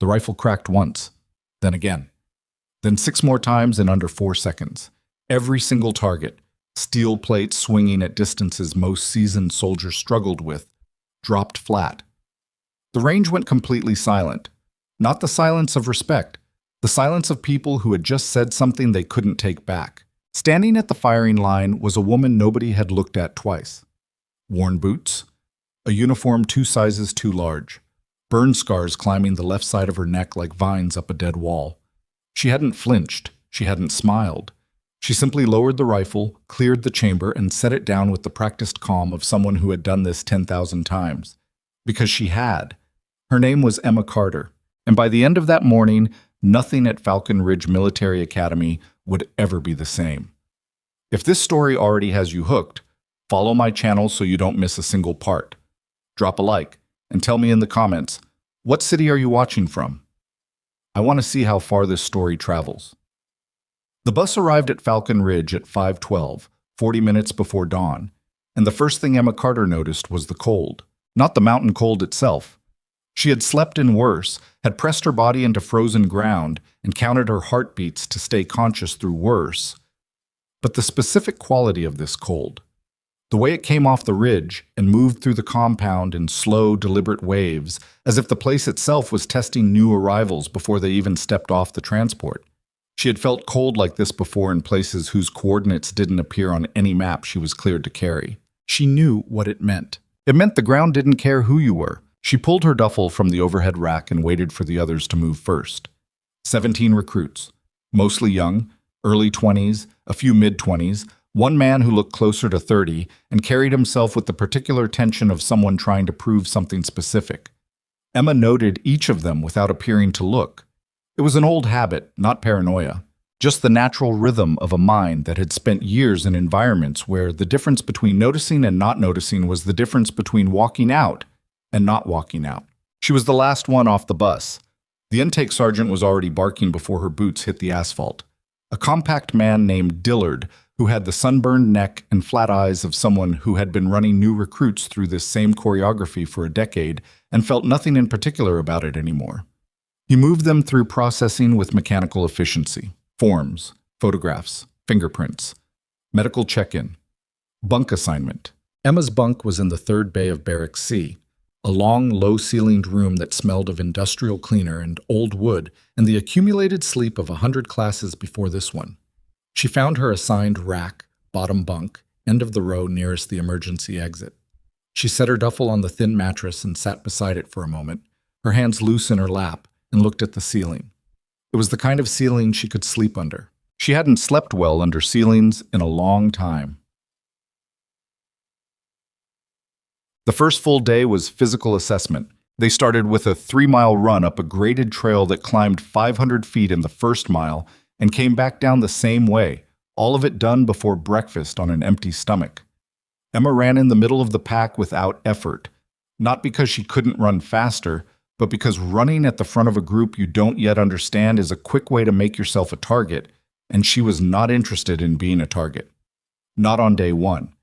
The rifle cracked once, then again. Then 6 more times in under 4 seconds. Every single target, steel plates swinging at distances most seasoned soldiers struggled with, dropped flat. The range went completely silent. Not the silence of respect, the silence of people who had just said something they couldn't take back. Standing at the firing line was a woman nobody had looked at twice. Worn boots, a uniform 2 sizes too large, burn scars climbing the left side of her neck like vines up a dead wall. She hadn't flinched, she hadn't smiled. She simply lowered the rifle, cleared the chamber, and set it down with the practiced calm of someone who had done this 10,000 times. Because she had. Her name was Emma Carter, and by the end of that morning, nothing at Falcon Ridge Military Academy would ever be the same. If this story already has you hooked, follow my channel so you don't miss a single part. Drop a like, and tell me in the comments, what city are you watching from? I want to see how far this story travels. The bus arrived at Falcon Ridge at 5:12, 40 minutes before dawn, and the first thing Emma Carter noticed was the cold, not the mountain cold itself. She had slept in worse, had pressed her body into frozen ground, and counted her heartbeats to stay conscious through worse. But the specific quality of this cold, the way it came off the ridge and moved through the compound in slow, deliberate waves, as if the place itself was testing new arrivals before they even stepped off the transport. She had felt cold like this before in places whose coordinates didn't appear on any map she was cleared to carry. She knew what it meant. It meant the ground didn't care who you were. She pulled her duffel from the overhead rack and waited for the others to move first. 17 recruits, mostly young, early 20s, a few mid-20s, one man who looked closer to 30 and carried himself with the particular tension of someone trying to prove something specific. Emma noted each of them without appearing to look. It was an old habit, not paranoia, just the natural rhythm of a mind that had spent years in environments where the difference between noticing and not noticing was the difference between walking out and not walking out. She was the last one off the bus. The intake sergeant was already barking before her boots hit the asphalt. A compact man named Dillard, who had the sunburned neck and flat eyes of someone who had been running new recruits through this same choreography for a decade and felt nothing in particular about it anymore. He moved them through processing with mechanical efficiency. Forms, photographs, fingerprints, medical check-in, bunk assignment. Emma's bunk was in the 3rd bay of Barracks C, a long, low-ceilinged room that smelled of industrial cleaner and old wood and the accumulated sleep of 100 classes before this one. She found her assigned rack, bottom bunk, end of the row nearest the emergency exit. She set her duffel on the thin mattress and sat beside it for a moment, her hands loose in her lap, and looked at the ceiling. It was the kind of ceiling she could sleep under. She hadn't slept well under ceilings in a long time. The first full day was physical assessment. They started with a 3-mile run up a graded trail that climbed 500 feet in the first mile and came back down the same way, all of it done before breakfast on an empty stomach. Emma ran in the middle of the pack without effort, not because she couldn't run faster, but because running at the front of a group you don't yet understand is a quick way to make yourself a target, and she was not interested in being a target. Not on day 1.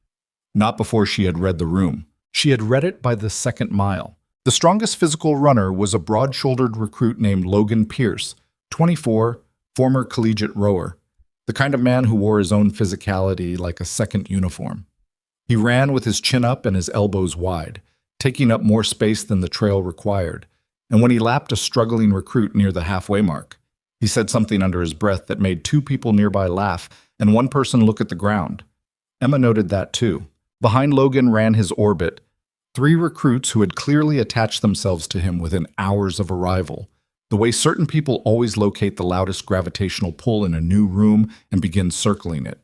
Not before she had read the room. She had read it by the 2nd mile. The strongest physical runner was a broad-shouldered recruit named Logan Pierce, 24, former collegiate rower, the kind of man who wore his own physicality like a second uniform. He ran with his chin up and his elbows wide, taking up more space than the trail required, and when he lapped a struggling recruit near the halfway mark, he said something under his breath that made 2 people nearby laugh and 1 person look at the ground. Emma noted that too. Behind Logan ran his orbit, 3 recruits who had clearly attached themselves to him within hours of arrival, the way certain people always locate the loudest gravitational pull in a new room and begin circling it.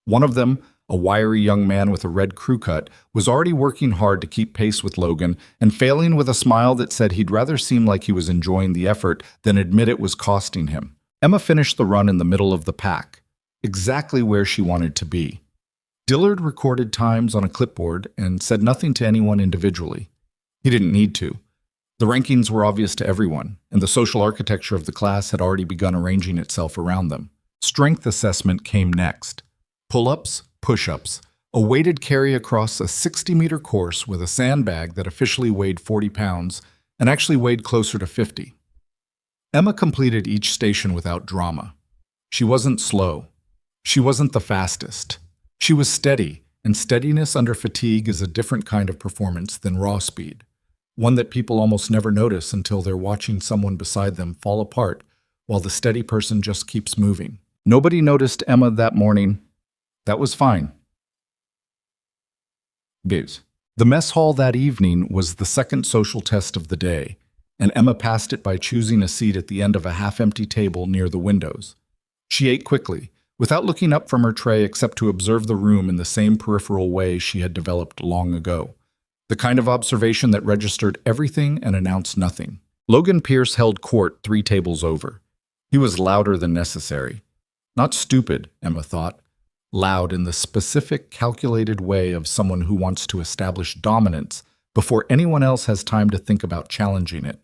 One of them, a wiry young man with a red crew cut, was already working hard to keep pace with Logan and failing with a smile that said he'd rather seem like he was enjoying the effort than admit it was costing him. Emma finished the run in the middle of the pack, exactly where she wanted to be. Dillard recorded times on a clipboard and said nothing to anyone individually. He didn't need to. The rankings were obvious to everyone, and the social architecture of the class had already begun arranging itself around them. Strength assessment came next. Pull-ups, push-ups, a weighted carry across a 60-meter course with a sandbag that officially weighed 40 pounds and actually weighed closer to 50. Emma completed each station without drama. She wasn't slow. She wasn't the fastest. She was steady, and steadiness under fatigue is a different kind of performance than raw speed, one that people almost never notice until they're watching someone beside them fall apart while the steady person just keeps moving. Nobody noticed Emma that morning. That was fine. Gaze. The mess hall that evening was the second social test of the day, and Emma passed it by choosing a seat at the end of a half-empty table near the windows. She ate quickly, without looking up from her tray except to observe the room in the same peripheral way she had developed long ago, the kind of observation that registered everything and announced nothing. Logan Pierce held court 3 tables over. He was louder than necessary. Not stupid, Emma thought. Loud in the specific, calculated way of someone who wants to establish dominance before anyone else has time to think about challenging it.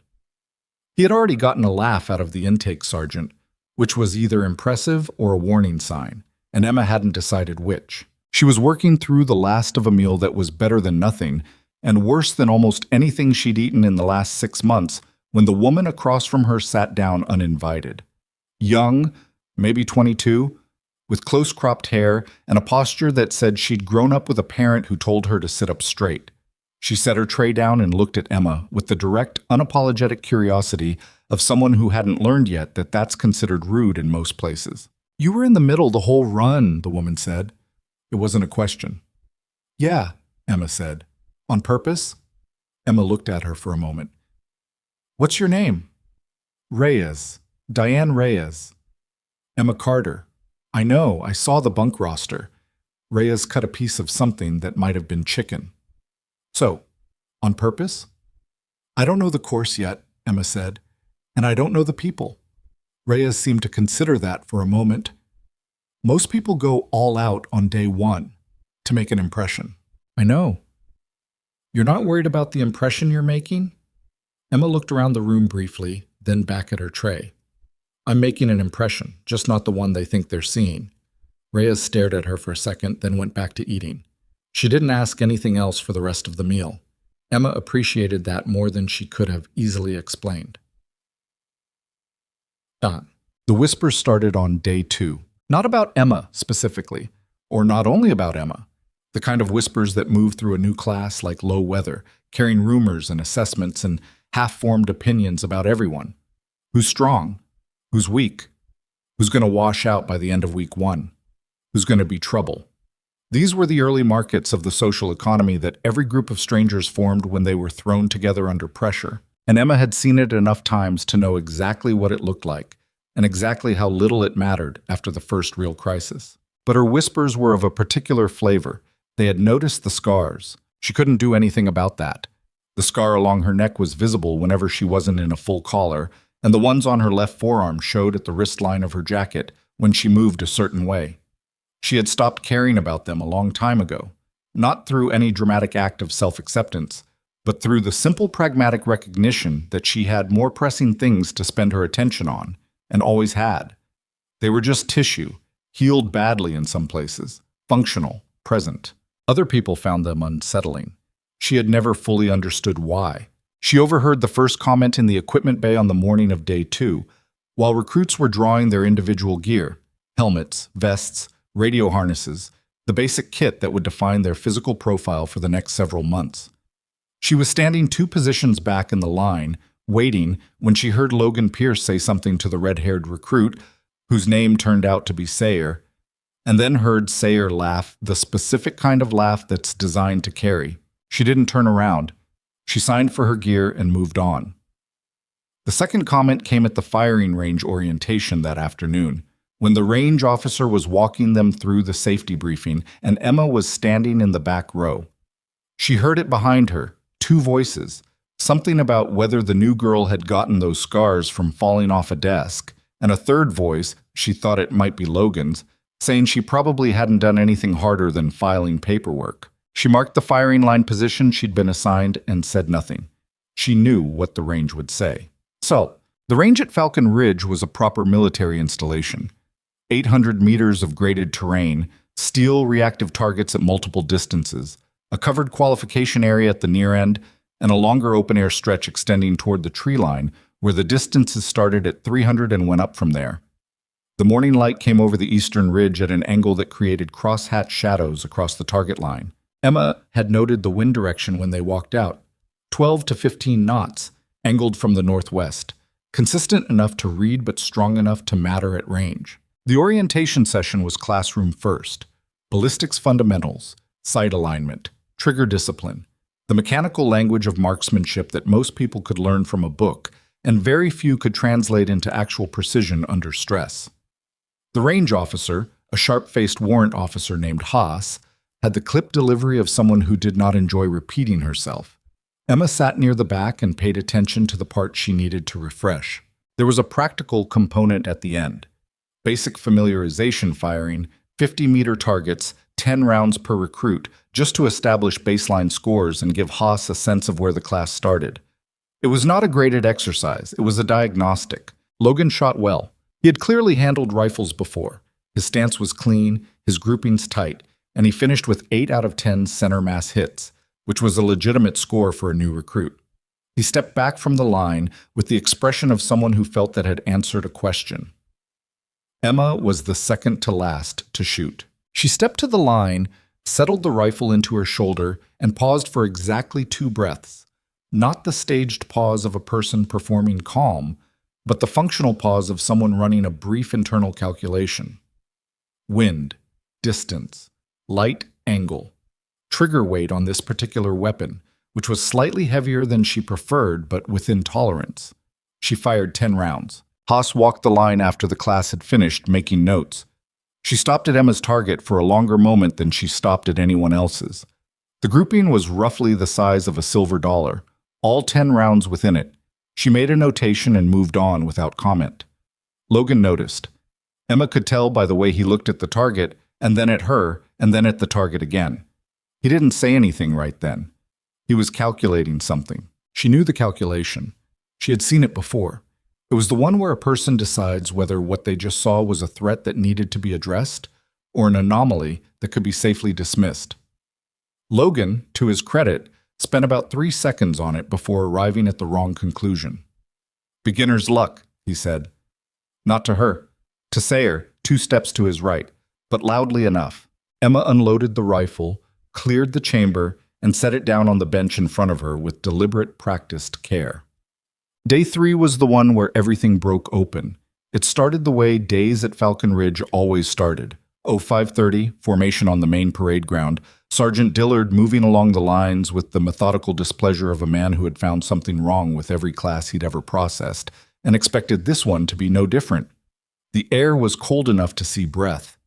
He had already gotten a laugh out of the intake sergeant, which was either impressive or a warning sign, and Emma hadn't decided which. She was working through the last of a meal that was better than nothing, and worse than almost anything she'd eaten in the last 6 months, when the woman across from her sat down uninvited. Young, maybe 22, with close-cropped hair and a posture that said she'd grown up with a parent who told her to sit up straight. She set her tray down and looked at Emma with the direct, unapologetic curiosity of someone who hadn't learned yet that that's considered rude in most places. "You were in the middle the whole run," the woman said. It wasn't a question. "Yeah," Emma said. "On purpose?" Emma looked at her for a moment. "What's your name?" "Reyes. Diane Reyes." "Emma Carter." "I know, I saw the bunk roster." Reyes cut a piece of something that might have been chicken. "So, on purpose?" "I don't know the course yet," Emma said, "and I don't know the people." Reyes seemed to consider that for a moment. "Most people go all out on day 1 to make an impression." "I know." "You're not worried about the impression you're making?" Emma looked around the room briefly, then back at her tray. "I'm making an impression, just not the one they think they're seeing." Reyes stared at her for a second, then went back to eating. She didn't ask anything else for the rest of the meal. Emma appreciated that more than she could have easily explained. The whispers started on day 2. Not about Emma, specifically, or not only about Emma. The kind of whispers that move through a new class like low weather, carrying rumors and assessments and half-formed opinions about everyone. Who's strong? Who's weak? Who's going to wash out by the end of week 1? Who's going to be trouble? These were the early markets of the social economy that every group of strangers formed when they were thrown together under pressure, and Emma had seen it enough times to know exactly what it looked like, and exactly how little it mattered after the first real crisis. But her whispers were of a particular flavor. They had noticed the scars. She couldn't do anything about that. The scar along her neck was visible whenever she wasn't in a full collar, and the ones on her left forearm showed at the wristline of her jacket when she moved a certain way. She had stopped caring about them a long time ago, not through any dramatic act of self-acceptance, but through the simple pragmatic recognition that she had more pressing things to spend her attention on, and always had. They were just tissue, healed badly in some places, functional, present. Other people found them unsettling. She had never fully understood why. She overheard the first comment in the equipment bay on the morning of day 2, while recruits were drawing their individual gear, helmets, vests, radio harnesses, the basic kit that would define their physical profile for the next several months. She was standing 2 positions back in the line, waiting, when she heard Logan Pierce say something to the red-haired recruit, whose name turned out to be Sayer, and then heard Sayer laugh, the specific kind of laugh that's designed to carry. She didn't turn around. She signed for her gear and moved on. The second comment came at the firing range orientation that afternoon, when the range officer was walking them through the safety briefing and Emma was standing in the back row. She heard it behind her, 2 voices, something about whether the new girl had gotten those scars from falling off a desk, and a third voice, she thought it might be Logan's, saying she probably hadn't done anything harder than filing paperwork. She marked the firing line position she'd been assigned and said nothing. She knew what the range would say. So, the range at Falcon Ridge was a proper military installation. 800 meters of graded terrain, steel reactive targets at multiple distances, a covered qualification area at the near end, and a longer open-air stretch extending toward the tree line where the distances started at 300 and went up from there. The morning light came over the eastern ridge at an angle that created crosshatch shadows across the target line. Emma had noted the wind direction when they walked out, 12 to 15 knots, angled from the northwest, consistent enough to read but strong enough to matter at range. The orientation session was classroom first. Ballistics fundamentals, sight alignment, trigger discipline, the mechanical language of marksmanship that most people could learn from a book, and very few could translate into actual precision under stress. The range officer, a sharp-faced warrant officer named Haas, had the clip delivery of someone who did not enjoy repeating herself. Emma sat near the back and paid attention to the part she needed to refresh. There was a practical component at the end. Basic familiarization firing, 50-meter targets, 10 rounds per recruit, just to establish baseline scores and give Haas a sense of where the class started. It was not a graded exercise, it was a diagnostic. Logan shot well. He had clearly handled rifles before. His stance was clean, his groupings tight, and he finished with 8 out of 10 center mass hits, which was a legitimate score for a new recruit. He stepped back from the line with the expression of someone who felt that had answered a question. Emma was the second to last to shoot. She stepped to the line, settled the rifle into her shoulder, and paused for exactly 2 breaths. Not the staged pause of a person performing calm, but the functional pause of someone running a brief internal calculation. Wind, distance, light angle, trigger weight on this particular weapon, which was slightly heavier than she preferred but within tolerance. She fired 10 rounds. Haas walked the line after the class had finished, making notes. She stopped at Emma's target for a longer moment than she stopped at anyone else's. The grouping was roughly the size of a silver dollar, all 10 rounds within it. She made a notation and moved on without comment. Logan noticed. Emma could tell by the way he looked at the target, and then at her, and then at the target again. He didn't say anything right then. He was calculating something. She knew the calculation. She had seen it before. It was the one where a person decides whether what they just saw was a threat that needed to be addressed, or an anomaly that could be safely dismissed. Logan, to his credit, spent about 3 seconds on it before arriving at the wrong conclusion. "Beginner's luck," he said. Not to her. To Sayer, 2 steps to his right, but loudly enough. Emma unloaded the rifle, cleared the chamber, and set it down on the bench in front of her with deliberate, practiced care. Day 3 was the one where everything broke open. It started the way days at Falcon Ridge always started. 0530, formation on the main parade ground, Sergeant Dillard moving along the lines with the methodical displeasure of a man who had found something wrong with every class he'd ever processed, and expected this one to be no different. The air was cold enough to see breath.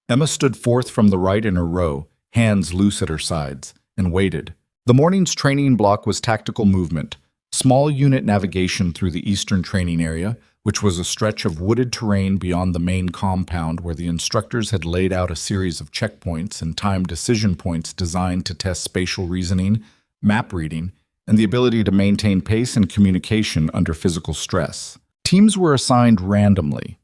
Emma stood forth from the right in her row, hands loose at her sides, and waited. The morning's training block was tactical movement, small unit navigation through the eastern training area, which was a stretch of wooded terrain beyond the main compound where the instructors had laid out a series of checkpoints and timed decision points designed to test spatial reasoning, map reading, and the ability to maintain pace and communication under physical stress. Teams were assigned randomly.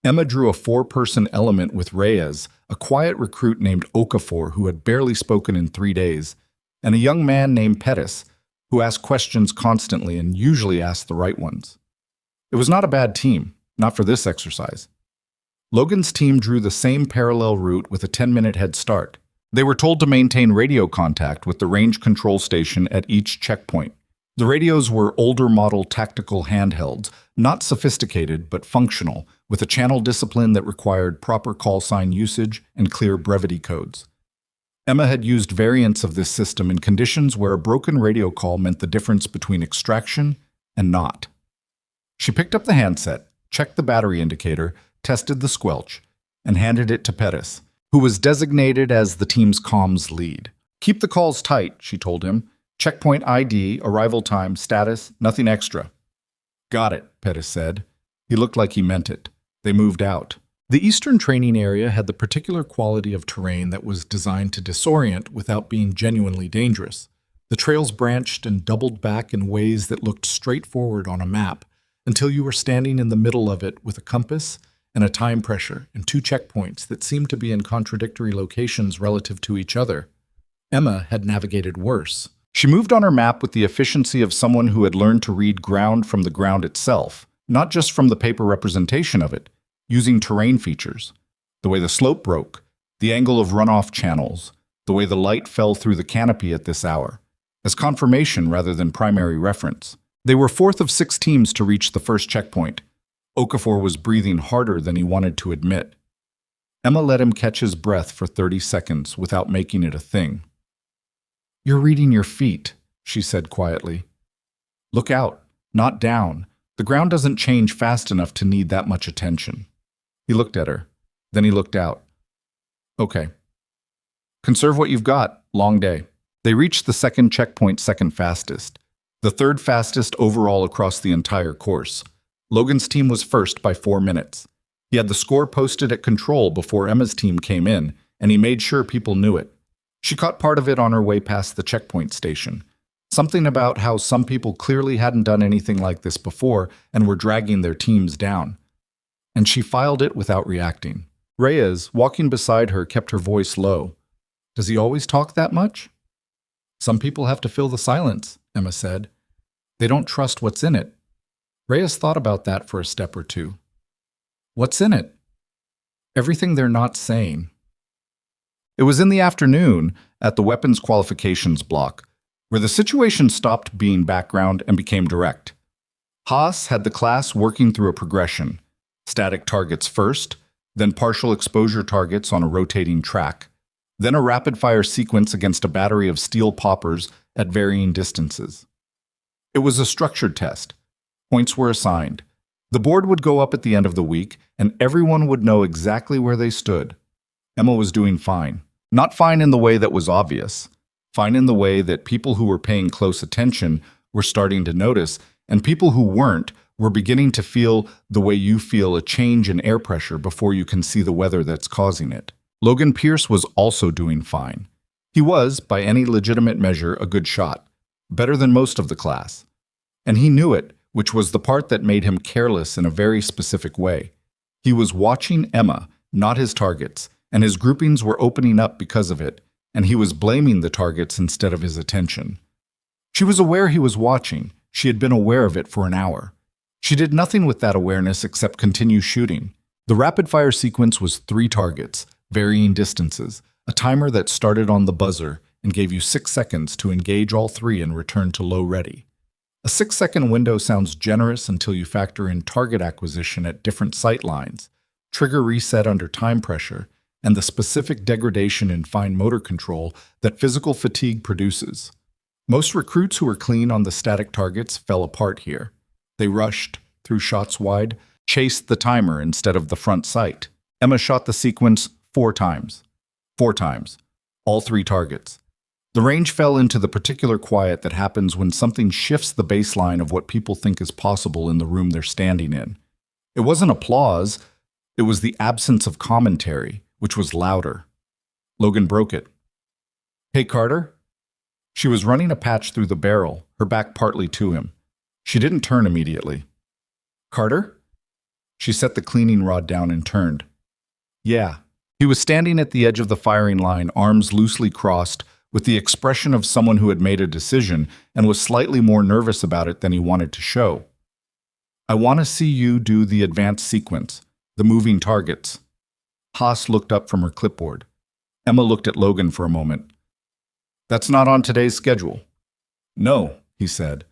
Emma drew a 4-person element with Reyes, a quiet recruit named Okafor who had barely spoken in 3 days, and a young man named Pettis, who asked questions constantly and usually asked the right ones. It was not a bad team, not for this exercise. Logan's team drew the same parallel route with a 10-minute head start. They were told to maintain radio contact with the range control station at each checkpoint. The radios were older model tactical handhelds, not sophisticated but functional, with a channel discipline that required proper call sign usage and clear brevity codes. Emma had used variants of this system in conditions where a broken radio call meant the difference between extraction and not. She picked up the handset, checked the battery indicator, tested the squelch, and handed it to Pettis, who was designated as the team's comms lead. "Keep the calls tight," she told him. "Checkpoint ID, arrival time, status, nothing extra." "Got it," Pettis said. He looked like he meant it. They moved out. The eastern training area had the particular quality of terrain that was designed to disorient without being genuinely dangerous. The trails branched and doubled back in ways that looked straightforward on a map, until you were standing in the middle of it with a compass and a time pressure and 2 checkpoints that seemed to be in contradictory locations relative to each other. Emma had navigated worse. She moved on her map with the efficiency of someone who had learned to read ground from the ground itself, not just from the paper representation of it, using terrain features, the way the slope broke, the angle of runoff channels, the way the light fell through the canopy at this hour, as confirmation rather than primary reference. They were fourth of 6 teams to reach the first checkpoint. Okafor was breathing harder than he wanted to admit. Emma let him catch his breath for 30 seconds without making it a thing. "You're reading your feet," she said quietly. "Look out, not down. The ground doesn't change fast enough to need that much attention." He looked at her. Then he looked out. "Okay. Conserve what you've got. Long day." They reached the second checkpoint second fastest, the third fastest overall across the entire course. Logan's team was first by 4 minutes. He had the score posted at control before Emma's team came in, and he made sure people knew it. She caught part of it on her way past the checkpoint station. Something about how some people clearly hadn't done anything like this before and were dragging their teams down. And she filed it without reacting. Reyes, walking beside her, kept her voice low. "Does he always talk that much?" "Some people have to fill the silence," Emma said. "They don't trust what's in it." Reyes thought about that for a step or two. "What's in it?" "Everything they're not saying." It was in the afternoon, at the weapons qualifications block, where the situation stopped being background and became direct. Haas had the class working through a progression: static targets first, then partial exposure targets on a rotating track, then a rapid-fire sequence against a battery of steel poppers at varying distances. It was a structured test. Points were assigned. The board would go up at the end of the week, and everyone would know exactly where they stood. Emma was doing fine. Not fine in the way that was obvious. Fine in the way that people who were paying close attention were starting to notice, and people who weren't were beginning to feel the way you feel a change in air pressure before you can see the weather that's causing it. Logan Pierce was also doing fine. He was, by any legitimate measure, a good shot, better than most of the class. And he knew it, which was the part that made him careless in a very specific way. He was watching Emma, not his targets, and his groupings were opening up because of it, and he was blaming the targets instead of his attention. She was aware he was watching. She had been aware of it for an hour. She did nothing with that awareness except continue shooting. The rapid-fire sequence was 3 targets, varying distances, a timer that started on the buzzer and gave you 6 seconds to engage all 3 and return to low ready. A 6-second window sounds generous until you factor in target acquisition at different sight lines, trigger reset under time pressure, and the specific degradation in fine motor control that physical fatigue produces. Most recruits who were clean on the static targets fell apart here. They rushed, threw shots wide, chased the timer instead of the front sight. Emma shot the sequence 4 times. 4 times. All 3 targets. The range fell into the particular quiet that happens when something shifts the baseline of what people think is possible in the room they're standing in. It wasn't applause, it was the absence of commentary, which was louder. Logan broke it. "Hey, Carter?" She was running a patch through the barrel, her back partly to him. She didn't turn immediately. "Carter?" She set the cleaning rod down and turned. "Yeah." He was standing at the edge of the firing line, arms loosely crossed, with the expression of someone who had made a decision and was slightly more nervous about it than he wanted to show. "I want to see you do the advanced sequence, the moving targets." Haas looked up from her clipboard. Emma looked at Logan for a moment. "That's not on today's schedule." "No," he said,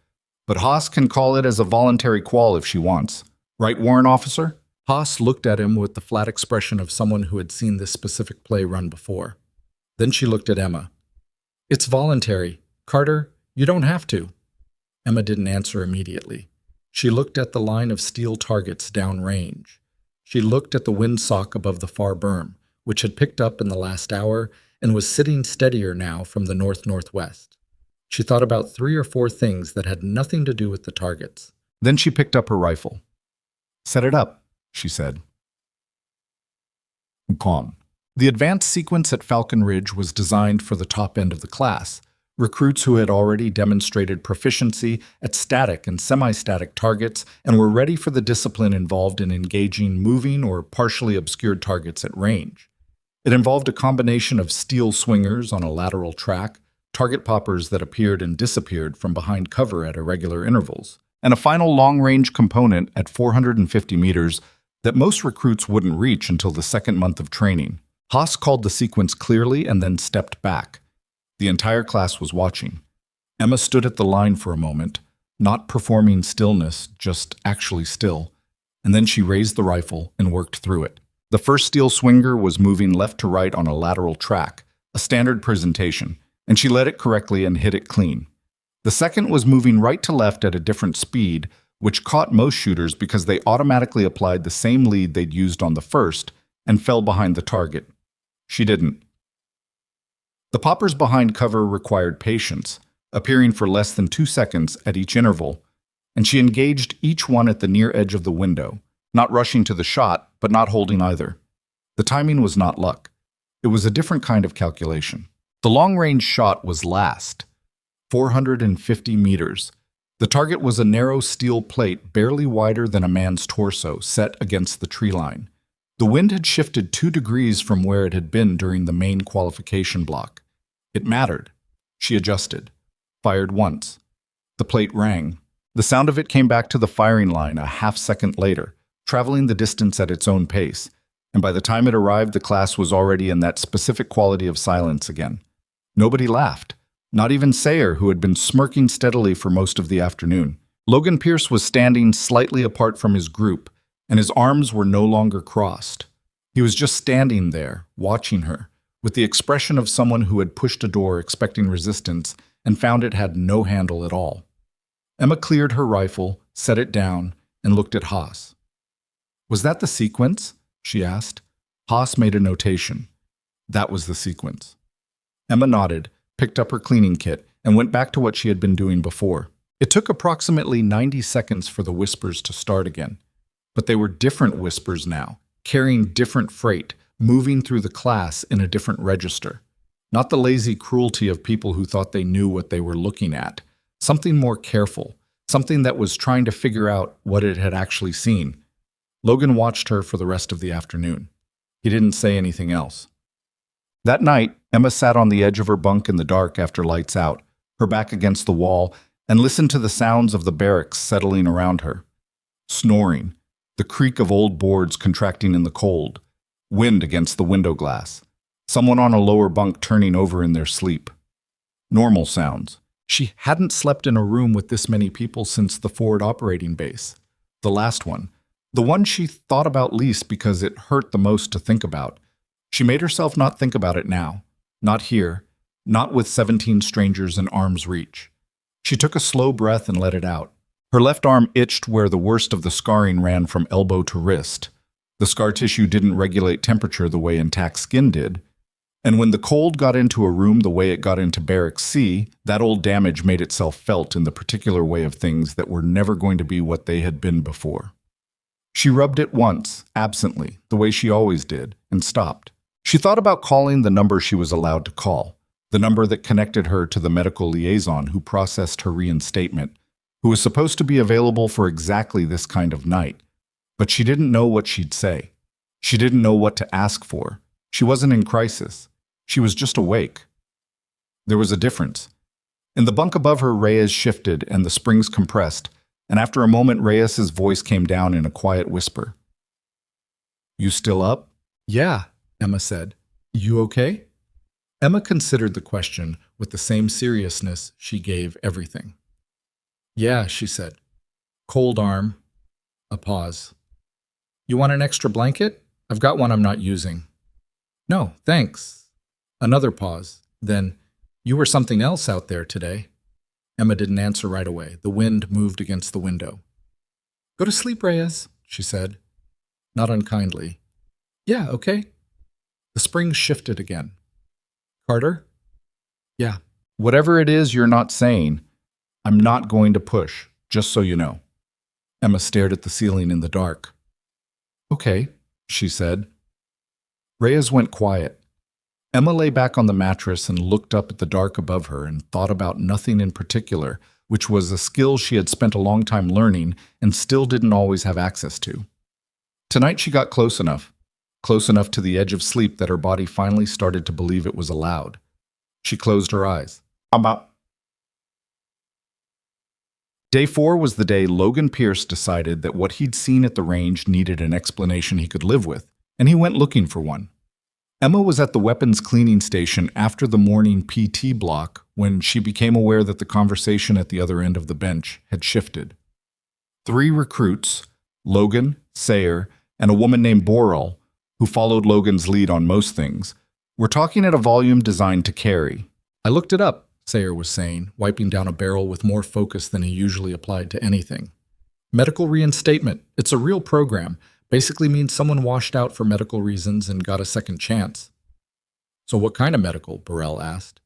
"but Haas can call it as a voluntary qual if she wants. Right, warrant officer?" Haas looked at him with the flat expression of someone who had seen this specific play run before. Then she looked at Emma. "It's voluntary. Carter, you don't have to." Emma didn't answer immediately. She looked at the line of steel targets downrange. She looked at the windsock above the far berm, which had picked up in the last hour and was sitting steadier now from the north-northwest. She thought about 3 or 4 things that had nothing to do with the targets. Then she picked up her rifle. "Set it up," she said. Calm. The advanced sequence at Falcon Ridge was designed for the top end of the class, recruits who had already demonstrated proficiency at static and semi-static targets and were ready for the discipline involved in engaging moving or partially obscured targets at range. It involved a combination of steel swingers on a lateral track, target poppers that appeared and disappeared from behind cover at irregular intervals, and a final long-range component at 450 meters that most recruits wouldn't reach until the second month of training. Haas called the sequence clearly and then stepped back. The entire class was watching. Emma stood at the line for a moment, not performing stillness, just actually still, and then she raised the rifle and worked through it. The first steel swinger was moving left to right on a lateral track, a standard presentation, and she led it correctly and hit it clean. The second was moving right to left at a different speed, which caught most shooters because they automatically applied the same lead they'd used on the first and fell behind the target. She didn't. The poppers behind cover required patience, appearing for less than 2 seconds at each interval, and she engaged each one at the near edge of the window, not rushing to the shot, but not holding either. The timing was not luck. It was a different kind of calculation. The long-range shot was last, 450 meters. The target was a narrow steel plate barely wider than a man's torso set against the tree line. The wind had shifted 2 degrees from where it had been during the main qualification block. It mattered. She adjusted. Fired once. The plate rang. The sound of it came back to the firing line a half-second later, traveling the distance at its own pace, and by the time it arrived, the class was already in that specific quality of silence again. Nobody laughed. Not even Sayer, who had been smirking steadily for most of the afternoon. Logan Pierce was standing slightly apart from his group, and his arms were no longer crossed. He was just standing there, watching her, with the expression of someone who had pushed a door expecting resistance and found it had no handle at all. Emma cleared her rifle, set it down, and looked at Haas. "Was that the sequence?" she asked. Haas made a notation. That was the sequence. Emma nodded, picked up her cleaning kit, and went back to what she had been doing before. It took approximately 90 seconds for the whispers to start again. But they were different whispers now, carrying different freight, moving through the class in a different register. Not the lazy cruelty of people who thought they knew what they were looking at. Something more careful, something that was trying to figure out what it had actually seen. Logan watched her for the rest of the afternoon. He didn't say anything else. That night, Emma sat on the edge of her bunk in the dark after lights out, her back against the wall, and listened to the sounds of the barracks settling around her. Snoring, the creak of old boards contracting in the cold, wind against the window glass, someone on a lower bunk turning over in their sleep. Normal sounds. She hadn't slept in a room with this many people since the forward operating base. The last one. The one she thought about least because it hurt the most to think about. She made herself not think about it now. Not here. Not with 17 strangers in arm's reach. She took a slow breath and let it out. Her left arm itched where the worst of the scarring ran from elbow to wrist. The scar tissue didn't regulate temperature the way intact skin did. And when the cold got into a room the way it got into Barracks C, that old damage made itself felt in the particular way of things that were never going to be what they had been before. She rubbed it once, absently, the way she always did, and stopped. She thought about calling the number she was allowed to call, the number that connected her to the medical liaison who processed her reinstatement, who was supposed to be available for exactly this kind of night. But she didn't know what she'd say. She didn't know what to ask for. She wasn't in crisis. She was just awake. There was a difference. In the bunk above her, Reyes shifted and the springs compressed, and after a moment Reyes's voice came down in a quiet whisper. "You still up?" "Yeah," Emma said. "You okay?" Emma considered the question with the same seriousness she gave everything. "Yeah," she said. "Cold arm." A pause. "You want an extra blanket? I've got one I'm not using." "No, thanks." Another pause. Then, "You were something else out there today." Emma didn't answer right away. The wind moved against the window. "Go to sleep, Reyes," she said. Not unkindly. "Yeah, okay." The springs shifted again. "Carter?" "Yeah." "Whatever it is you're not saying, I'm not going to push, just so you know." Emma stared at the ceiling in the dark. "Okay," she said. Reyes went quiet. Emma lay back on the mattress and looked up at the dark above her and thought about nothing in particular, which was a skill she had spent a long time learning and still didn't always have access to. Tonight she got close enough to the edge of sleep that her body finally started to believe it was allowed. She closed her eyes. About Day 4 was the day Logan Pierce decided that what he'd seen at the range needed an explanation he could live with, and he went looking for one. Emma was at the weapons cleaning station after the morning PT block when she became aware that the conversation at the other end of the bench had shifted. 3 recruits, Logan, Sayer, and a woman named Borrell, who followed Logan's lead on most things, were talking at a volume designed to carry. "I looked it up," Sayer was saying, wiping down a barrel with more focus than he usually applied to anything. "Medical reinstatement. It's a real program. Basically means someone washed out for medical reasons and got a second chance." "So what kind of medical?" Burrell asked.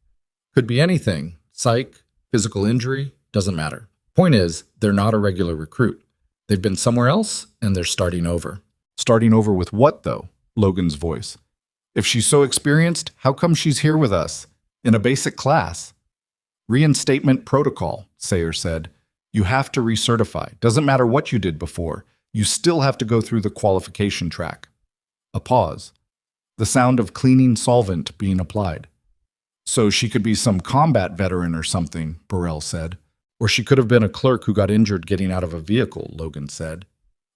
"Could be anything. Psych, physical injury, doesn't matter. Point is, they're not a regular recruit. They've been somewhere else, and they're starting over." "Starting over with what, though?" Logan's voice. "If she's so experienced, how come she's here with us? In a basic class?" "Reinstatement protocol," Sayer said. "You have to recertify. Doesn't matter what you did before. You still have to go through the qualification track." A pause. The sound of cleaning solvent being applied. "So she could be some combat veteran or something," Burrell said. "Or she could have been a clerk who got injured getting out of a vehicle," Logan said.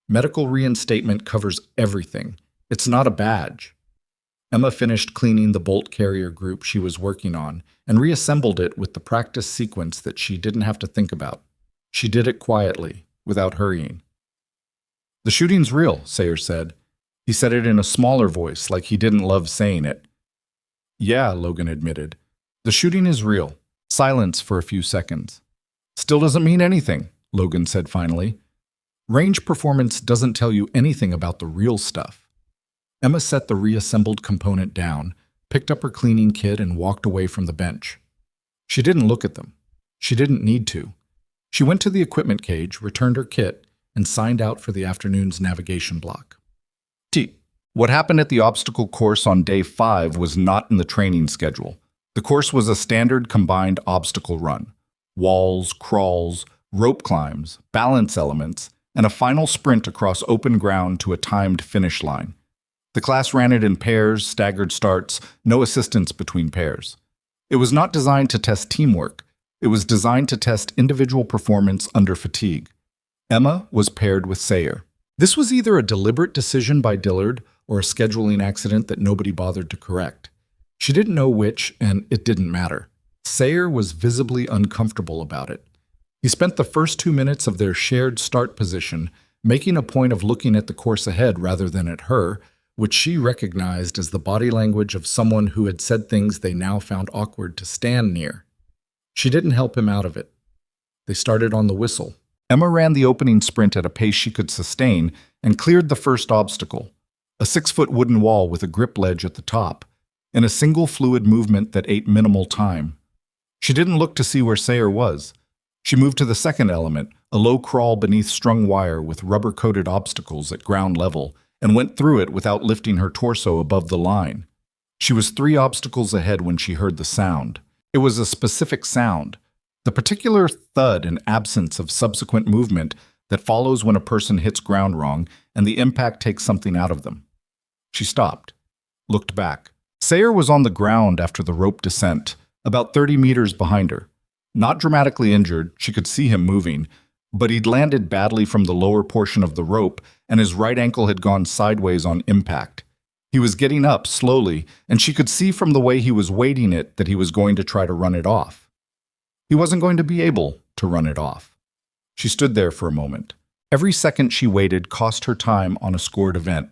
"Medical reinstatement covers everything. It's not a badge." Emma finished cleaning the bolt carrier group she was working on and reassembled it with the practice sequence that she didn't have to think about. She did it quietly, without hurrying. "The shooting's real," Sayer said. He said it in a smaller voice, like he didn't love saying it. "Yeah," Logan admitted. "The shooting is real." Silence for a few seconds. "Still doesn't mean anything," Logan said finally. "Range performance doesn't tell you anything about the real stuff." Emma set the reassembled component down, picked up her cleaning kit, and walked away from the bench. She didn't look at them. She didn't need to. She went to the equipment cage, returned her kit, and signed out for the afternoon's navigation block. What happened at the obstacle course on day 5 was not in the training schedule. The course was a standard combined obstacle run. Walls, crawls, rope climbs, balance elements, and a final sprint across open ground to a timed finish line. The class ran it in pairs, staggered starts, no assistance between pairs. It was not designed to test teamwork. It was designed to test individual performance under fatigue. Emma was paired with Sayer. This was either a deliberate decision by Dillard or a scheduling accident that nobody bothered to correct. She didn't know which, and it didn't matter. Sayer was visibly uncomfortable about it. He spent the first 2 minutes of their shared start position making a point of looking at the course ahead rather than at her, which she recognized as the body language of someone who had said things they now found awkward to stand near. She didn't help him out of it. They started on the whistle. Emma ran the opening sprint at a pace she could sustain and cleared the first obstacle, a 6-foot wooden wall with a grip ledge at the top, in a single fluid movement that ate minimal time. She didn't look to see where Sayer was. She moved to the second element, a low crawl beneath strung wire with rubber-coated obstacles at ground level, and went through it without lifting her torso above the line. She was 3 obstacles ahead when she heard the sound. It was a specific sound, the particular thud and absence of subsequent movement that follows when a person hits ground wrong and the impact takes something out of them. She stopped, looked back. Sayer was on the ground after the rope descent, about 30 meters behind her. Not dramatically injured, she could see him moving, but he'd landed badly from the lower portion of the rope and his right ankle had gone sideways on impact. He was getting up slowly, and she could see from the way he was weighting it that he was going to try to run it off. He wasn't going to be able to run it off. She stood there for a moment. Every second she waited cost her time on a scored event.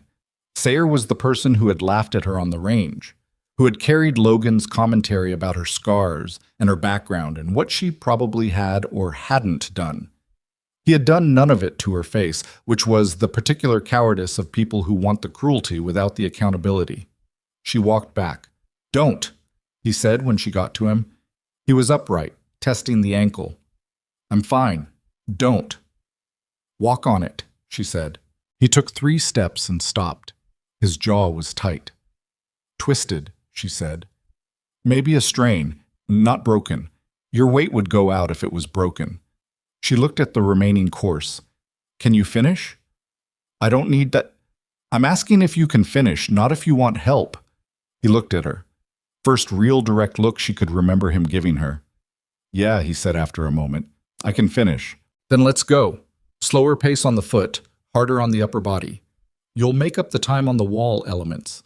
Sayer was the person who had laughed at her on the range, who had carried Logan's commentary about her scars and her background and what she probably had or hadn't done. He had done none of it to her face, which was the particular cowardice of people who want the cruelty without the accountability. She walked back. "Don't," he said when she got to him. He was upright, testing the ankle. "I'm fine. Don't." "Walk on it," she said. He took 3 steps and stopped. His jaw was tight. "Twisted," she said. "Maybe a strain, not broken. Your weight would go out if it was broken." She looked at the remaining course. "Can you finish?" "I don't need that." "I'm asking if you can finish, not if you want help." He looked at her. First real direct look she could remember him giving her. Yeah, he said after a moment. I can finish. Then let's go. Slower pace on the foot, harder on the upper body. You'll make up the time on the wall elements.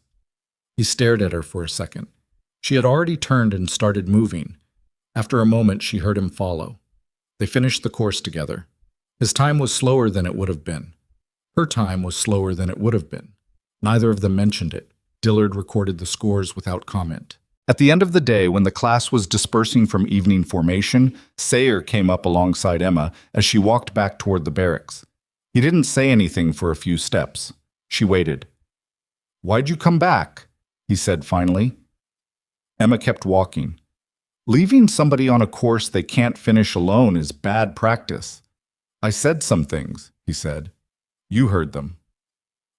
He stared at her for a second. She had already turned and started moving. After a moment, she heard him follow. They finished the course together. His time was slower than it would have been. Her time was slower than it would have been. Neither of them mentioned it. Dillard recorded the scores without comment. At the end of the day, when the class was dispersing from evening formation, Sayer came up alongside Emma as she walked back toward the barracks. He didn't say anything for a few steps. She waited. "Why'd you come back?" he said finally. Emma kept walking. Leaving somebody on a course they can't finish alone is bad practice. "I said some things," he said. "You heard them."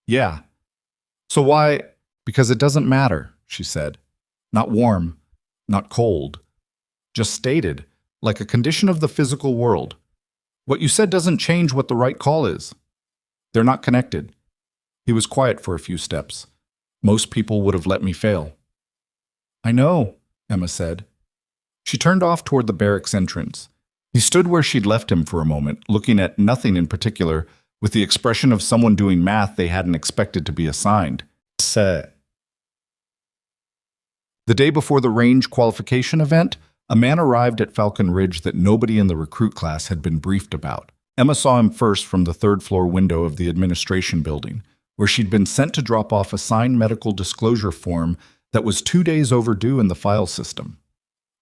"Yeah." "So why?" "Because it doesn't matter," she said. "Not warm, not cold. Just stated, like a condition of the physical world. What you said doesn't change what the right call is. They're not connected." He was quiet for a few steps. "Most people would have let me fail." "I know," Emma said. She turned off toward the barracks entrance. He stood where she'd left him for a moment, looking at nothing in particular, with the expression of someone doing math they hadn't expected to be assigned. The day before the range qualification event, a man arrived at Falcon Ridge that nobody in the recruit class had been briefed about. Emma saw him first from the third-floor window of the administration building, where she'd been sent to drop off a signed medical disclosure form that was 2 days overdue in the file system.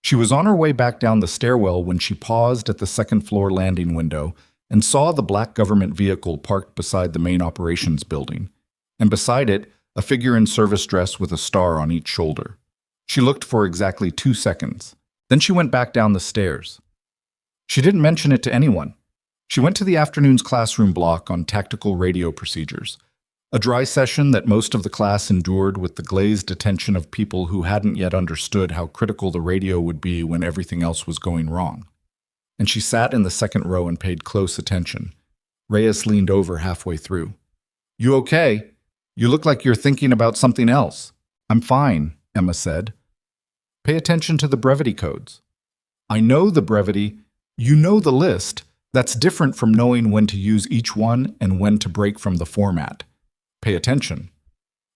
She was on her way back down the stairwell when she paused at the second-floor landing window and saw the black government vehicle parked beside the main operations building, and beside it, a figure in service dress with a star on each shoulder. She looked for exactly 2 seconds. Then she went back down the stairs. She didn't mention it to anyone. She went to the afternoon's classroom block on tactical radio procedures, a dry session that most of the class endured with the glazed attention of people who hadn't yet understood how critical the radio would be when everything else was going wrong. And she sat in the second row and paid close attention. Reyes leaned over halfway through. "You okay? You look like you're thinking about something else." "I'm fine," Emma said. "Pay attention to the brevity codes." "I know the brevity. You know the list. That's different from knowing when to use each one and when to break from the format. Pay attention."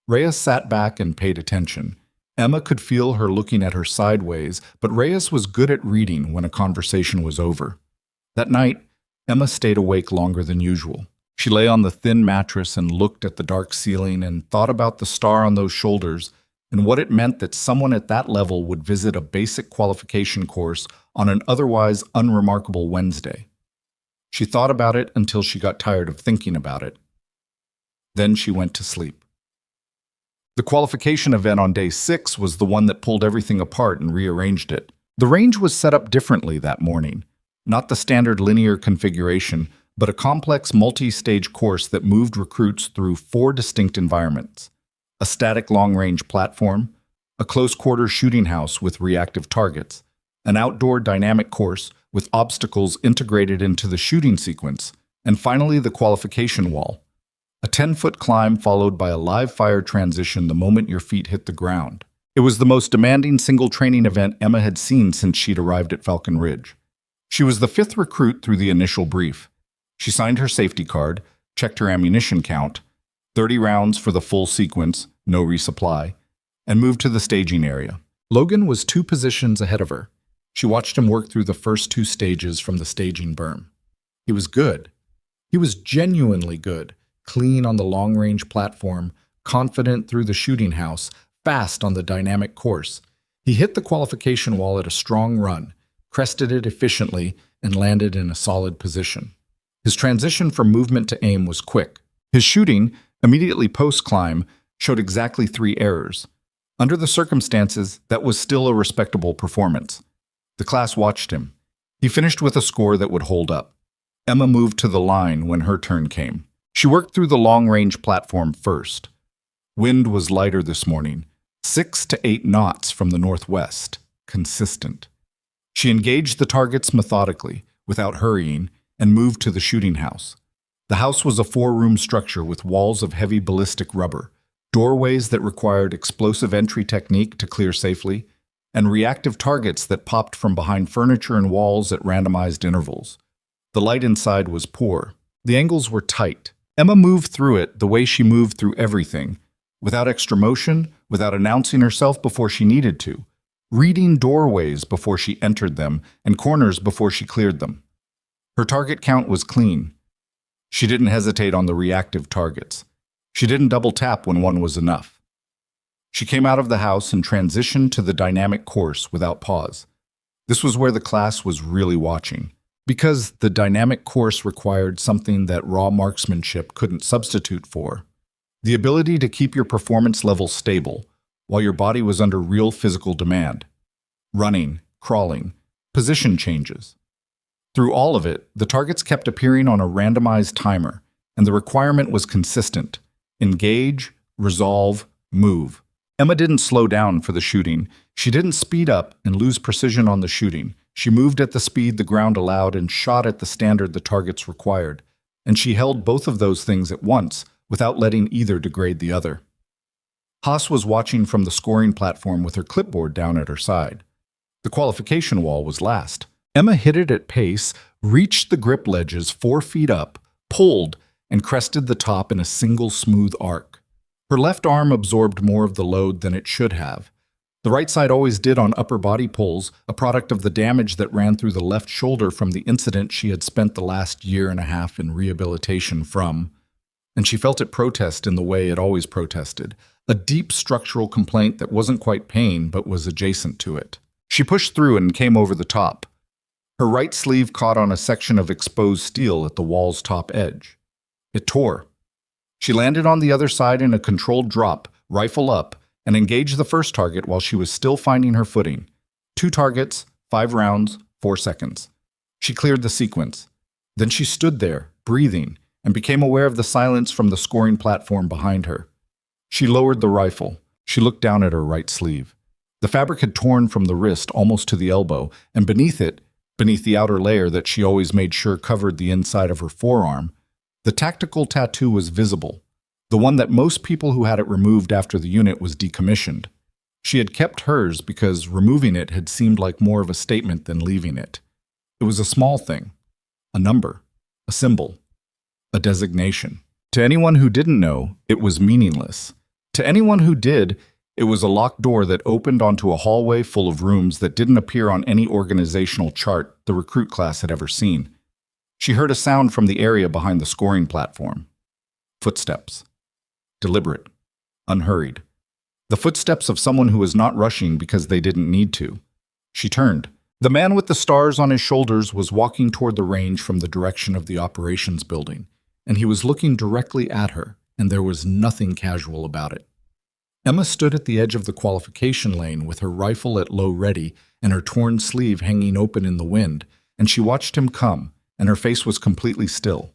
Reyes sat back and paid attention. Emma could feel her looking at her sideways, but Reyes was good at reading when a conversation was over. That night, Emma stayed awake longer than usual. She lay on the thin mattress and looked at the dark ceiling and thought about the star on those shoulders and what it meant that someone at that level would visit a basic qualification course on an otherwise unremarkable Wednesday. She thought about it until she got tired of thinking about it. Then she went to sleep. The qualification event on day 6 was the one that pulled everything apart and rearranged it. The range was set up differently that morning. Not the standard linear configuration, but a complex multi-stage course that moved recruits through 4 distinct environments. A static long-range platform, a close-quarter shooting house with reactive targets, an outdoor dynamic course with obstacles integrated into the shooting sequence, and finally the qualification wall. A 10-foot climb followed by a live-fire transition the moment your feet hit the ground. It was the most demanding single training event Emma had seen since she'd arrived at Falcon Ridge. She was the 5th recruit through the initial brief. She signed her safety card, checked her ammunition count, 30 rounds for the full sequence, no resupply, and moved to the staging area. Logan was 2 positions ahead of her. She watched him work through the first 2 stages from the staging berm. He was good. He was genuinely good. Clean on the long-range platform, confident through the shooting house, fast on the dynamic course. He hit the qualification wall at a strong run, crested it efficiently, and landed in a solid position. His transition from movement to aim was quick. His shooting, immediately post-climb, showed exactly 3 errors. Under the circumstances, that was still a respectable performance. The class watched him. He finished with a score that would hold up. Emma moved to the line when her turn came. She worked through the long-range platform first. Wind was lighter this morning, 6 to 8 knots from the northwest, consistent. She engaged the targets methodically, without hurrying, and moved to the shooting house. The house was a 4-room structure with walls of heavy ballistic rubber, doorways that required explosive entry technique to clear safely, and reactive targets that popped from behind furniture and walls at randomized intervals. The light inside was poor. The angles were tight. Emma moved through it the way she moved through everything, without extra motion, without announcing herself before she needed to, reading doorways before she entered them and corners before she cleared them. Her target count was clean. She didn't hesitate on the reactive targets. She didn't double tap when one was enough. She came out of the house and transitioned to the dynamic course without pause. This was where the class was really watching, because the dynamic course required something that raw marksmanship couldn't substitute for: the ability to keep your performance level stable while your body was under real physical demand. Running, crawling, position changes. Through all of it, the targets kept appearing on a randomized timer, and the requirement was consistent: engage, resolve, move. Emma didn't slow down for the shooting. She didn't speed up and lose precision on the shooting. She moved at the speed the ground allowed and shot at the standard the targets required. And she held both of those things at once, without letting either degrade the other. Haas was watching from the scoring platform with her clipboard down at her side. The qualification wall was last. Emma hit it at pace, reached the grip ledges 4 feet up, pulled, and crested the top in a single smooth arc. Her left arm absorbed more of the load than it should have. The right side always did on upper body pulls, a product of the damage that ran through the left shoulder from the incident she had spent the last year and a half in rehabilitation from. And she felt it protest in the way it always protested, a deep structural complaint that wasn't quite pain but was adjacent to it. She pushed through and came over the top. Her right sleeve caught on a section of exposed steel at the wall's top edge. It tore. She landed on the other side in a controlled drop, rifle up, and engaged the first target while she was still finding her footing. 2 targets, 5 rounds, 4 seconds. She cleared the sequence. Then she stood there, breathing, and became aware of the silence from the scoring platform behind her. She lowered the rifle. She looked down at her right sleeve. The fabric had torn from the wrist almost to the elbow, and beneath it, beneath the outer layer that she always made sure covered the inside of her forearm, the tactical tattoo was visible, the one that most people who had it removed after the unit was decommissioned. She had kept hers because removing it had seemed like more of a statement than leaving it. It was a small thing, a number, a symbol, a designation. To anyone who didn't know, it was meaningless. To anyone who did, it was a locked door that opened onto a hallway full of rooms that didn't appear on any organizational chart the recruit class had ever seen. She heard a sound from the area behind the scoring platform. Footsteps. Deliberate. Unhurried. The footsteps of someone who was not rushing because they didn't need to. She turned. The man with the stars on his shoulders was walking toward the range from the direction of the operations building, and he was looking directly at her, and there was nothing casual about it. Emma stood at the edge of the qualification lane with her rifle at low ready and her torn sleeve hanging open in the wind, and she watched him come, and her face was completely still.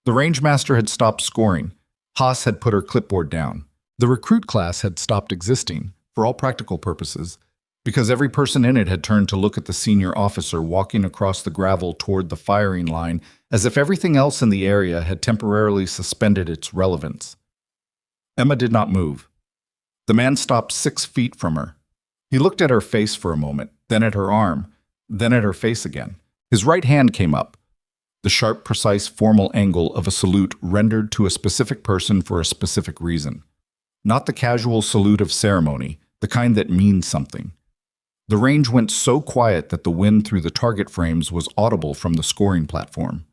The rangemaster had stopped scoring. Haas had put her clipboard down. The recruit class had stopped existing, for all practical purposes, because every person in it had turned to look at the senior officer walking across the gravel toward the firing line, as if everything else in the area had temporarily suspended its relevance. Emma did not move. The man stopped 6 feet from her. He looked at her face for a moment, then at her arm, then at her face again. His right hand came up, the sharp, precise, formal angle of a salute rendered to a specific person for a specific reason. Not the casual salute of ceremony, the kind that means something. The range went so quiet that the wind through the target frames was audible from the scoring platform.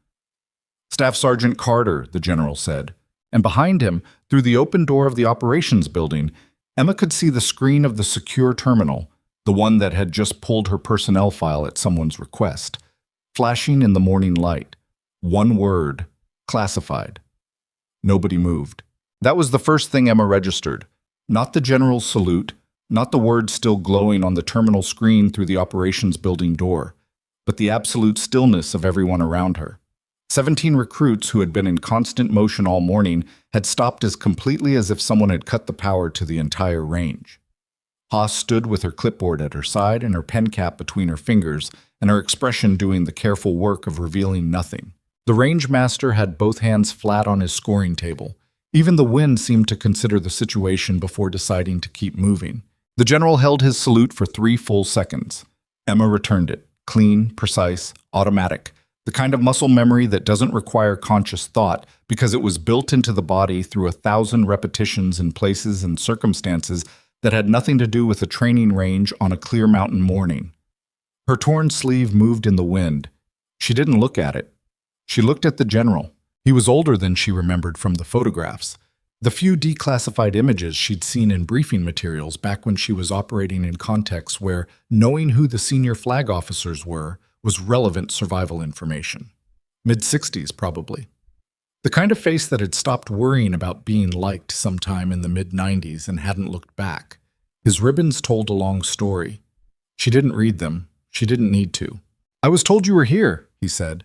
"Staff Sergeant Carter," the general said, and behind him, through the open door of the operations building, Emma could see the screen of the secure terminal, the one that had just pulled her personnel file at someone's request, flashing in the morning light. One word: classified. Nobody moved. That was the first thing Emma registered. Not the general's salute, not the words still glowing on the terminal screen through the operations building door, but the absolute stillness of everyone around her. 17 recruits who had been in constant motion all morning had stopped as completely as if someone had cut the power to the entire range. Haas stood with her clipboard at her side and her pen cap between her fingers, and her expression doing the careful work of revealing nothing. The range master had both hands flat on his scoring table. Even the wind seemed to consider the situation before deciding to keep moving. The general held his salute for 3 full seconds. Emma returned it, clean, precise, automatic, the kind of muscle memory that doesn't require conscious thought because it was built into the body through 1,000 repetitions in places and circumstances that had nothing to do with a training range on a clear mountain morning. Her torn sleeve moved in the wind. She didn't look at it. She looked at the general. He was older than she remembered from the photographs. The few declassified images she'd seen in briefing materials back when she was operating in contexts where knowing who the senior flag officers were was relevant survival information. Mid-60s, probably. The kind of face that had stopped worrying about being liked sometime in the mid-90s and hadn't looked back. His ribbons told a long story. She didn't read them. She didn't need to. "I was told you were here," he said.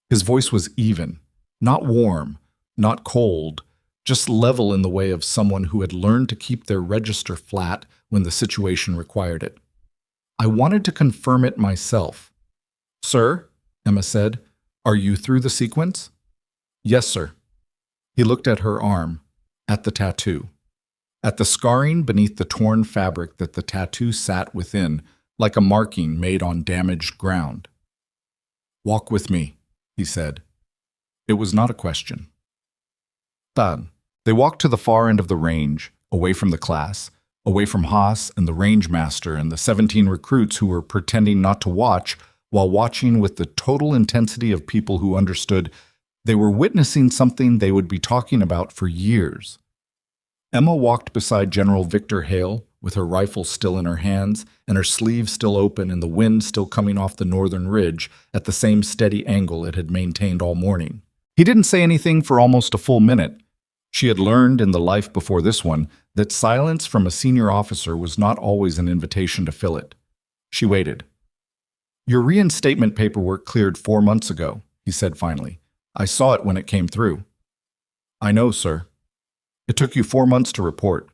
His voice was even, not warm, not cold, just level in the way of someone who had learned to keep their register flat when the situation required it. "I wanted to confirm it myself." "Sir," Emma said, "are you through the sequence?" "Yes, sir." He looked at her arm, at the tattoo, at the scarring beneath the torn fabric that the tattoo sat within, like a marking made on damaged ground. "Walk with me," he said. It was not a question. Done. They walked to the far end of the range, away from the class, away from Haas and the range master and the 17 recruits who were pretending not to watch while watching with the total intensity of people who understood they were witnessing something they would be talking about for years. Emma walked beside General Victor Hale, with her rifle still in her hands and her sleeve still open and the wind still coming off the northern ridge at the same steady angle it had maintained all morning. He didn't say anything for almost a full minute. She had learned in the life before this one that silence from a senior officer was not always an invitation to fill it. She waited. "Your reinstatement paperwork cleared 4 months ago," he said finally. "I saw it when it came through." "I know, sir." "It took you 4 months to report."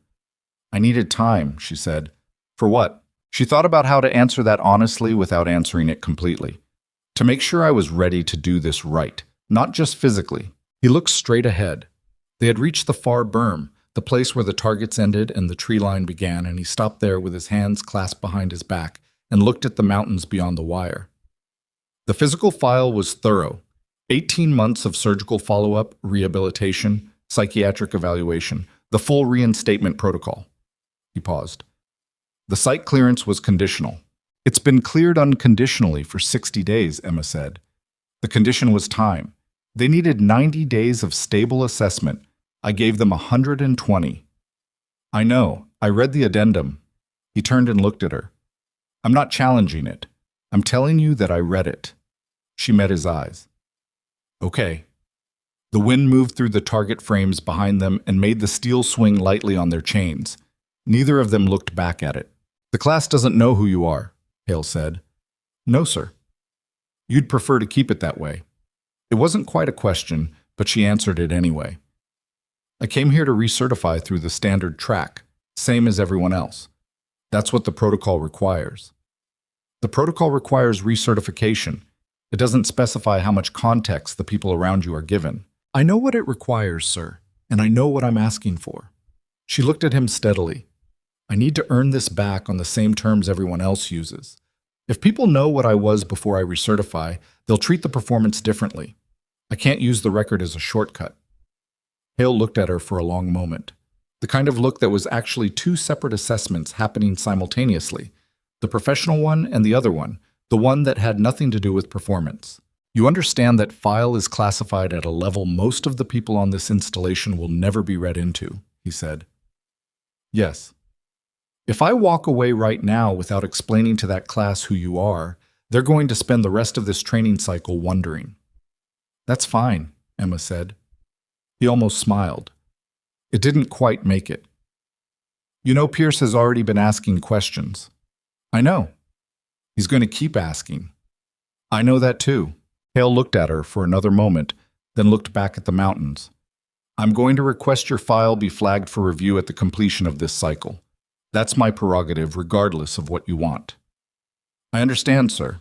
"I needed time," she said. "For what?" She thought about how to answer that honestly without answering it completely. "To make sure I was ready to do this right, not just physically." He looked straight ahead. They had reached the far berm, the place where the targets ended and the tree line began, and he stopped there with his hands clasped behind his back and looked at the mountains beyond the wire. The physical file was thorough. 18 months of surgical follow-up, rehabilitation, psychiatric evaluation, the full reinstatement protocol. He paused. The site clearance was conditional. "It's been cleared unconditionally for 60 days, Emma said. The condition was time. They needed 90 days of stable assessment. I gave them 120. "I know. I read the addendum." He turned and looked at her. "I'm not challenging it. I'm telling you that I read it." She met his eyes. "Okay." The wind moved through the target frames behind them and made the steel swing lightly on their chains. Neither of them looked back at it. "The class doesn't know who you are," Hale said. "No, sir." "You'd prefer to keep it that way." It wasn't quite a question, but she answered it anyway. "I came here to recertify through the standard track, same as everyone else. That's what the protocol requires." "The protocol requires recertification. It doesn't specify how much context the people around you are given." "I know what it requires, sir, and I know what I'm asking for." She looked at him steadily. "I need to earn this back on the same terms everyone else uses. If people know what I was before I recertify, they'll treat the performance differently. I can't use the record as a shortcut." Hale looked at her for a long moment. The kind of look that was actually 2 separate assessments happening simultaneously. The professional one and the other one, the one that had nothing to do with performance. "You understand that file is classified at a level most of the people on this installation will never be read into," he said. "Yes." "If I walk away right now without explaining to that class who you are, they're going to spend the rest of this training cycle wondering." "That's fine," Emma said. He almost smiled. It didn't quite make it. "You know, Pierce has already been asking questions." "I know. He's going to keep asking." "I know that too." Hale looked at her for another moment, then looked back at the mountains. "I'm going to request your file be flagged for review at the completion of this cycle. That's my prerogative, regardless of what you want." "I understand, sir."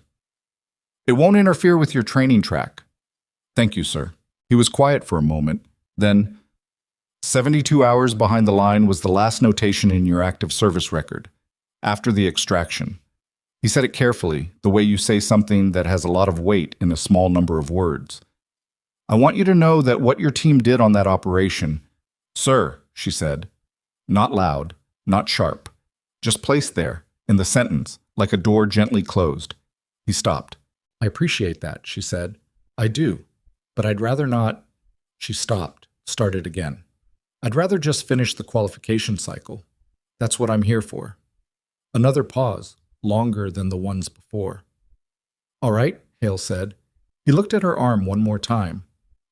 "It won't interfere with your training track." "Thank you, sir." He was quiet for a moment. Then, 72 hours behind the line was the last notation in your active service record. After the extraction. He said it carefully, the way you say something that has a lot of weight in a small number of words. I want you to know that what your team did on that operation, sir, she said, not loud, not sharp, just placed there, in the sentence, like a door gently closed. He stopped. I appreciate that, she said. I do, but I'd rather not. She stopped, started again. I'd rather just finish the qualification cycle. That's what I'm here for. Another pause, longer than the ones before. All right, Hale said. He looked at her arm one more time,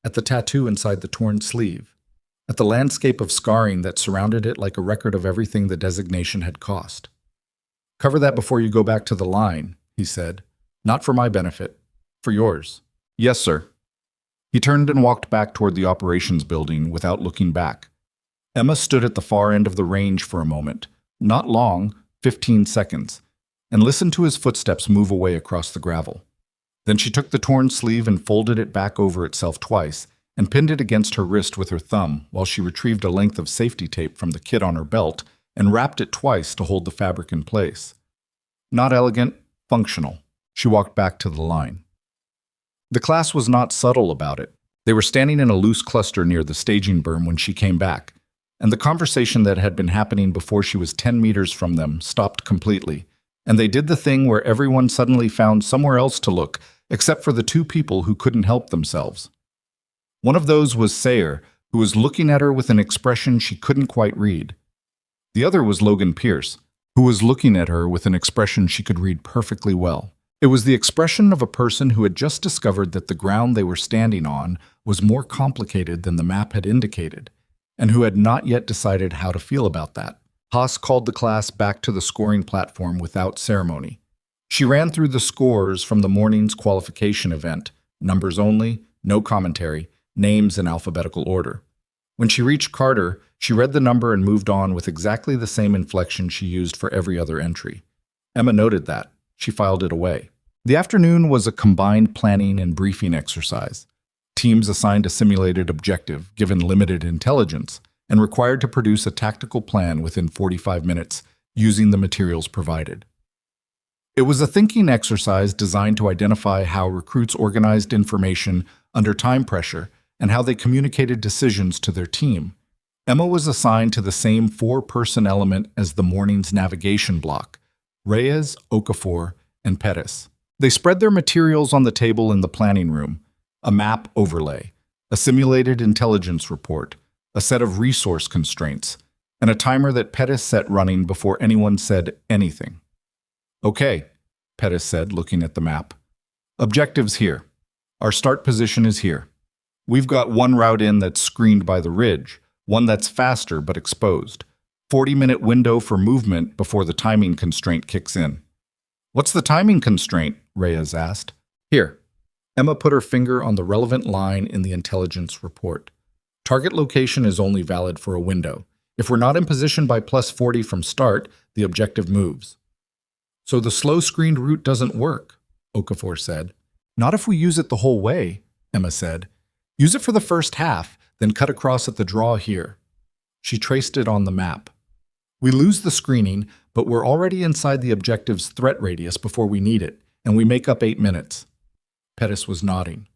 at the tattoo inside the torn sleeve, at the landscape of scarring that surrounded it like a record of everything the designation had cost. Cover that before you go back to the line, he said. Not for my benefit, for yours. Yes, sir. He turned and walked back toward the operations building without looking back. Emma stood at the far end of the range for a moment, not long, 15 seconds, and listened to his footsteps move away across the gravel. Then she took the torn sleeve and folded it back over itself twice and pinned it against her wrist with her thumb while she retrieved a length of safety tape from the kit on her belt and wrapped it twice to hold the fabric in place. Not elegant, functional. She walked back to the line. The class was not subtle about it. They were standing in a loose cluster near the staging berm when she came back, and the conversation that had been happening before she was 10 meters from them stopped completely, and they did the thing where everyone suddenly found somewhere else to look, except for the two people who couldn't help themselves. One of those was Sayer, who was looking at her with an expression she couldn't quite read. The other was Logan Pierce, who was looking at her with an expression she could read perfectly well. It was the expression of a person who had just discovered that the ground they were standing on was more complicated than the map had indicated, and who had not yet decided how to feel about that. Haas called the class back to the scoring platform without ceremony. She ran through the scores from the morning's qualification event, numbers only, no commentary, names in alphabetical order. When she reached Carter, she read the number and moved on with exactly the same inflection she used for every other entry. Emma noted that. She filed it away. The afternoon was a combined planning and briefing exercise. Teams assigned a simulated objective, given limited intelligence, and required to produce a tactical plan within 45 minutes using the materials provided. It was a thinking exercise designed to identify how recruits organized information under time pressure and how they communicated decisions to their team. Emma was assigned to the same four-person element as the morning's navigation block: Reyes, Okafor, and Pettis. They spread their materials on the table in the planning room: a map overlay, a simulated intelligence report, a set of resource constraints, and a timer that Pettis set running before anyone said anything. Okay, Pettis said, looking at the map. Objectives here. Our start position is here. We've got one route in that's screened by the ridge, one that's faster but exposed. 40-minute window for movement before the timing constraint kicks in. What's the timing constraint? Reyes asked. Here. Emma put her finger on the relevant line in the intelligence report. Target location is only valid for a window. If we're not in position by +40 from start, the objective moves. So the slow screened route doesn't work, Okafor said. Not if we use it the whole way, Emma said. Use it for the first half, then cut across at the draw here. She traced it on the map. We lose the screening, but we're already inside the objective's threat radius before we need it, and we make up 8 minutes. Pettis was nodding.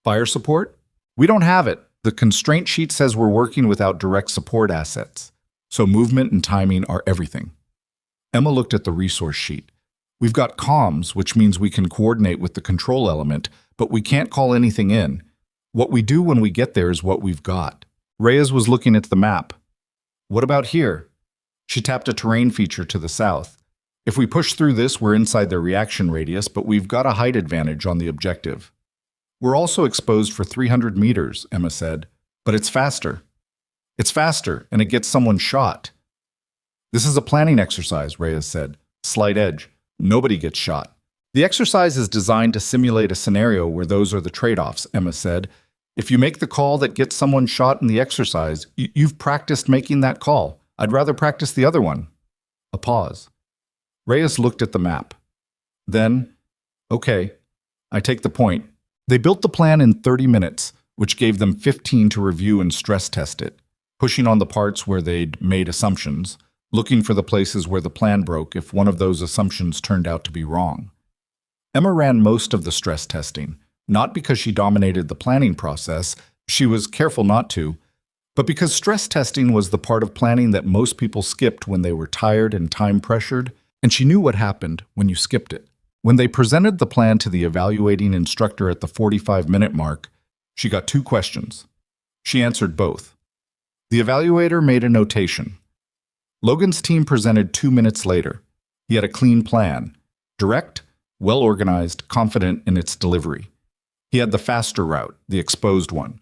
Fire support? We don't have it. The constraint sheet says we're working without direct support assets, so movement and timing are everything. Emma looked at the resource sheet. We've got comms, which means we can coordinate with the control element, but we can't call anything in. What we do when we get there is what we've got. Reyes was looking at the map. What about here? She tapped a terrain feature to the south. If we push through this, we're inside their reaction radius, but we've got a height advantage on the objective. We're also exposed for 300 meters, Emma said, but it's faster. It's faster, and it gets someone shot. This is a planning exercise, Reyes said. Slight edge. Nobody gets shot. The exercise is designed to simulate a scenario where those are the trade-offs, Emma said. If you make the call that gets someone shot in the exercise, you've practiced making that call. I'd rather practice the other one. A pause. Reyes looked at the map. Then, okay, I take the point. They built the plan in 30 minutes, which gave them 15 to review and stress test it, pushing on the parts where they'd made assumptions, looking for the places where the plan broke if one of those assumptions turned out to be wrong. Emma ran most of the stress testing, not because she dominated the planning process, she was careful not to, but because stress testing was the part of planning that most people skipped when they were tired and time-pressured, and she knew what happened when you skipped it. When they presented the plan to the evaluating instructor at the 45-minute mark, she got 2 questions. She answered both. The evaluator made a notation. Logan's team presented 2 minutes later. He had a clean plan, direct, well-organized, confident in its delivery. He had the faster route, the exposed one.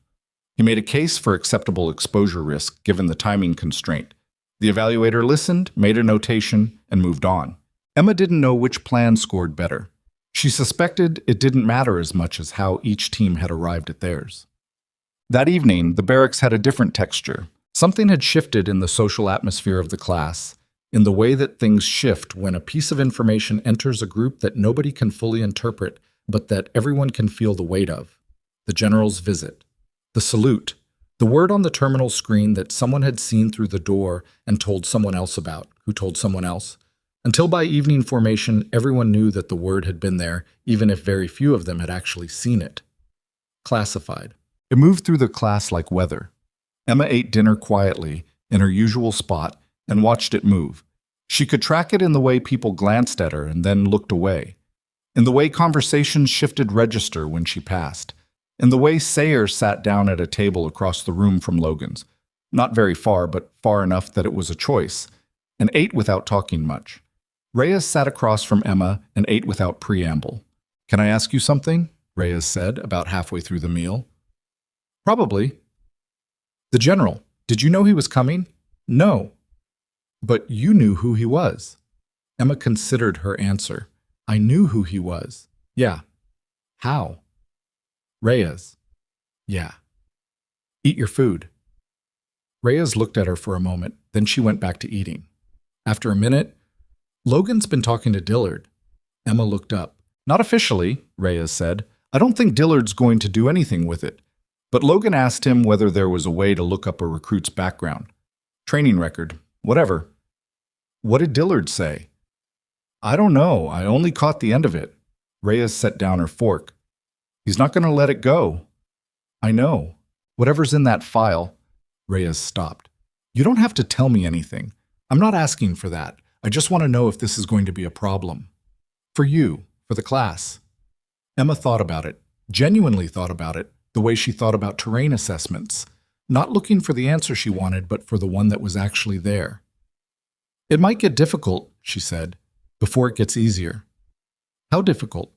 He made a case for acceptable exposure risk given the timing constraint. The evaluator listened, made a notation, and moved on. Emma didn't know which plan scored better. She suspected it didn't matter as much as how each team had arrived at theirs. That evening, the barracks had a different texture. Something had shifted in the social atmosphere of the class, in the way that things shift when a piece of information enters a group that nobody can fully interpret, but that everyone can feel the weight of. The general's visit. The salute. The word on the terminal screen that someone had seen through the door and told someone else about, who told someone else. Until by evening formation, everyone knew that the word had been there, even if very few of them had actually seen it. Classified. It moved through the class like weather. Emma ate dinner quietly, in her usual spot, and watched it move. She could track it in the way people glanced at her and then looked away, in the way conversations shifted register when she passed, in the way Sayer sat down at a table across the room from Logan's, not very far, but far enough that it was a choice, and ate without talking much. Reyes sat across from Emma and ate without preamble. "Can I ask you something?" Reyes said, about halfway through the meal. "Probably." "The general, did you know he was coming?" "No." "But you knew who he was." Emma considered her answer. "I knew who he was." "Yeah." "How?" "Reyes." "Yeah." "Eat your food." Reyes looked at her for a moment, then she went back to eating. After a minute, "Logan's been talking to Dillard." Emma looked up. "Not officially," Reyes said. "I don't think Dillard's going to do anything with it. But Logan asked him whether there was a way to look up a recruit's background. Training record, whatever." "What did Dillard say?" "I don't know. I only caught the end of it." Reyes set down her fork. "He's not going to let it go." "I know. Whatever's in that file." Reyes stopped. "You don't have to tell me anything. I'm not asking for that. I just want to know if this is going to be a problem. For you, for the class." Emma thought about it, genuinely thought about it, the way she thought about terrain assessments, not looking for the answer she wanted, but for the one that was actually there. "It might get difficult," she said, "before it gets easier." "How difficult?"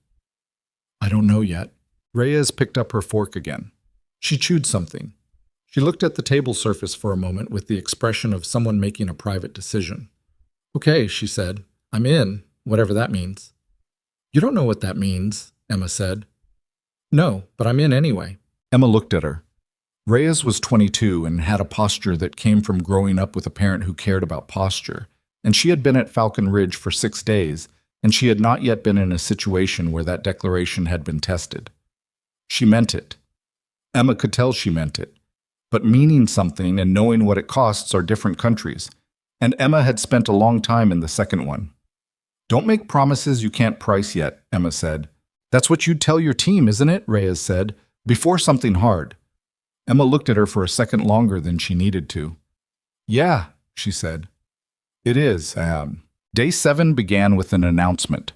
"I don't know yet." Reyes picked up her fork again. She chewed something. She looked at the table surface for a moment with the expression of someone making a private decision. "Okay," she said. "I'm in, whatever that means." "You don't know what that means," Emma said. "No, but I'm in anyway." Emma looked at her. Reyes was 22 and had a posture that came from growing up with a parent who cared about posture, and she had been at Falcon Ridge for 6 days, and she had not yet been in a situation where that declaration had been tested. She meant it. Emma could tell she meant it. But meaning something and knowing what it costs are different countries, and Emma had spent a long time in the second one. "Don't make promises you can't price yet," Emma said. "That's what you'd tell your team, isn't it?" Reyes said, "before something hard." Emma looked at her for a second longer than she needed to. "Yeah," she said. "It is. Day 7 began with an announcement.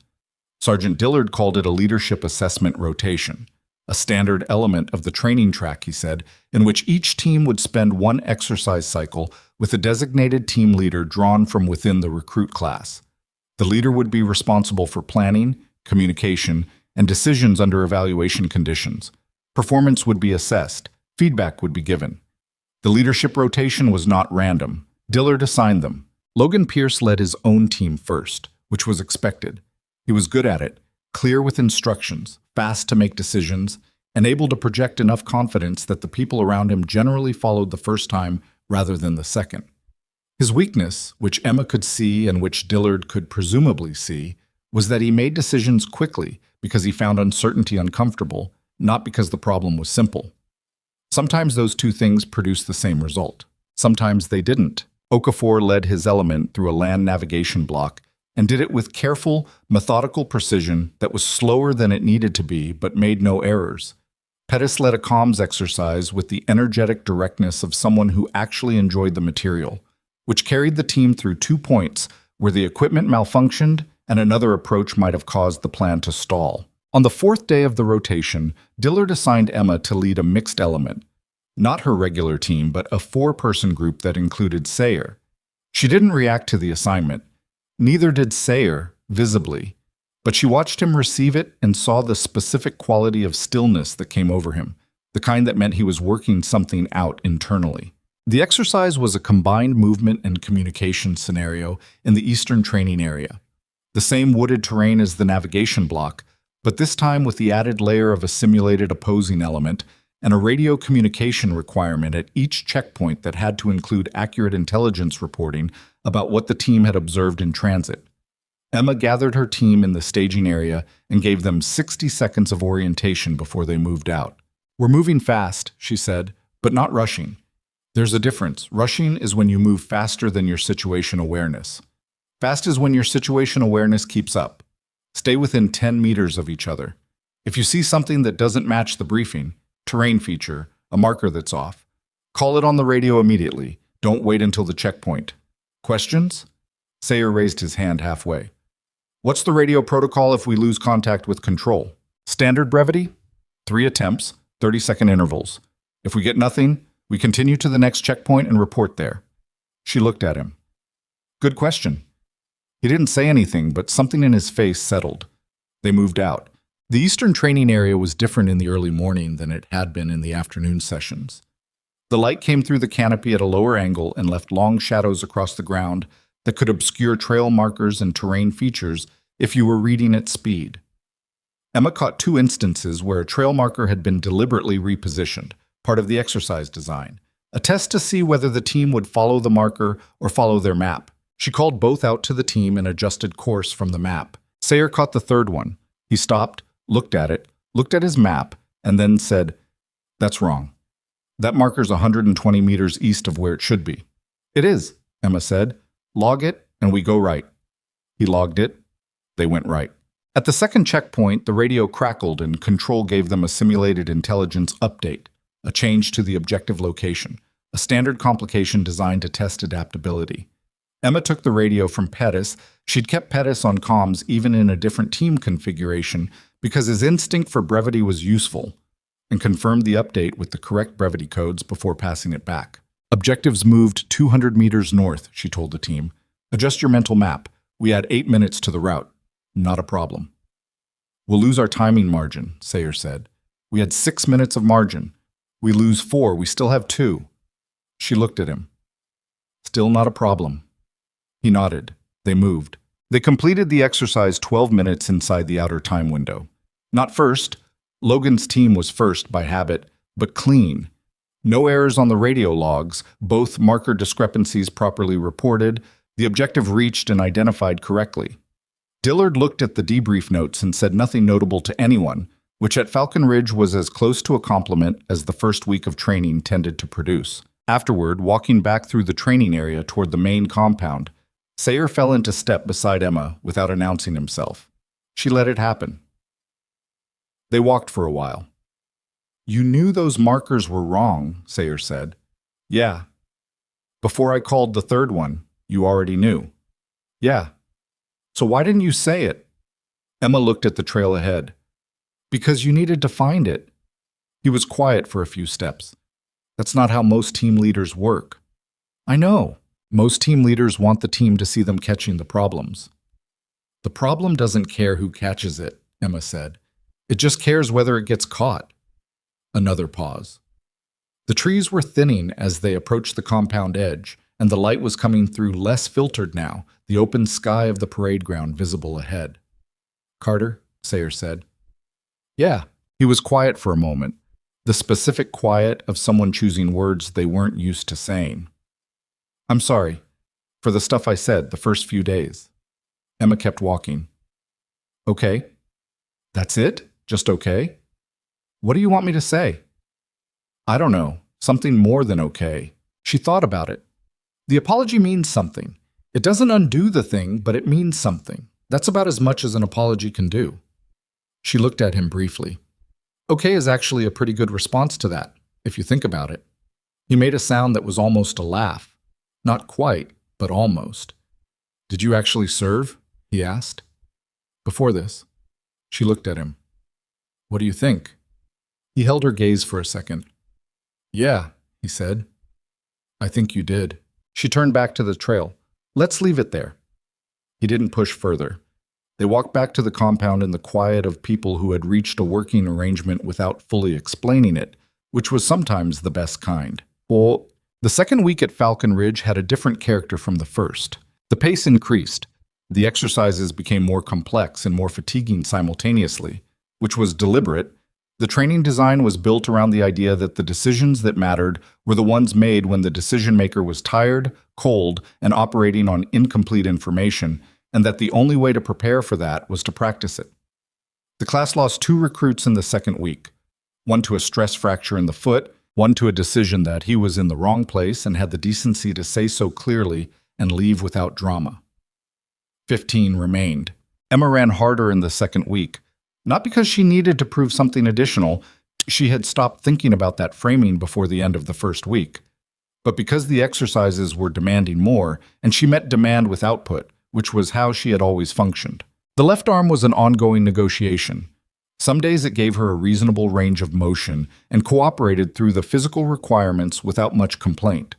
Sergeant Dillard called it a leadership assessment rotation, a standard element of the training track, he said, in which each team would spend one exercise cycle with a designated team leader drawn from within the recruit class. The leader would be responsible for planning, communication, and decisions under evaluation conditions. Performance would be assessed. Feedback would be given. The leadership rotation was not random. Dillard assigned them. Logan Pierce led his own team first, which was expected. He was good at it, clear with instructions, fast to make decisions, and able to project enough confidence that the people around him generally followed the first time rather than the second. His weakness, which Emma could see and which Dillard could presumably see, was that he made decisions quickly because he found uncertainty uncomfortable, not because the problem was simple. Sometimes those two things produced the same result. Sometimes they didn't, Okafor led his element through a land navigation block and did it with careful, methodical precision that was slower than it needed to be but made no errors. Pettis led a comms exercise with the energetic directness of someone who actually enjoyed the material, which carried the team through 2 points where the equipment malfunctioned and another approach might have caused the plan to stall. On the 4th day of the rotation, Dillard assigned Emma to lead a mixed element. Not her regular team, but a 4-person group that included Sayer. She didn't react to the assignment. Neither did Sayer, visibly. But she watched him receive it and saw the specific quality of stillness that came over him, the kind that meant he was working something out internally. The exercise was a combined movement and communication scenario in the Eastern Training Area. The same wooded terrain as the navigation block, but this time with the added layer of a simulated opposing element and a radio communication requirement at each checkpoint that had to include accurate intelligence reporting about what the team had observed in transit. Emma gathered her team in the staging area and gave them 60 seconds of orientation before they moved out. "We're moving fast," she said, "but not rushing. There's a difference. Rushing is when you move faster than your situation awareness. Fast is when your situation awareness keeps up. Stay within 10 meters of each other. If you see something that doesn't match the briefing, terrain feature, a marker that's off, call it on the radio immediately. Don't wait until the checkpoint. Questions?" Sayer raised his hand halfway. "What's the radio protocol if we lose contact with control? Standard brevity? 3 attempts, 30-second intervals. If we get nothing, we continue to the next checkpoint and report there." She looked at him. "Good question." He didn't say anything, but something in his face settled. They moved out. The Eastern Training Area was different in the early morning than it had been in the afternoon sessions. The light came through the canopy at a lower angle and left long shadows across the ground that could obscure trail markers and terrain features if you were reading at speed. Emma caught 2 instances where a trail marker had been deliberately repositioned, part of the exercise design, a test to see whether the team would follow the marker or follow their map. She called both out to the team and adjusted course from the map. Sayer caught the 3rd one. He stopped, looked at his map, and then said, "That's wrong. That marker's 120 meters east of where it should be." "It is," Emma said. "Log it, and we go right." He logged it. They went right. At the 2nd checkpoint, the radio crackled and Control gave them a simulated intelligence update, a change to the objective location, a standard complication designed to test adaptability. Emma took the radio from Pettis. She'd kept Pettis on comms even in a different team configuration because his instinct for brevity was useful, and confirmed the update with the correct brevity codes before passing it back. "Objectives moved 200 meters north," she told the team. "Adjust your mental map. We add 8 minutes to the route. Not a problem." "We'll lose our timing margin," Sayer said. "We had 6 minutes of margin. We lose 4. We still have 2. She looked at him. "Still not a problem." He nodded. They moved. They completed the exercise 12 minutes inside the outer time window. Not first. Logan's team was first by habit, but clean. No errors on the radio logs, both marker discrepancies properly reported, the objective reached and identified correctly. Dillard looked at the debrief notes and said nothing notable to anyone, which at Falcon Ridge was as close to a compliment as the first week of training tended to produce. Afterward, walking back through the training area toward the main compound, Sayer fell into step beside Emma without announcing himself. She let it happen. They walked for a while. "You knew those markers were wrong," Sayer said. "Yeah." "Before I called the 3rd one, you already knew." "Yeah." "So why didn't you say it?" Emma looked at the trail ahead. "Because you needed to find it." He was quiet for a few steps. "That's not how most team leaders work." "I know. Most team leaders want the team to see them catching the problems." "The problem doesn't care who catches it," Emma said. "It just cares whether it gets caught." Another pause. The trees were thinning as they approached the compound edge, and the light was coming through less filtered now, the open sky of the parade ground visible ahead. "Carter," Sayer said. "Yeah." He was quiet for a moment, the specific quiet of someone choosing words they weren't used to saying. "I'm sorry for the stuff I said the first few days." Emma kept walking. "Okay. That's it? Just okay? What do you want me to say?" "I don't know. Something more than okay." She thought about it. The apology means something. It doesn't undo the thing, but it means something. That's about as much as an apology can do. She looked at him briefly. Okay is actually a pretty good response to that, if you think about it. He made a sound that was almost a laugh. Not quite, but almost. Did you actually serve? He asked. Before this. She looked at him. What do you think? He held her gaze for a second. Yeah, he said. I think you did. She turned back to the trail. Let's leave it there. He didn't push further. They walked back to the compound in the quiet of people who had reached a working arrangement without fully explaining it, which was sometimes the best kind. Well, the second week at Falcon Ridge had a different character from the first. The pace increased. The exercises became more complex and more fatiguing simultaneously, which was deliberate. The training design was built around the idea that the decisions that mattered were the ones made when the decision maker was tired, cold, and operating on incomplete information, and that the only way to prepare for that was to practice it. The class lost 2 recruits in the second week, one to a stress fracture in the foot, one to a decision that he was in the wrong place and had the decency to say so clearly and leave without drama. 15 remained. Emma ran harder in the second week, not because she needed to prove something additional. She had stopped thinking about that framing before the end of the first week, but because the exercises were demanding more, and she met demand with output, which was how she had always functioned. The left arm was an ongoing negotiation. Some days it gave her a reasonable range of motion and cooperated through the physical requirements without much complaint.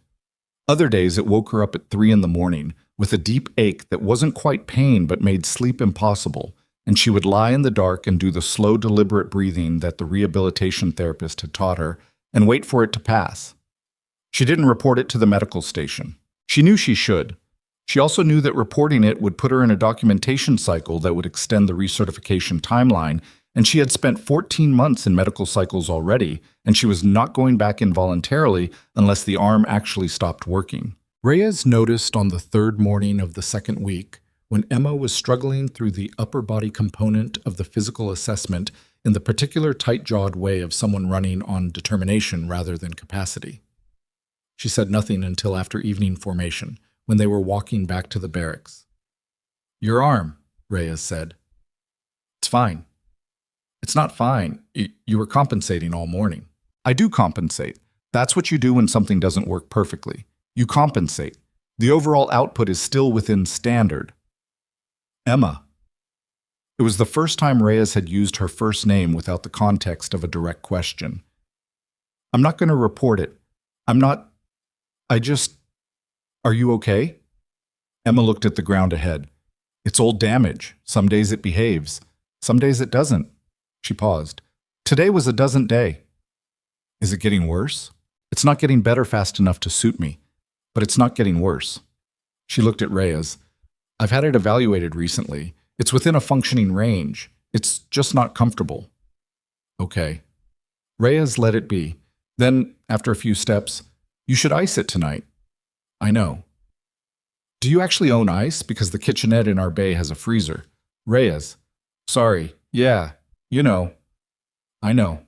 Other days it woke her up at 3 in the morning with a deep ache that wasn't quite pain but made sleep impossible, and she would lie in the dark and do the slow, deliberate breathing that the rehabilitation therapist had taught her and wait for it to pass. She didn't report it to the medical station. She knew she should. She also knew that reporting it would put her in a documentation cycle that would extend the recertification timeline, and she had spent 14 months in medical cycles already, and she was not going back involuntarily unless the arm actually stopped working. Reyes noticed on the third morning of the second week, when Emma was struggling through the upper body component of the physical assessment in the particular tight-jawed way of someone running on determination rather than capacity. She said nothing until after evening formation, when they were walking back to the barracks. Your arm, Reyes said. It's fine. It's not fine. You were compensating all morning. I do compensate. That's what you do when something doesn't work perfectly. You compensate. The overall output is still within standard. Emma. It was the first time Reyes had used her first name without the context of a direct question. I'm not going to report it. Are you okay? Emma looked at the ground ahead. It's old damage. Some days it behaves. Some days it doesn't. She paused. Today was a doesn't day. Is it getting worse? It's not getting better fast enough to suit me, but it's not getting worse. She looked at Reyes. I've had it evaluated recently. It's within a functioning range. It's just not comfortable. Okay. Reyes let it be. Then, after a few steps, you should ice it tonight. I know. Do you actually own ice? Because the kitchenette in our bay has a freezer. Reyes. Sorry. Yeah. You know. I know.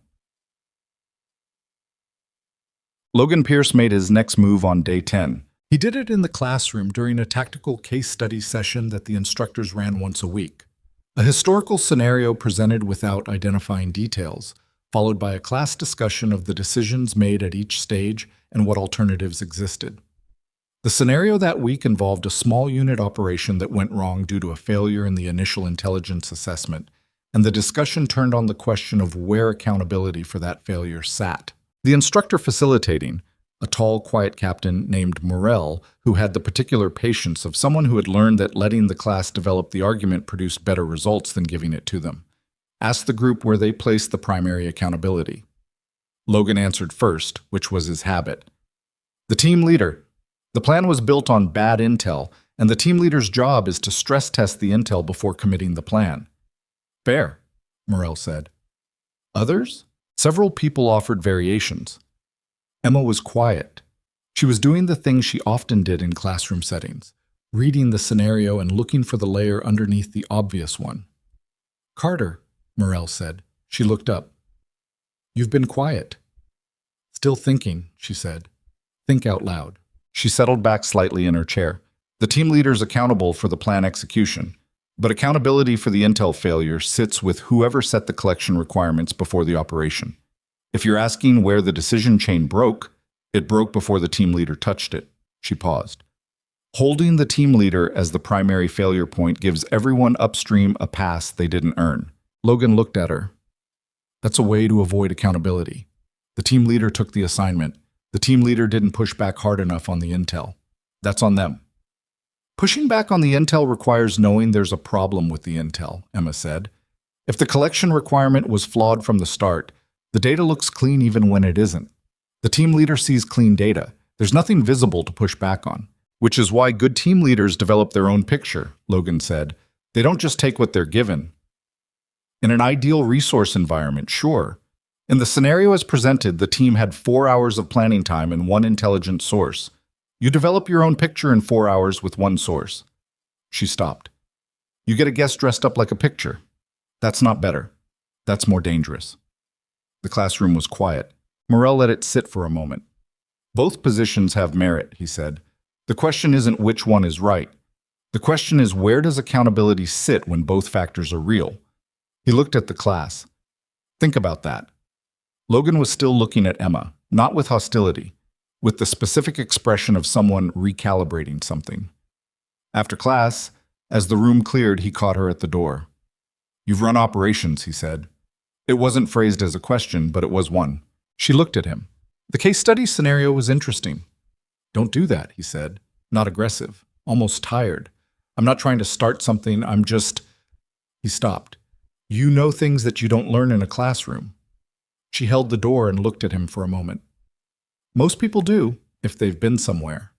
Logan Pierce made his next move on day 10. He did it in the classroom during a tactical case study session that the instructors ran once a week. A historical scenario presented without identifying details, followed by a class discussion of the decisions made at each stage and what alternatives existed. The scenario that week involved a small unit operation that went wrong due to a failure in the initial intelligence assessment, and the discussion turned on the question of where accountability for that failure sat. The instructor facilitating, a tall, quiet captain named Morel, who had the particular patience of someone who had learned that letting the class develop the argument produced better results than giving it to them, asked the group where they placed the primary accountability. Logan answered first, which was his habit. The team leader. The plan was built on bad intel, and the team leader's job is to stress test the intel before committing the plan. Fair, Morel said. Others? Several people offered variations. Emma was quiet. She was doing the thing she often did in classroom settings, reading the scenario and looking for the layer underneath the obvious one. Carter, Morel said. She looked up. You've been quiet. Still thinking, she said. Think out loud. She settled back slightly in her chair. The team leader is accountable for the plan execution, but accountability for the intel failure sits with whoever set the collection requirements before the operation. If you're asking where the decision chain broke, it broke before the team leader touched it. She paused. Holding the team leader as the primary failure point gives everyone upstream a pass they didn't earn. Logan looked at her. That's a way to avoid accountability. The team leader took the assignment. The team leader didn't push back hard enough on the intel. That's on them. Pushing back on the intel requires knowing there's a problem with the intel, Emma said. If the collection requirement was flawed from the start, the data looks clean even when it isn't. The team leader sees clean data. There's nothing visible to push back on, which is why good team leaders develop their own picture, Logan said. They don't just take what they're given. In an ideal resource environment, sure. In the scenario as presented, the team had 4 hours of planning time and one intelligent source. You develop your own picture in 4 hours with one source. She stopped. You get a guest dressed up like a picture. That's not better. That's more dangerous. The classroom was quiet. Morell let it sit for a moment. Both positions have merit, he said. The question isn't which one is right. The question is, where does accountability sit when both factors are real? He looked at the class. Think about that. Logan was still looking at Emma, not with hostility, with the specific expression of someone recalibrating something. After class, as the room cleared, he caught her at the door. You've run operations, he said. It wasn't phrased as a question, but it was one. She looked at him. The case study scenario was interesting. Don't do that, he said, not aggressive, almost tired. I'm not trying to start something, I'm just... He stopped. You know things that you don't learn in a classroom. She held the door and looked at him for a moment. Most people do, if they've been somewhere.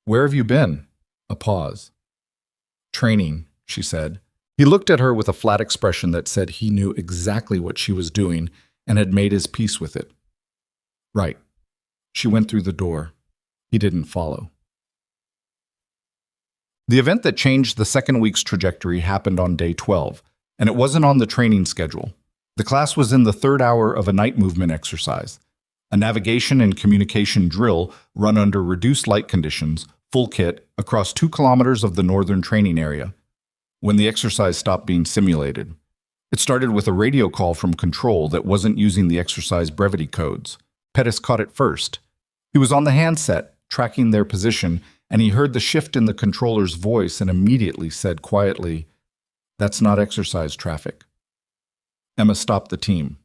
Where have you been? A pause. Training, she said. He looked at her with a flat expression that said he knew exactly what she was doing and had made his peace with it. Right. She went through the door. He didn't follow. The event that changed the second week's trajectory happened on day 12, and it wasn't on the training schedule. The class was in the third hour of a night movement exercise, a navigation and communication drill run under reduced light conditions, full kit, across 2 kilometers of the northern training area. When the exercise stopped being simulated, it started with a radio call from control that wasn't using the exercise brevity codes. Pettis caught it first. He was on the handset, tracking their position, and he heard the shift in the controller's voice and immediately said quietly, "That's not exercise traffic." Emma stopped the team.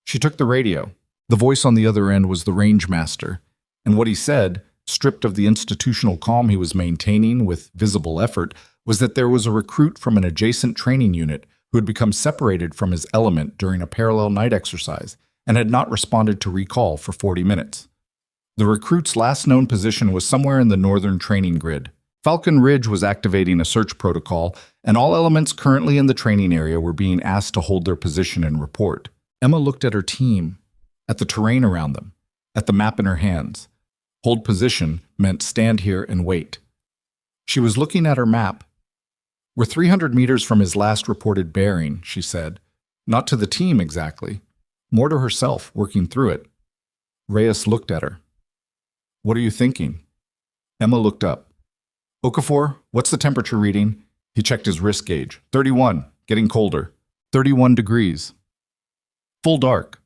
She took the radio. The voice on the other end was the range master, and what he said, stripped of the institutional calm he was maintaining with visible effort, was that there was a recruit from an adjacent training unit who had become separated from his element during a parallel night exercise and had not responded to recall for 40 minutes. The recruit's last known position was somewhere in the northern training grid. Falcon Ridge was activating a search protocol, and all elements currently in the training area were being asked to hold their position and report. Emma looked at her team, at the terrain around them, at the map in her hands. Hold position meant stand here and wait. She was looking at her map. We're 300 meters from his last reported bearing, she said. Not to the team exactly. More to herself, working through it. Reyes looked at her. What are you thinking? Emma looked up. Okafor, what's the temperature reading? He checked his wrist gauge. 31, getting colder. 31 degrees. Full dark.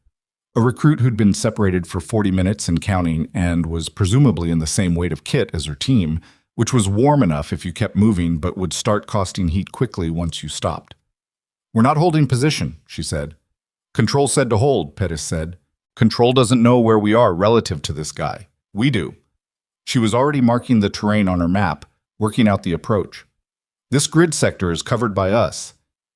A recruit who'd been separated for 40 minutes and counting and was presumably in the same weight of kit as her team, which was warm enough if you kept moving but would start costing heat quickly once you stopped. We're not holding position, she said. Control said to hold, Pettis said. Control doesn't know where we are relative to this guy. We do. She was already marking the terrain on her map, working out the approach. This grid sector is covered by us.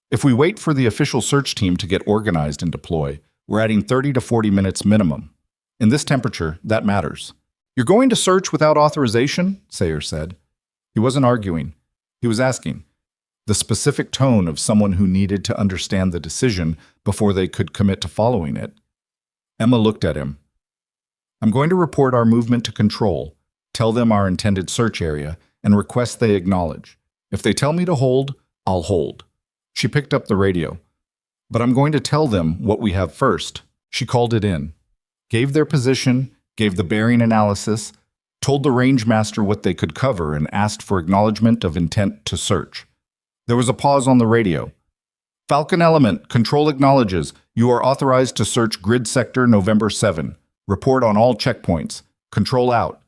If we wait for the official search team to get organized and deploy, we're adding 30 to 40 minutes minimum. In this temperature, that matters. You're going to search without authorization? Sayer said. He wasn't arguing. He was asking. The specific tone of someone who needed to understand the decision before they could commit to following it. Emma looked at him. I'm going to report our movement to control, tell them our intended search area, and request they acknowledge. If they tell me to hold, I'll hold. She picked up the radio. But I'm going to tell them what we have first. She called it in. Gave their position, gave the bearing analysis, told the range master what they could cover, and asked for acknowledgement of intent to search. There was a pause on the radio. Falcon Element, control acknowledges. You are authorized to search grid sector November 7. Report on all checkpoints. Control out.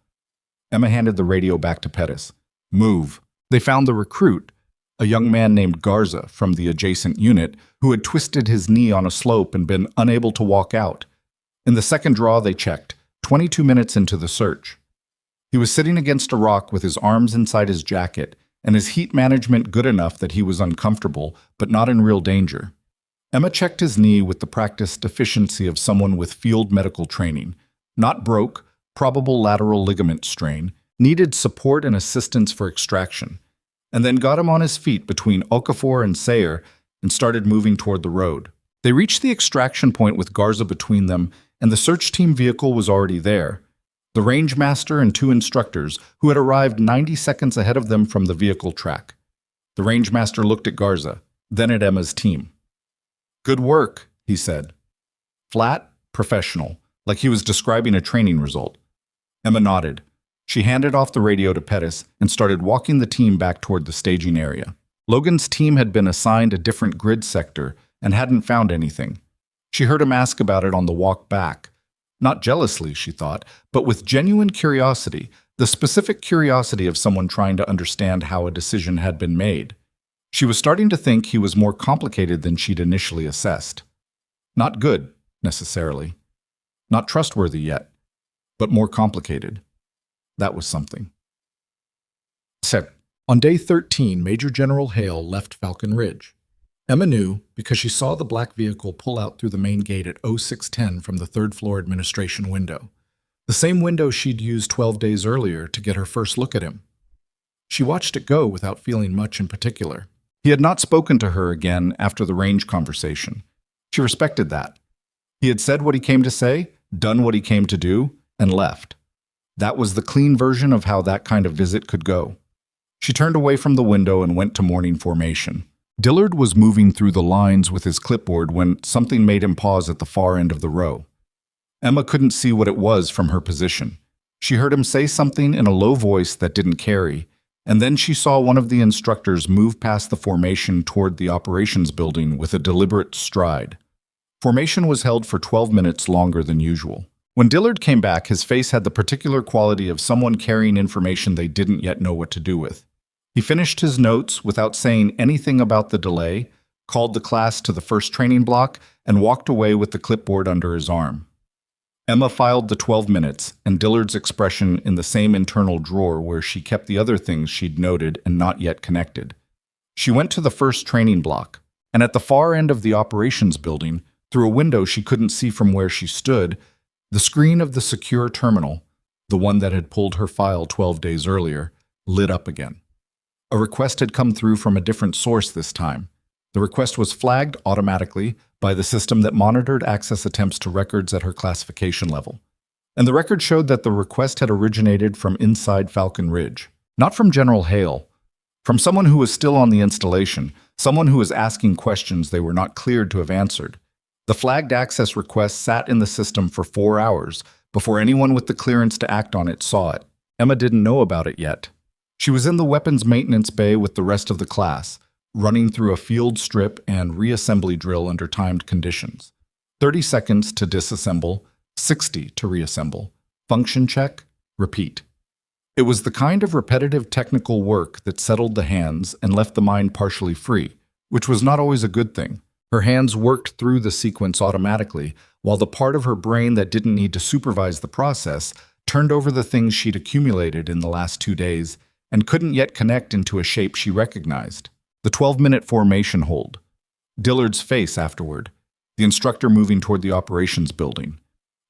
Emma handed the radio back to Pettis. Move. They found the recruit, a young man named Garza from the adjacent unit, who had twisted his knee on a slope and been unable to walk out. In the second draw they checked, 22 minutes into the search. He was sitting against a rock with his arms inside his jacket, and his heat management good enough that he was uncomfortable, but not in real danger. Emma checked his knee with the practiced efficiency of someone with field medical training. Not broke, probable lateral ligament strain, needed support and assistance for extraction, and then got him on his feet between Okafor and Sayer and started moving toward the road. They reached the extraction point with Garza between them, and the search team vehicle was already there. The range master and 2 instructors, who had arrived 90 seconds ahead of them from the vehicle track. The range master looked at Garza, then at Emma's team. Good work, he said. Flat, professional, like he was describing a training result. Emma nodded. She handed off the radio to Pettis and started walking the team back toward the staging area. Logan's team had been assigned a different grid sector and hadn't found anything. She heard him ask about it on the walk back. Not jealously, she thought, but with genuine curiosity, the specific curiosity of someone trying to understand how a decision had been made. She was starting to think he was more complicated than she'd initially assessed. Not good, necessarily. Not trustworthy yet, but more complicated. That was something. 7. On day 13, Major General Hale left Falcon Ridge. Emma knew because she saw the black vehicle pull out through the main gate at 0610 from the third-floor administration window, the same window she'd used 12 days earlier to get her first look at him. She watched it go without feeling much in particular. He had not spoken to her again after the range conversation. She respected that. He had said what he came to say, done what he came to do, and left. That was the clean version of how that kind of visit could go. She turned away from the window and went to morning formation. Dillard was moving through the lines with his clipboard when something made him pause at the far end of the row. Emma couldn't see what it was from her position. She heard him say something in a low voice that didn't carry, and then she saw one of the instructors move past the formation toward the operations building with a deliberate stride. Formation was held for 12 minutes longer than usual. When Dillard came back, his face had the particular quality of someone carrying information they didn't yet know what to do with. He finished his notes without saying anything about the delay, called the class to the first training block, and walked away with the clipboard under his arm. Emma filed the 12 minutes and Dillard's expression in the same internal drawer where she kept the other things she'd noted and not yet connected. She went to the first training block, and at the far end of the operations building, through a window she couldn't see from where she stood, the screen of the secure terminal, the one that had pulled her file 12 days earlier, lit up again. A request had come through from a different source this time. The request was flagged automatically by the system that monitored access attempts to records at her classification level. And the record showed that the request had originated from inside Falcon Ridge, not from General Hale, from someone who was still on the installation, someone who was asking questions they were not cleared to have answered. The flagged access request sat in the system for 4 hours before anyone with the clearance to act on it saw it. Emma didn't know about it yet. She was in the weapons maintenance bay with the rest of the class, running through a field strip and reassembly drill under timed conditions. 30 seconds to disassemble, 60 to reassemble. Function check, repeat. It was the kind of repetitive technical work that settled the hands and left the mind partially free, which was not always a good thing. Her hands worked through the sequence automatically, while the part of her brain that didn't need to supervise the process turned over the things she'd accumulated in the last 2 days and couldn't yet connect into a shape she recognized. The 12-minute formation hold. Dillard's face afterward. The instructor moving toward the operations building.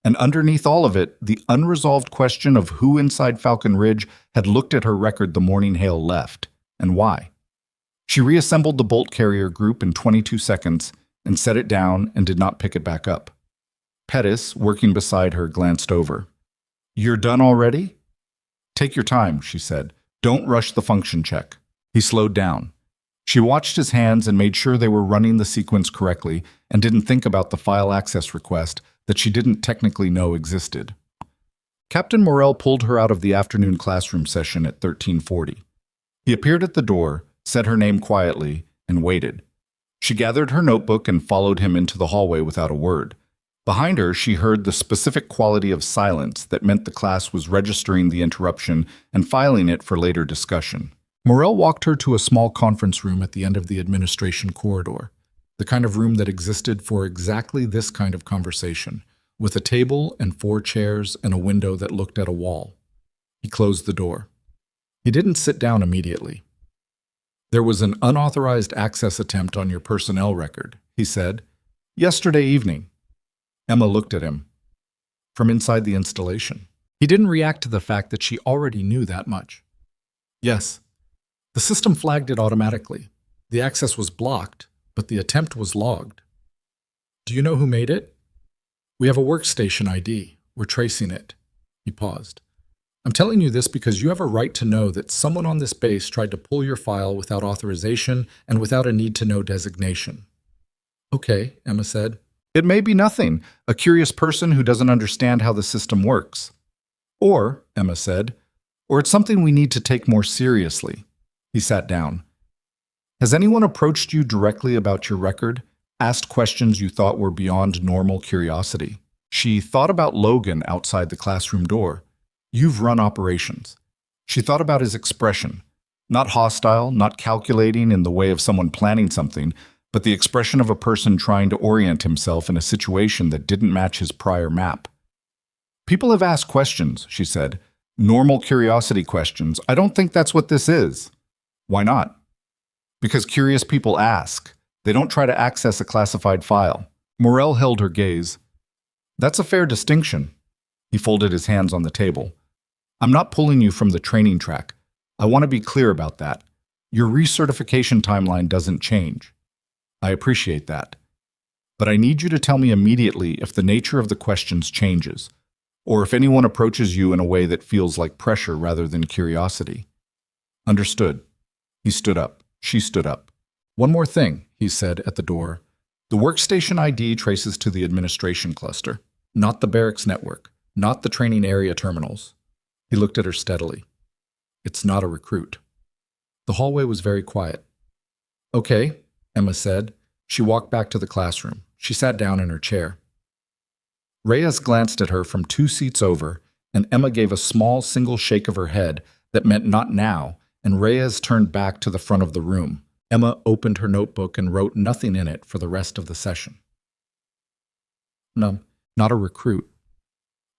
And underneath all of it, the unresolved question of who inside Falcon Ridge had looked at her record the morning Hale left, and why. She reassembled the bolt carrier group in 22 seconds and set it down and did not pick it back up. Pettis, working beside her, glanced over. "You're done already?" "Take your time," she said. "Don't rush the function check." He slowed down. She watched his hands and made sure they were running the sequence correctly and didn't think about the file access request that she didn't technically know existed. Captain Morrell pulled her out of the afternoon classroom session at 1340. He appeared at the door, said her name quietly, and waited. She gathered her notebook and followed him into the hallway without a word. Behind her, she heard the specific quality of silence that meant the class was registering the interruption and filing it for later discussion. Morrell walked her to a small conference room at the end of the administration corridor, the kind of room that existed for exactly this kind of conversation, with a table and 4 chairs and a window that looked at a wall. He closed the door. He didn't sit down immediately. "There was an unauthorized access attempt on your personnel record," he said. "Yesterday evening." Emma looked at him. From inside the installation. He didn't react to the fact that she already knew that much. "Yes. The system flagged it automatically. The access was blocked, but the attempt was logged." "Do you know who made it?" "We have a workstation ID. We're tracing it." He paused. "I'm telling you this because you have a right to know that someone on this base tried to pull your file without authorization and without a need-to-know designation." "Okay," Emma said. "It may be nothing, a curious person who doesn't understand how the system works. Or," Emma said, "or it's something we need to take more seriously." He sat down. "Has anyone approached you directly about your record, asked questions you thought were beyond normal curiosity?" She thought about Logan outside the classroom door. "You've run operations." She thought about his expression. Not hostile, not calculating in the way of someone planning something, but the expression of a person trying to orient himself in a situation that didn't match his prior map. "People have asked questions," she said. "Normal curiosity questions. I don't think that's what this is." "Why not?" "Because curious people ask. They don't try to access a classified file." Morrell held her gaze. "That's a fair distinction." He folded his hands on the table. "I'm not pulling you from the training track. I want to be clear about that. Your recertification timeline doesn't change. I appreciate that. But I need you to tell me immediately if the nature of the questions changes, or if anyone approaches you in a way that feels like pressure rather than curiosity." "Understood." He stood up. She stood up. "One more thing," he said at the door. "The workstation ID traces to the administration cluster, not the barracks network, not the training area terminals." He looked at her steadily. "It's not a recruit." The hallway was very quiet. "Okay," Emma said. She walked back to the classroom. She sat down in her chair. Reyes glanced at her from 2 seats over, and Emma gave a small single shake of her head that meant not now, and Reyes turned back to the front of the room. Emma opened her notebook and wrote nothing in it for the rest of the session. No, not a recruit.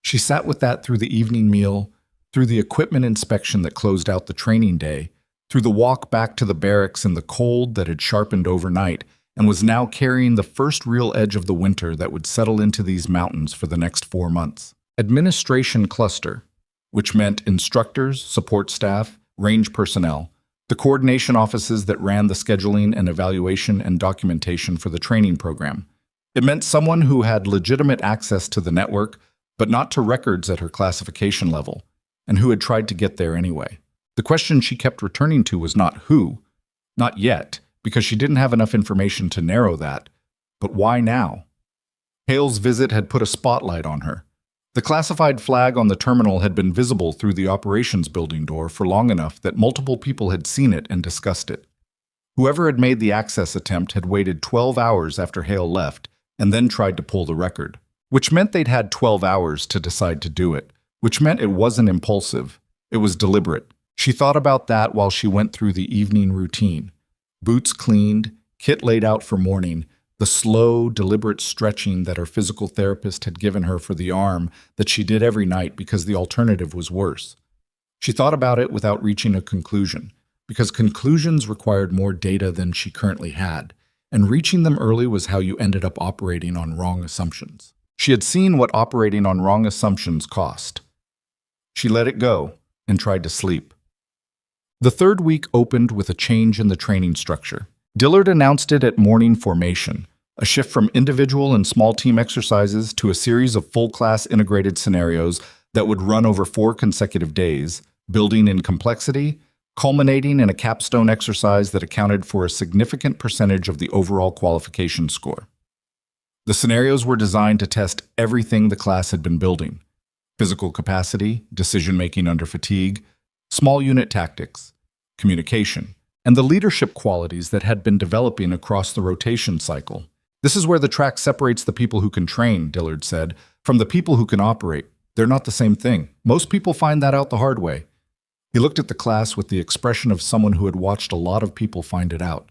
She sat with that through the evening meal, through the equipment inspection that closed out the training day, through the walk back to the barracks in the cold that had sharpened overnight and was now carrying the first real edge of the winter that would settle into these mountains for the next 4 months. Administration cluster, which meant instructors, support staff, range personnel, the coordination offices that ran the scheduling and evaluation and documentation for the training program. It meant someone who had legitimate access to the network, but not to records at her classification level, and who had tried to get there anyway. The question she kept returning to was not who, not yet, because she didn't have enough information to narrow that, but why now? Hale's visit had put a spotlight on her. The classified flag on the terminal had been visible through the operations building door for long enough that multiple people had seen it and discussed it. Whoever had made the access attempt had waited 12 hours after Hale left and then tried to pull the record, which meant they'd had 12 hours to decide to do it, which meant it wasn't impulsive. It was deliberate. She thought about that while she went through the evening routine. Boots cleaned, kit laid out for morning, the slow, deliberate stretching that her physical therapist had given her for the arm that she did every night because the alternative was worse. She thought about it without reaching a conclusion, because conclusions required more data than she currently had, and reaching them early was how you ended up operating on wrong assumptions. She had seen what operating on wrong assumptions cost. She let it go and tried to sleep. The third week opened with a change in the training structure. Dillard announced it at morning formation, a shift from individual and small team exercises to a series of full-class integrated scenarios that would run over 4 consecutive days, building in complexity, culminating in a capstone exercise that accounted for a significant percentage of the overall qualification score. The scenarios were designed to test everything the class had been building. physical capacity, decision-making under fatigue, small unit tactics, communication, and the leadership qualities that had been developing across the rotation cycle. This is where the track separates the people who can train, Dillard said, from the people who can operate. They're not the same thing. Most people find that out the hard way. He looked at the class with the expression of someone who had watched a lot of people find it out.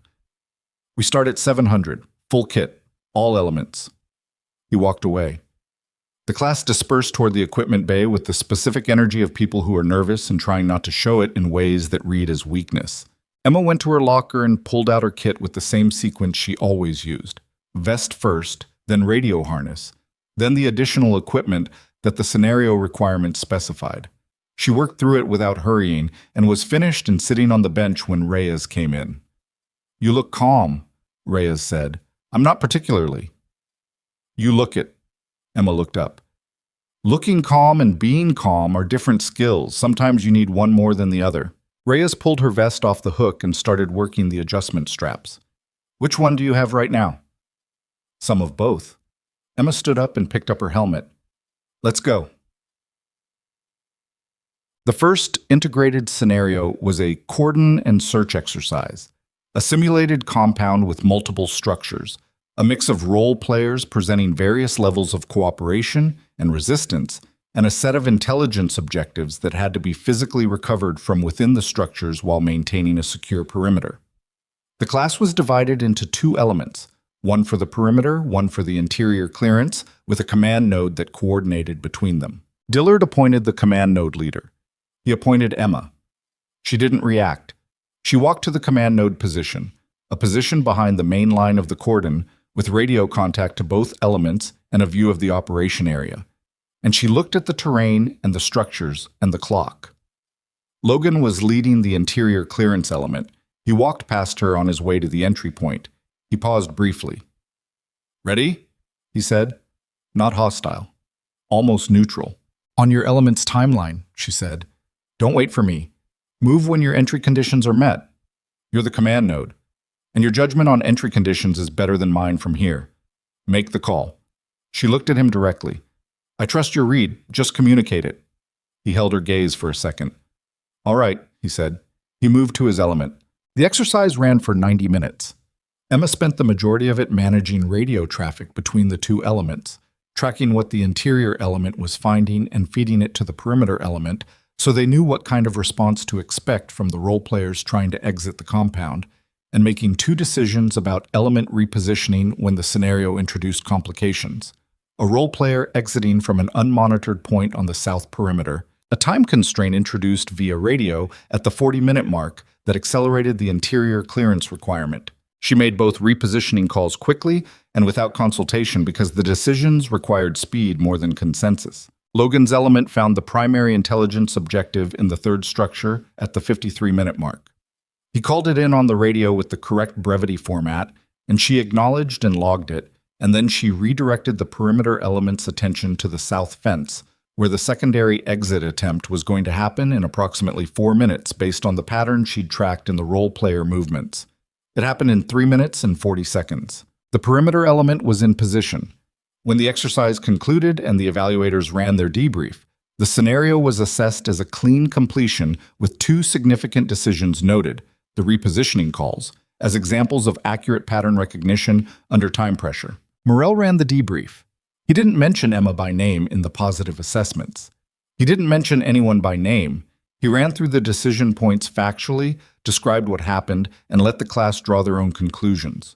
We start at 700, full kit, all elements. He walked away. The class dispersed toward the equipment bay with the specific energy of people who are nervous and trying not to show it in ways that read as weakness. Emma went to her locker and pulled out her kit with the same sequence she always used. Vest first, then radio harness, then the additional equipment that the scenario requirements specified. She worked through it without hurrying and was finished and sitting on the bench when Reyes came in. "You look calm," Reyes said. "I'm not particularly." "You look it." Emma looked up. Looking calm and being calm are different skills. Sometimes you need one more than the other. Reyes pulled her vest off the hook and started working the adjustment straps. "Which one do you have right now?" "Some of both." Emma stood up and picked up her helmet. "Let's go." The first integrated scenario was a cordon and search exercise, a simulated compound with multiple structures, a mix of role players presenting various levels of cooperation and resistance, and a set of intelligence objectives that had to be physically recovered from within the structures while maintaining a secure perimeter. The class was divided into two elements, one for the perimeter, one for the interior clearance, with a command node that coordinated between them. Dillard appointed the command node leader. He appointed Emma. She didn't react. She walked to the command node position, a position behind the main line of the cordon, with radio contact to both elements and a view of the operation area. And she looked at the terrain and the structures and the clock. Logan was leading the interior clearance element. He walked past her on his way to the entry point. He paused briefly. "Ready?" he said. Not hostile. Almost neutral. "On your element's timeline," she said. "Don't wait for me. Move when your entry conditions are met. You're the command node, and your judgment on entry conditions is better than mine from here. Make the call." She looked at him directly. "I trust your read. Just communicate it." He held her gaze for a second. "All right," he said. He moved to his element. The exercise ran for 90 minutes. Emma spent the majority of it managing radio traffic between the two elements, tracking what the interior element was finding and feeding it to the perimeter element so they knew what kind of response to expect from the role players trying to exit the compound, and making two decisions about element repositioning when the scenario introduced complications. A role player exiting from an unmonitored point on the south perimeter, a time constraint introduced via radio at the 40-minute mark that accelerated the interior clearance requirement. She made both repositioning calls quickly and without consultation because the decisions required speed more than consensus. Logan's element found the primary intelligence objective in the third structure at the 53-minute mark. He called it in on the radio with the correct brevity format, and she acknowledged and logged it, and then she redirected the perimeter element's attention to the south fence, where the secondary exit attempt was going to happen in approximately 4 minutes based on the pattern she'd tracked in the role player movements. It happened in 3 minutes and 40 seconds. The perimeter element was in position. When the exercise concluded and the evaluators ran their debrief, the scenario was assessed as a clean completion with two significant decisions noted, the repositioning calls, as examples of accurate pattern recognition under time pressure. Morell ran the debrief. He didn't mention Emma by name in the positive assessments. He didn't mention anyone by name. He ran through the decision points factually, described what happened, and let the class draw their own conclusions.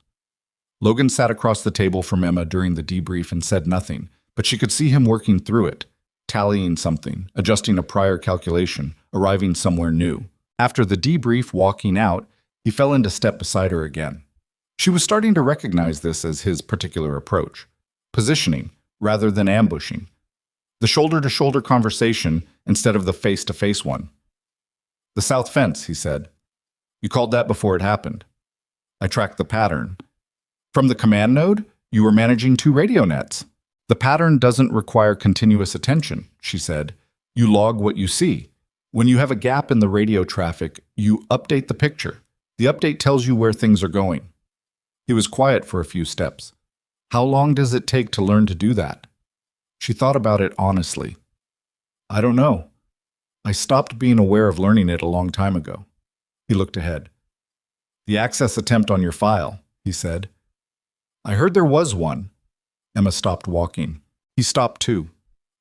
Logan sat across the table from Emma during the debrief and said nothing, but she could see him working through it, tallying something, adjusting a prior calculation, arriving somewhere new. After the debrief, walking out, he fell into step beside her again. She was starting to recognize this as his particular approach, positioning rather than ambushing. The shoulder-to-shoulder conversation instead of the face-to-face one. "The south fence," he said. "You called that before it happened. I tracked the pattern. From the command node, you were managing 2 radio nets. The pattern doesn't require continuous attention," she said. "You log what you see. When you have a gap in the radio traffic, you update the picture. The update tells you where things are going." He was quiet for a few steps. "How long does it take to learn to do that?" She thought about it honestly. I don't know. I stopped being aware of learning it a long time ago. He looked ahead. The access attempt on your file, he said. I heard there was one. Emma stopped walking. He stopped too.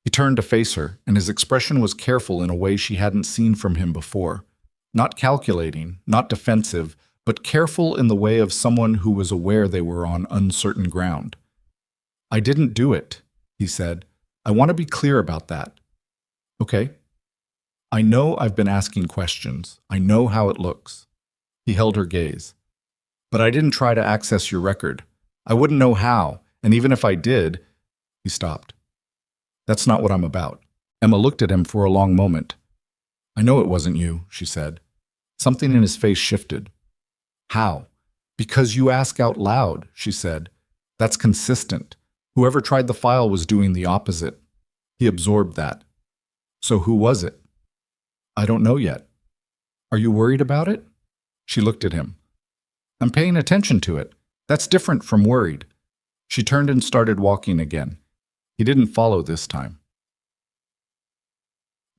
He turned to face her, and his expression was careful in a way she hadn't seen from him before. Not calculating, not defensive, but careful in the way of someone who was aware they were on uncertain ground. I didn't do it, he said. I want to be clear about that. Okay. I know I've been asking questions. I know how it looks. He held her gaze. But I didn't try to access your record. I wouldn't know how, and even if I did, he stopped. That's not what I'm about. Emma looked at him for a long moment. I know it wasn't you, she said. Something in his face shifted. How? Because you ask out loud, she said. That's consistent. Whoever tried the file was doing the opposite. He absorbed that. So who was it? I don't know yet. Are you worried about it? She looked at him. I'm paying attention to it. That's different from worried. She turned and started walking again. He didn't follow this time.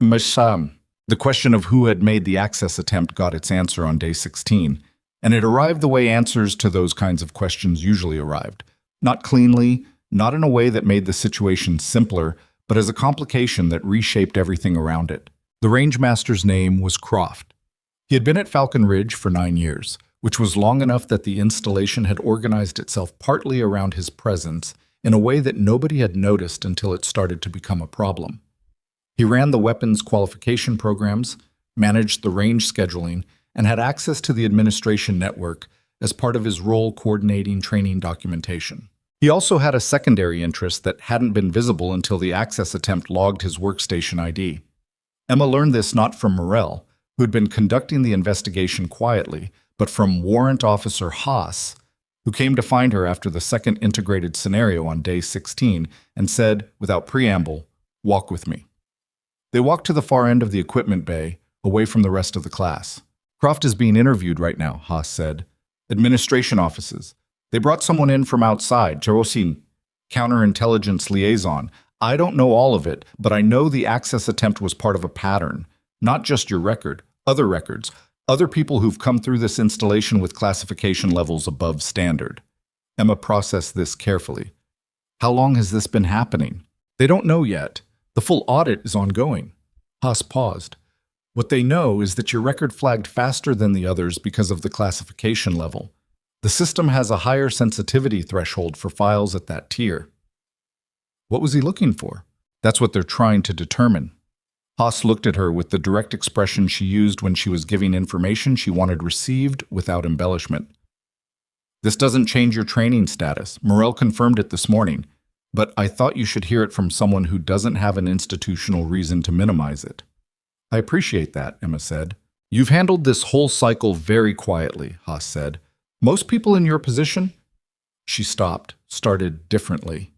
Masham. The question of who had made the access attempt got its answer on day 16, and it arrived the way answers to those kinds of questions usually arrived. Not cleanly, not in a way that made the situation simpler, but as a complication that reshaped everything around it. The rangemaster's name was Croft. He had been at Falcon Ridge for 9 years, which was long enough that the installation had organized itself partly around his presence in a way that nobody had noticed until it started to become a problem. He ran the weapons qualification programs, managed the range scheduling, and had access to the administration network as part of his role coordinating training documentation. He also had a secondary interest that hadn't been visible until the access attempt logged his workstation ID. Emma learned this not from Morell, who had been conducting the investigation quietly, but from Warrant Officer Haas, who came to find her after the second integrated scenario on day 16 and said, without preamble, "Walk with me." They walked to the far end of the equipment bay, away from the rest of the class. Croft is being interviewed right now, Haas said. Administration offices. They brought someone in from outside, Jarosin, counterintelligence liaison. I don't know all of it, but I know the access attempt was part of a pattern. Not just your record, other records, other people who've come through this installation with classification levels above standard. Emma processed this carefully. How long has this been happening? They don't know yet. The full audit is ongoing. Haas paused. What they know is that your record flagged faster than the others because of the classification level. The system has a higher sensitivity threshold for files at that tier. What was he looking for? That's what they're trying to determine. Haas looked at her with the direct expression she used when she was giving information she wanted received without embellishment. This doesn't change your training status. Morell confirmed it this morning. But I thought you should hear it from someone who doesn't have an institutional reason to minimize it. I appreciate that, Emma said. You've handled this whole cycle very quietly, Haas said. Most people in your position? She stopped, started differently.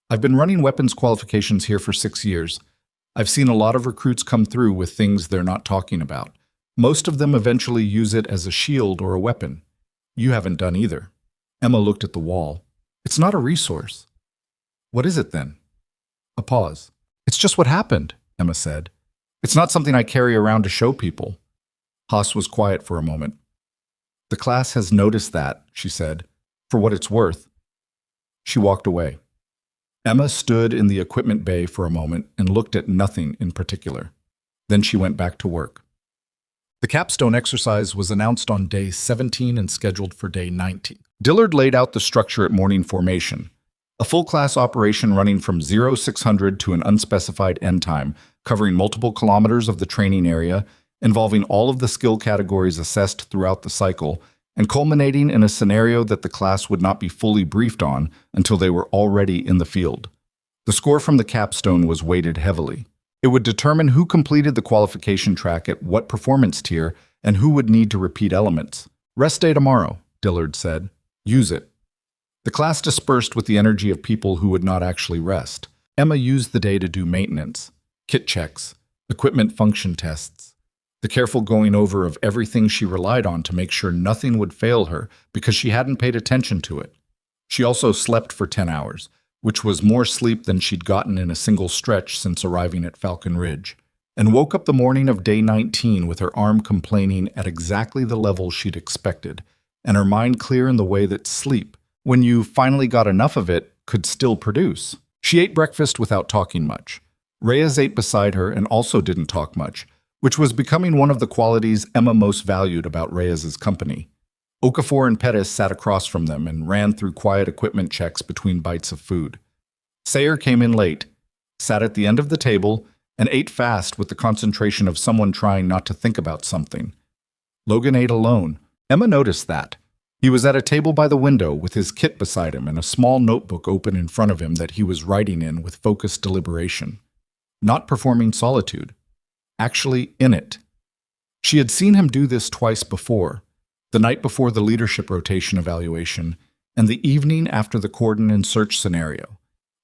I've been running weapons qualifications here for 6 years. I've seen a lot of recruits come through with things they're not talking about. Most of them eventually use it as a shield or a weapon. You haven't done either. Emma looked at the wall. It's not a resource. What is it then? A pause. It's just what happened, Emma said. It's not something I carry around to show people. Haas was quiet for a moment. The class has noticed that, she said, for what it's worth. She walked away. Emma stood in the equipment bay for a moment and looked at nothing in particular. Then she went back to work. The capstone exercise was announced on day 17 and scheduled for day 19. Dillard laid out the structure at morning formation. A full-class operation running from 0600 to an unspecified end time, covering multiple kilometers of the training area, involving all of the skill categories assessed throughout the cycle, and culminating in a scenario that the class would not be fully briefed on until they were already in the field. The score from the capstone was weighted heavily. It would determine who completed the qualification track at what performance tier and who would need to repeat elements. Rest day tomorrow, Dillard said. Use it. The class dispersed with the energy of people who would not actually rest. Emma used the day to do maintenance, kit checks, equipment function tests, the careful going over of everything she relied on to make sure nothing would fail her because she hadn't paid attention to it. She also slept for 10 hours, which was more sleep than she'd gotten in a single stretch since arriving at Falcon Ridge, and woke up the morning of day 19 with her arm complaining at exactly the level she'd expected, and her mind clear in the way that sleep, when you finally got enough of it, could still produce. She ate breakfast without talking much. Reyes ate beside her and also didn't talk much, which was becoming one of the qualities Emma most valued about Reyes's company. Okafor and Pettis sat across from them and ran through quiet equipment checks between bites of food. Sayer came in late, sat at the end of the table, and ate fast with the concentration of someone trying not to think about something. Logan ate alone. Emma noticed that. He was at a table by the window with his kit beside him and a small notebook open in front of him that he was writing in with focused deliberation. Not performing solitude. Actually in it. She had seen him do this twice before, the night before the leadership rotation evaluation and the evening after the cordon and search scenario,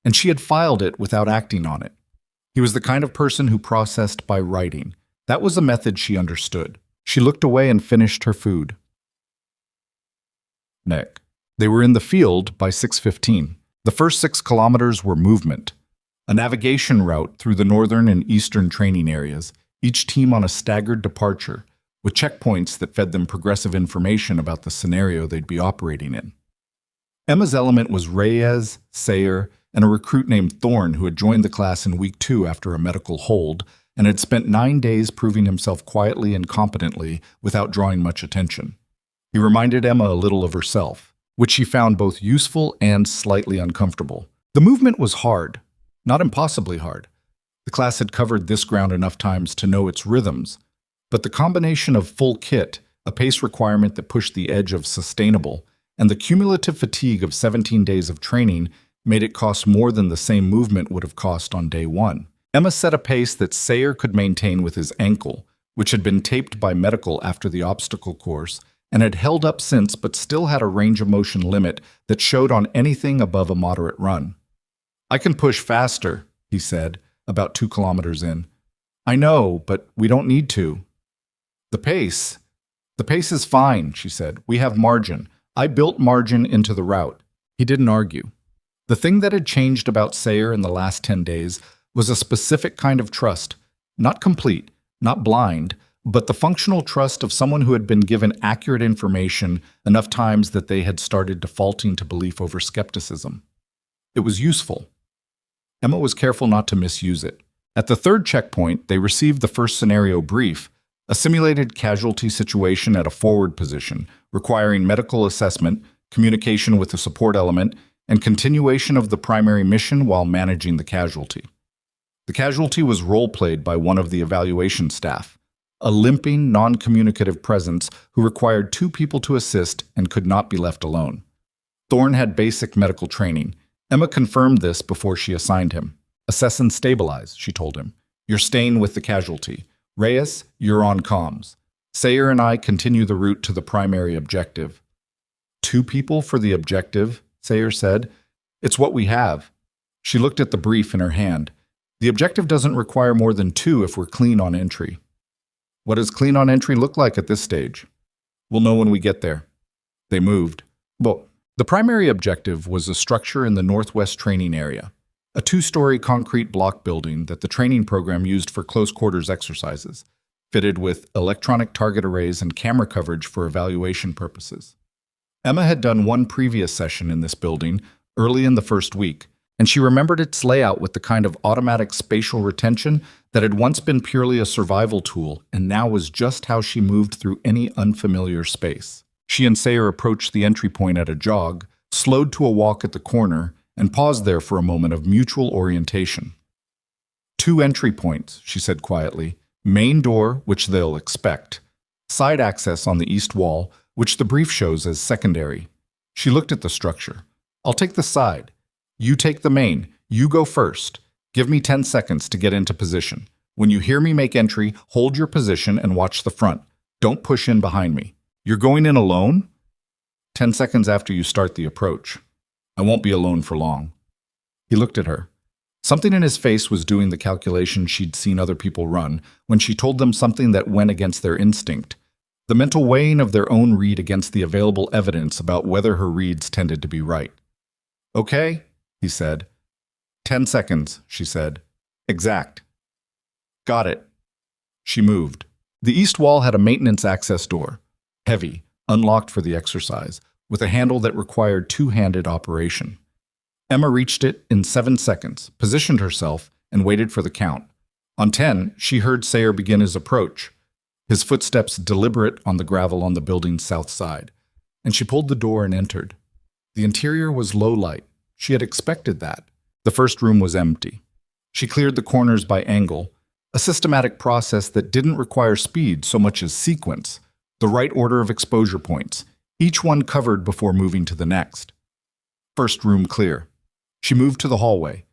and she had filed it without acting on it. He was the kind of person who processed by writing. That was a method she understood. She looked away and finished her food. Nick. They were in the field by 6:15. The first 6 kilometers were movement, a navigation route through the northern and eastern training areas, each team on a staggered departure, with checkpoints that fed them progressive information about the scenario they'd be operating in. Emma's element was Reyes, Sayer, and a recruit named Thorne who had joined the class in week 2 after a medical hold and had spent 9 days proving himself quietly and competently without drawing much attention. He reminded Emma a little of herself, which she found both useful and slightly uncomfortable. The movement was hard, not impossibly hard. The class had covered this ground enough times to know its rhythms, but the combination of full kit, a pace requirement that pushed the edge of sustainable, and the cumulative fatigue of 17 days of training made it cost more than the same movement would have cost on day 1. Emma set a pace that Sayer could maintain with his ankle, which had been taped by medical after the obstacle course, and had held up since but still had a range of motion limit that showed on anything above a moderate run. "I can push faster," he said, about 2 kilometers in. "I know, but we don't need to." The pace is fine," she said. "We have margin. I built margin into the route." He didn't argue. The thing that had changed about Sayer in the last 10 days was a specific kind of trust, not complete, not blind, but the functional trust of someone who had been given accurate information enough times that they had started defaulting to belief over skepticism. It was useful. Emma was careful not to misuse it. At the 3rd checkpoint, they received the first scenario brief, a simulated casualty situation at a forward position, requiring medical assessment, communication with the support element, and continuation of the primary mission while managing the casualty. The casualty was role-played by one of the evaluation staff, a limping, non-communicative presence who required 2 people to assist and could not be left alone. Thorne had basic medical training. Emma confirmed this before she assigned him. "Assess and stabilize," she told him. "You're staying with the casualty. Reyes, you're on comms. Sayer and I continue the route to the primary objective." 2 people for the objective, Sayer said. "It's what we have." She looked at the brief in her hand. "The objective doesn't require more than 2 if we're clean on entry." "What does clean on entry look like at this stage?" "We'll know when we get there." They moved. Well, the primary objective was a structure in the Northwest training area, a 2-story concrete block building that the training program used for close quarters exercises, fitted with electronic target arrays and camera coverage for evaluation purposes. Emma had done one previous session in this building early in the first week, and she remembered its layout with the kind of automatic spatial retention that had once been purely a survival tool and now was just how she moved through any unfamiliar space. She and Sayer approached the entry point at a jog, slowed to a walk at the corner, and paused there for a moment of mutual orientation. 2 entry points, she said quietly. Main door, which they'll expect. Side access on the east wall, which the brief shows as secondary. She looked at the structure. I'll take the side. You take the main. You go first. Give me 10 seconds to get into position. When you hear me make entry, hold your position and watch the front. Don't push in behind me. You're going in alone? 10 seconds after you start the approach. I won't be alone for long. He looked at her. Something in his face was doing the calculation she'd seen other people run when she told them something that went against their instinct, the mental weighing of their own read against the available evidence about whether her reads tended to be right. Okay, he said. 10 seconds, she said. Exact. Got it. She moved. The east wall had a maintenance access door, heavy, unlocked for the exercise, with a handle that required two-handed operation. Emma reached it in 7 seconds, positioned herself, and waited for the count. On 10, she heard Sayer begin his approach, his footsteps deliberate on the gravel on the building's south side, and she pulled the door and entered. The interior was low light. She had expected that. The first room was empty. She cleared the corners by angle, a systematic process that didn't require speed so much as sequence, the right order of exposure points, each one covered before moving to the next. First room clear. She moved to the hallway.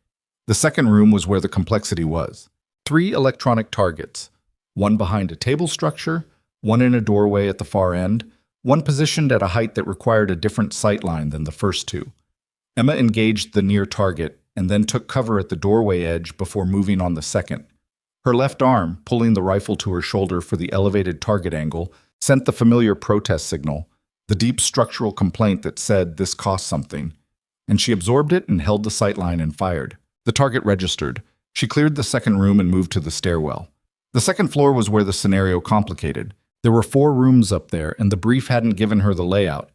The second room was where the complexity was. 3 electronic targets, one behind a table structure, one in a doorway at the far end, one positioned at a height that required a different sight line than the first 2. Emma engaged the near target and then took cover at the doorway edge before moving on the second. Her left arm, pulling the rifle to her shoulder for the elevated target angle, sent the familiar protest signal, the deep structural complaint that said this cost something, and she absorbed it and held the sightline and fired. The target registered. She cleared the second room and moved to the stairwell. The second floor was where the scenario complicated. There were 4 rooms up there, and the brief hadn't given her the layout.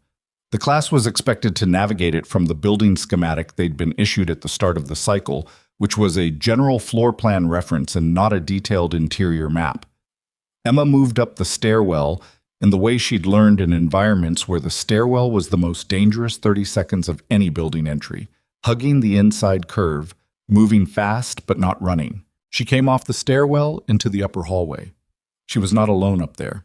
The class was expected to navigate it from the building schematic they'd been issued at the start of the cycle, which was a general floor plan reference and not a detailed interior map. Emma moved up the stairwell in the way she'd learned in environments where the stairwell was the most dangerous 30 seconds of any building entry, hugging the inside curve, moving fast but not running. She came off the stairwell into the upper hallway. She was not alone up there.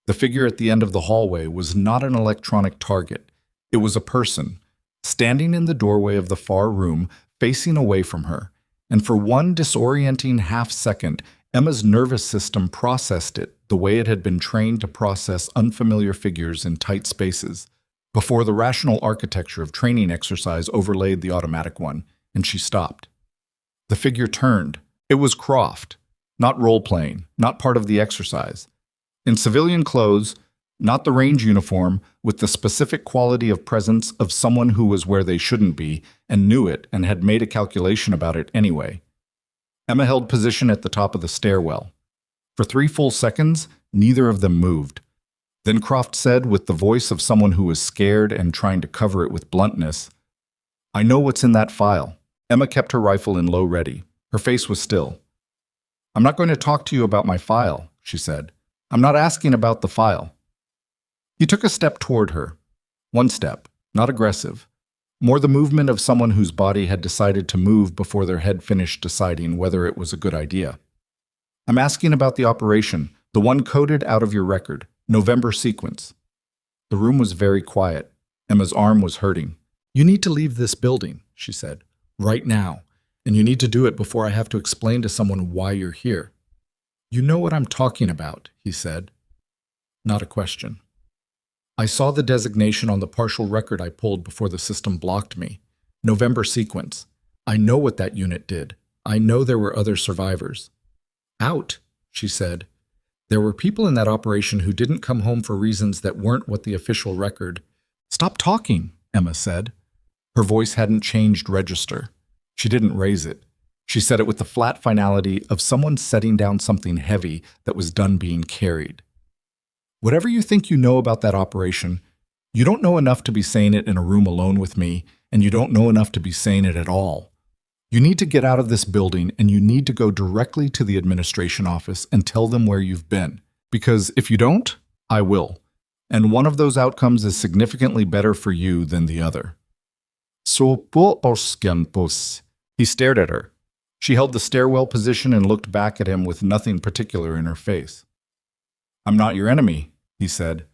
The figure at the end of the hallway was not an electronic target. It was a person, standing in the doorway of the far room, facing away from her. And for one disorienting half-second, Emma's nervous system processed it the way it had been trained to process unfamiliar figures in tight spaces, before the rational architecture of training exercise overlaid the automatic one, and she stopped. The figure turned. It was Croft, not role-playing, not part of the exercise. In civilian clothes, not the range uniform, with the specific quality of presence of someone who was where they shouldn't be and knew it and had made a calculation about it anyway. Emma held position at the top of the stairwell. For 3 full seconds, neither of them moved. Then Croft said, with the voice of someone who was scared and trying to cover it with bluntness, "I know what's in that file." Emma kept her rifle in low ready. Her face was still. "I'm not going to talk to you about my file," she said. "I'm not asking about the file." He took a step toward her. 1 step, not aggressive. More the movement of someone whose body had decided to move before their head finished deciding whether it was a good idea. "I'm asking about the operation, the one coded out of your record, November sequence." The room was very quiet. Emma's arm was hurting. "You need to leave this building," she said, "right now. And you need to do it before I have to explain to someone why you're here." "You know what I'm talking about," he said. Not a question. "I saw the designation on the partial record I pulled before the system blocked me. November sequence. I know what that unit did. I know there were other survivors." "Out," she said. "There were people in that operation who didn't come home for reasons that weren't what the official record." "Stop talking," Emma said. Her voice hadn't changed register. She didn't raise it. She said it with the flat finality of someone setting down something heavy that was done being carried. "Whatever you think you know about that operation, you don't know enough to be saying it in a room alone with me, and you don't know enough to be saying it at all. You need to get out of this building, and you need to go directly to the administration office and tell them where you've been. Because if you don't, I will. And one of those outcomes is significantly better for you than the other." He stared at her. She held the stairwell position and looked back at him with nothing particular in her face. "I'm not your enemy," he said.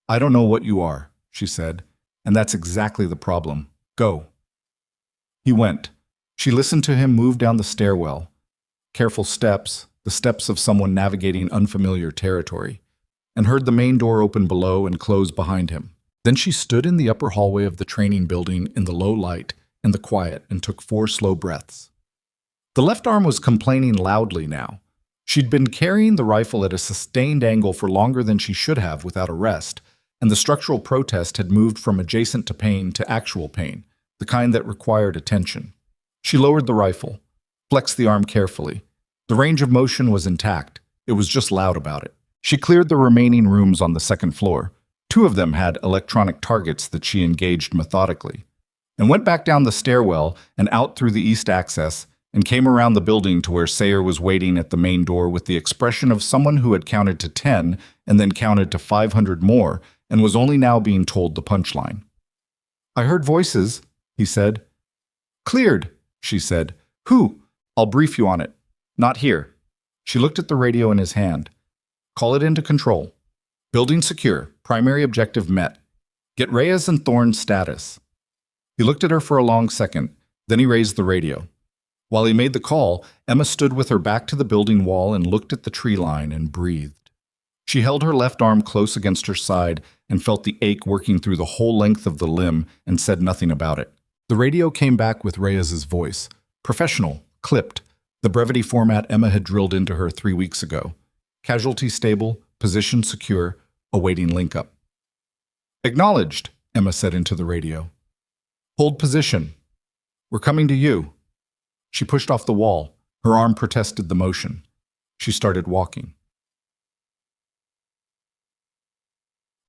"I don't know what you are," she said, "and that's exactly the problem. Go." He went. She listened to him move down the stairwell. Careful steps, the steps of someone navigating unfamiliar territory, and heard the main door open below and close behind him. Then she stood in the upper hallway of the training building in the low light and the quiet and took 4 slow breaths. The left arm was complaining loudly now. She'd been carrying the rifle at a sustained angle for longer than she should have without a rest, and the structural protest had moved from adjacent to pain to actual pain. the kind that required attention. She lowered the rifle, flexed the arm carefully. The range of motion was intact. It was just loud about it. She cleared the remaining rooms on the second floor. 2 of them had electronic targets that she engaged methodically, and went back down the stairwell and out through the east access and came around the building to where Sayer was waiting at the main door with the expression of someone who had counted to 10 and then counted to 500 more and was only now being told the punchline. "I heard voices," he said. "Cleared," she said. "Who? I'll brief you on it." "Not here." She looked at the radio in his hand. "Call it into control. Building secure. Primary objective met. Get Reyes and Thorne's status." He looked at her for a long second, then he raised the radio. While he made the call, Emma stood with her back to the building wall and looked at the tree line and breathed. She held her left arm close against her side and felt the ache working through the whole length of the limb and said nothing about it. The radio came back with Reyes's voice. Professional, clipped, the brevity format Emma had drilled into her 3 weeks ago. Casualty stable, position secure, awaiting link-up. "Acknowledged," Emma said into the radio. "Hold position. We're coming to you." She pushed off the wall. Her arm protested the motion. She started walking.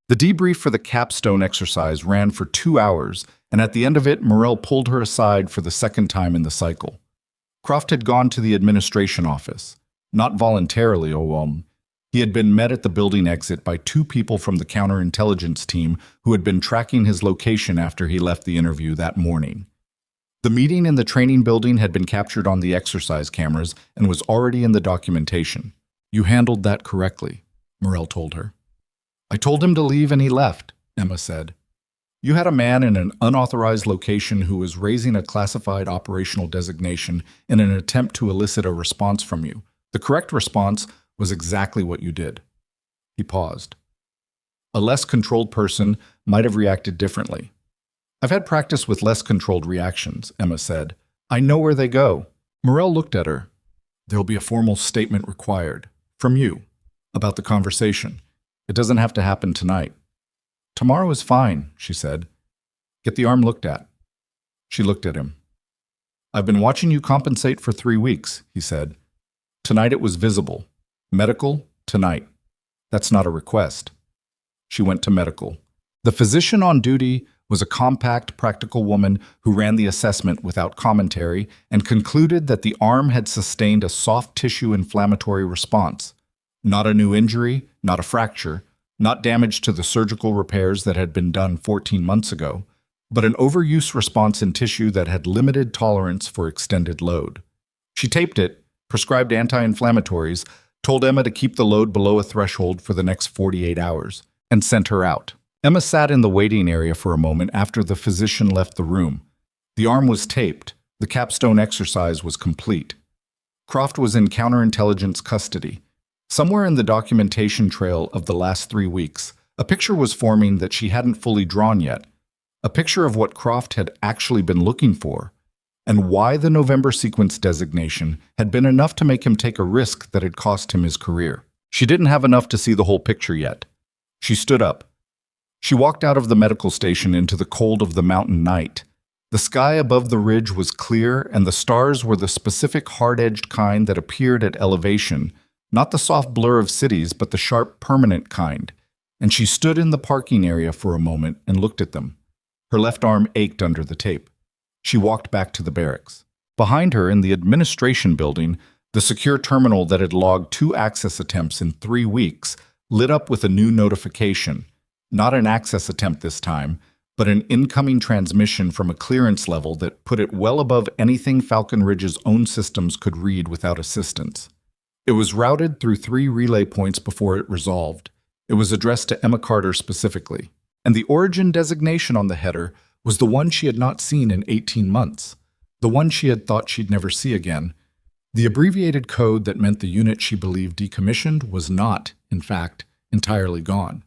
The debrief for the capstone exercise ran for 2 hours, and at the end of it, Morell pulled her aside for the second time in the cycle. Croft had gone to the administration office. Not voluntarily, He had been met at the building exit by 2 people from the counterintelligence team who had been tracking his location after he left the interview that morning. The meeting in the training building had been captured on the exercise cameras and was already in the documentation. "You handled that correctly," Morell told her. "I told him to leave and he left," Emma said. "You had a man in an unauthorized location who was raising a classified operational designation in an attempt to elicit a response from you. The correct response was exactly what you did." He paused. "A less controlled person might have reacted differently." "I've had practice with less controlled reactions," Emma said. "I know where they go." Morell looked at her. "There'll be a formal statement required. From you. About the conversation. It doesn't have to happen tonight." "Tomorrow is fine," she said. "Get the arm looked at." She looked at him. "I've been watching you compensate for 3 weeks," he said. "Tonight it was visible. Medical, tonight. That's not a request." She went to medical. The physician on duty was a compact, practical woman who ran the assessment without commentary and concluded that the arm had sustained a soft tissue inflammatory response. Not a new injury, not a fracture, not damage to the surgical repairs that had been done 14 months ago, but an overuse response in tissue that had limited tolerance for extended load. She taped it, prescribed anti-inflammatories, told Emma to keep the load below a threshold for the next 48 hours, and sent her out. Emma sat in the waiting area for a moment after the physician left the room. The arm was taped. The capstone exercise was complete. Croft was in counterintelligence custody. Somewhere in the documentation trail of the last 3 weeks, a picture was forming that she hadn't fully drawn yet, a picture of what Croft had actually been looking for, and why the November sequence designation had been enough to make him take a risk that had cost him his career. She didn't have enough to see the whole picture yet. She stood up. She walked out of the medical station into the cold of the mountain night. The sky above the ridge was clear, and the stars were the specific hard-edged kind that appeared at elevation, not the soft blur of cities, but the sharp, permanent kind. And she stood in the parking area for a moment and looked at them. Her left arm ached under the tape. She walked back to the barracks. Behind her, in the administration building, the secure terminal that had logged 2 access attempts in 3 weeks lit up with a new notification. Not an access attempt this time, but an incoming transmission from a clearance level that put it well above anything Falcon Ridge's own systems could read without assistance. It was routed through 3 relay points before it resolved. It was addressed to Emma Carter specifically, and the origin designation on the header was the one she had not seen in 18 months, the one she had thought she'd never see again. The abbreviated code that meant the unit she believed decommissioned was not, in fact, entirely gone.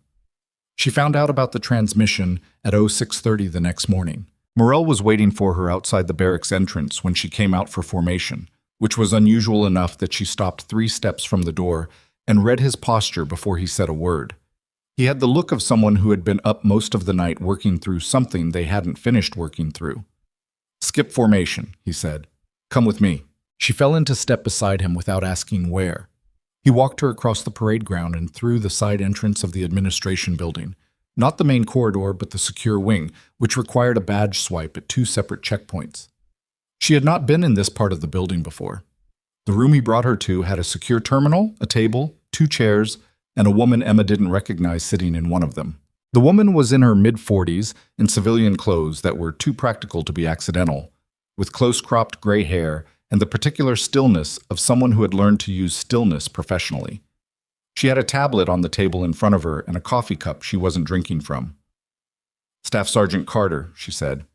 She found out about the transmission at 06:30 the next morning. Morell was waiting for her outside the barracks entrance when she came out for formation, which was unusual enough that she stopped 3 steps from the door and read his posture before he said a word. He had the look of someone who had been up most of the night working through something they hadn't finished working through. Skip formation, he said. Come with me. She fell into step beside him without asking where. He walked her across the parade ground and through the side entrance of the administration building. Not the main corridor, but the secure wing, which required a badge swipe at 2 separate checkpoints. She had not been in this part of the building before. The room he brought her to had a secure terminal, a table, 2 chairs, and a woman Emma didn't recognize sitting in one of them. The woman was in her mid-40s in civilian clothes that were too practical to be accidental, with close-cropped gray hair and the particular stillness of someone who had learned to use stillness professionally. She had a tablet on the table in front of her and a coffee cup she wasn't drinking from. Staff Sergeant Carter, she said.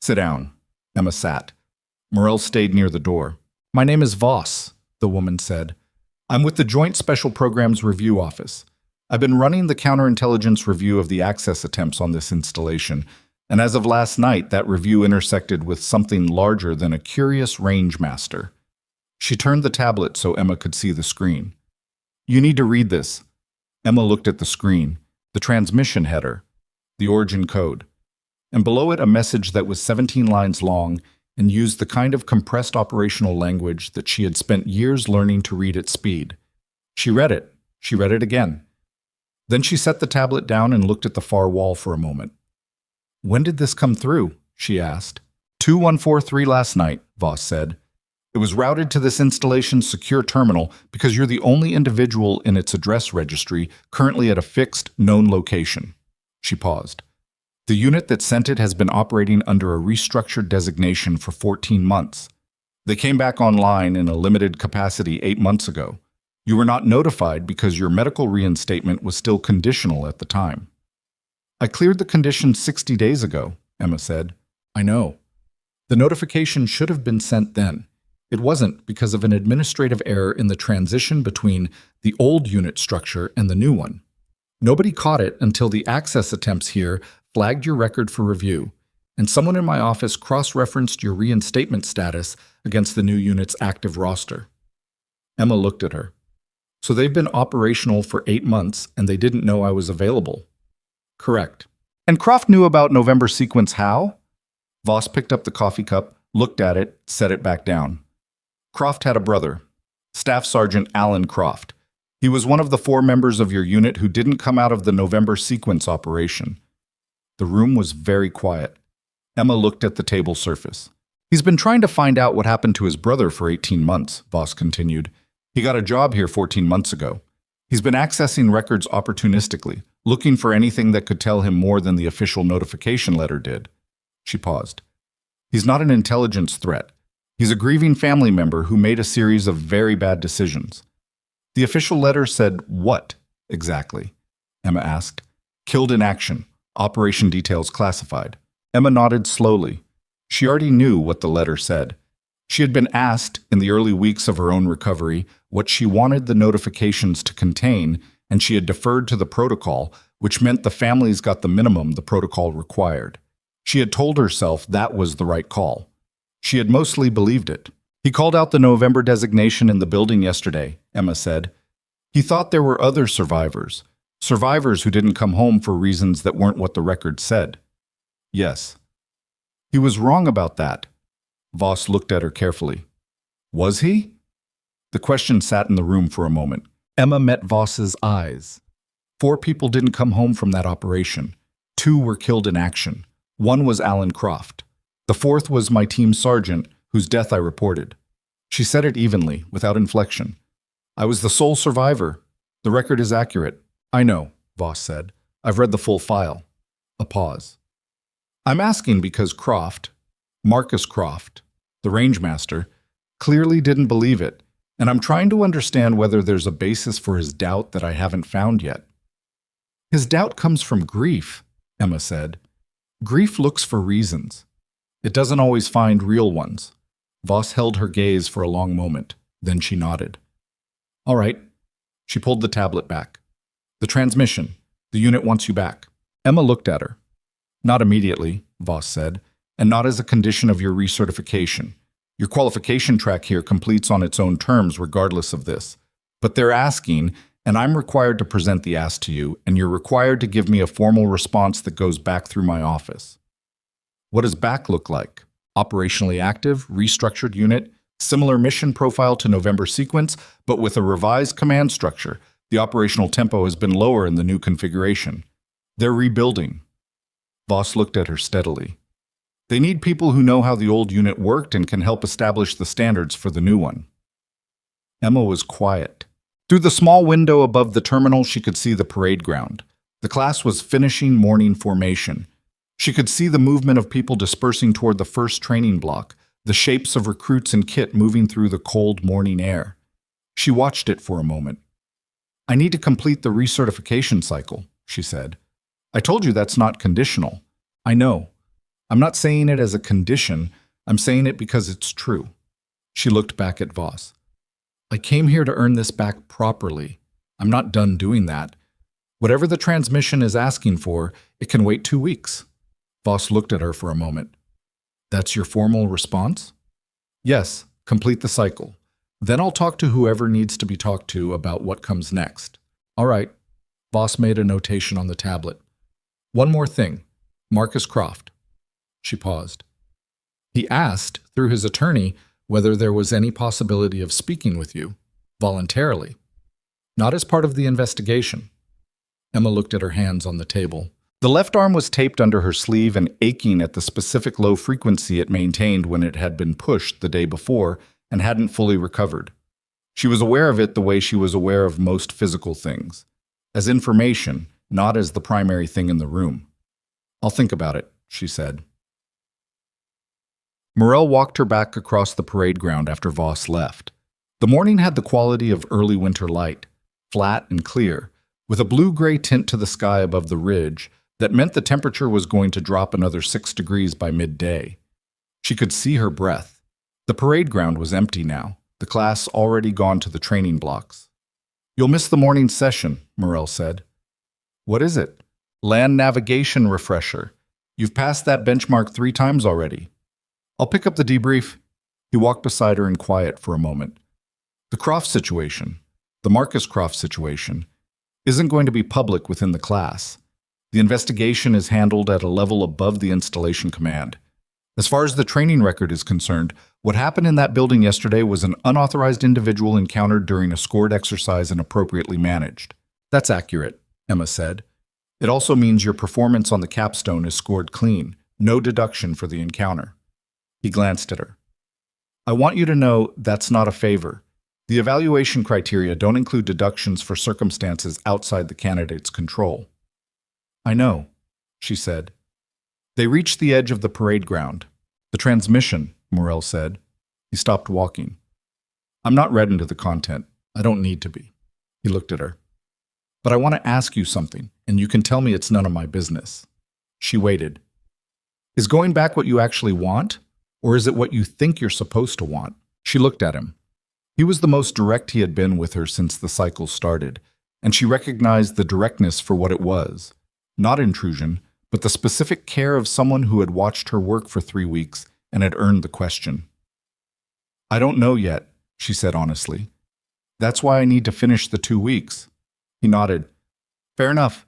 Sit down. Emma sat. Morrell stayed near the door. My name is Voss, the woman said. I'm with the Joint Special Programs Review Office. I've been running the counterintelligence review of the access attempts on this installation, and as of last night, that review intersected with something larger than a curious range master. She turned the tablet so Emma could see the screen. You need to read this. Emma looked at the screen, the transmission header, the origin code, and below it a message that was 17 lines long and used the kind of compressed operational language that she had spent years learning to read at speed. She read it. She read it again. Then she set the tablet down and looked at the far wall for a moment. When did this come through? She asked. 2143 last night, Voss said. It was routed to this installation's secure terminal because you're the only individual in its address registry currently at a fixed, known location. She paused. The unit that sent it has been operating under a restructured designation for 14 months. They came back online in a limited capacity 8 months ago. You were not notified because your medical reinstatement was still conditional at the time. I cleared the condition 60 days ago, Emma said. I know. The notification should have been sent then. It wasn't because of an administrative error in the transition between the old unit structure and the new one. Nobody caught it until the access attempts here flagged your record for review, and someone in my office cross-referenced your reinstatement status against the new unit's active roster. Emma looked at her. So they've been operational for 8 months, and they didn't know I was available. Correct. And Croft knew about November sequence how? Voss picked up the coffee cup, looked at it, set it back down. Croft had a brother, Staff Sergeant Alan Croft. He was one of the 4 members of your unit who didn't come out of the November sequence operation. The room was very quiet. Emma looked at the table surface. He's been trying to find out what happened to his brother for 18 months, Voss continued. He got a job here 14 months ago. He's been accessing records opportunistically, looking for anything that could tell him more than the official notification letter did. She paused. He's not an intelligence threat. He's a grieving family member who made a series of very bad decisions. The official letter said what, exactly? Emma asked. Killed in action. Operation details classified. Emma nodded slowly. She already knew what the letter said. She had been asked, in the early weeks of her own recovery, what she wanted the notifications to contain, and she had deferred to the protocol, which meant the families got the minimum the protocol required. She had told herself that was the right call. She had mostly believed it. He called out the November designation in the building yesterday, Emma said. He thought there were other survivors who didn't come home for reasons that weren't what the record said. Yes. He was wrong about that. Voss looked at her carefully. Was he? The question sat in the room for a moment. Emma met Voss's eyes. 4 people didn't come home from that operation. 2 were killed in action. 1 was Alan Croft. The 4th was my team sergeant, whose death I reported. She said it evenly, without inflection. I was the sole survivor. The record is accurate. I know, Voss said. I've read the full file. A pause. I'm asking because Croft, Marcus Croft, the rangemaster, clearly didn't believe it, and I'm trying to understand whether there's a basis for his doubt that I haven't found yet. His doubt comes from grief, Emma said. Grief looks for reasons. It doesn't always find real ones. Voss held her gaze for a long moment. Then she nodded. All right. She pulled the tablet back. The transmission. The unit wants you back. Emma looked at her. Not immediately, Voss said, and not as a condition of your recertification. Your qualification track here completes on its own terms regardless of this. But they're asking, and I'm required to present the ask to you, and you're required to give me a formal response that goes back through my office. What does back look like? Operationally active, restructured unit, similar mission profile to November sequence, but with a revised command structure. The operational tempo has been lower in the new configuration. They're rebuilding. Voss looked at her steadily. They need people who know how the old unit worked and can help establish the standards for the new one. Emma was quiet. Through the small window above the terminal, she could see the parade ground. The class was finishing morning formation. She could see the movement of people dispersing toward the first training block, the shapes of recruits in kit moving through the cold morning air. She watched it for a moment. "I need to complete the recertification cycle," she said. "I told you that's not conditional." "I know. I'm not saying it as a condition. I'm saying it because it's true." She looked back at Voss. "I came here to earn this back properly. I'm not done doing that. Whatever the transmission is asking for, it can wait 2 weeks." Voss looked at her for a moment. "That's your formal response?" "Yes, complete the cycle. Then I'll talk to whoever needs to be talked to about what comes next." "All right." Voss made a notation on the tablet. "One more thing. Marcus Croft." She paused. "He asked, through his attorney, whether there was any possibility of speaking with you, voluntarily. Not as part of the investigation." Emma looked at her hands on the table. The left arm was taped under her sleeve and aching at the specific low frequency it maintained when it had been pushed the day before and hadn't fully recovered. She was aware of it the way she was aware of most physical things, as information, not as the primary thing in the room. "I'll think about it," she said. Morel walked her back across the parade ground after Voss left. The morning had the quality of early winter light, flat and clear, with a blue-gray tint to the sky above the ridge that meant the temperature was going to drop another 6 degrees by midday. She could see her breath. The parade ground was empty now, the class already gone to the training blocks. "You'll miss the morning session," Morel said. "What is it?" "Land navigation refresher. You've passed that benchmark 3 times already." "I'll pick up the debrief." He walked beside her in quiet for a moment. "The Croft situation, the Marcus Croft situation, isn't going to be public within the class. The investigation is handled at a level above the installation command. As far as the training record is concerned, what happened in that building yesterday was an unauthorized individual encountered during a scored exercise and appropriately managed." "That's accurate," Emma said. "It also means your performance on the capstone is scored clean, no deduction for the encounter." He glanced at her. "I want you to know that's not a favor. The evaluation criteria don't include deductions for circumstances outside the candidate's control." "I know," she said. They reached the edge of the parade ground. "The transmission," Morel said. He stopped walking. "I'm not read into the content. I don't need to be." He looked at her. "But I want to ask you something, and you can tell me it's none of my business." She waited. "Is going back what you actually want? Or is it what you think you're supposed to want?" She looked at him. He was the most direct he had been with her since the cycle started, and she recognized the directness for what it was. Not intrusion, but the specific care of someone who had watched her work for 3 weeks and had earned the question. "I don't know yet," she said honestly. "That's why I need to finish the 2 weeks." He nodded. "Fair enough."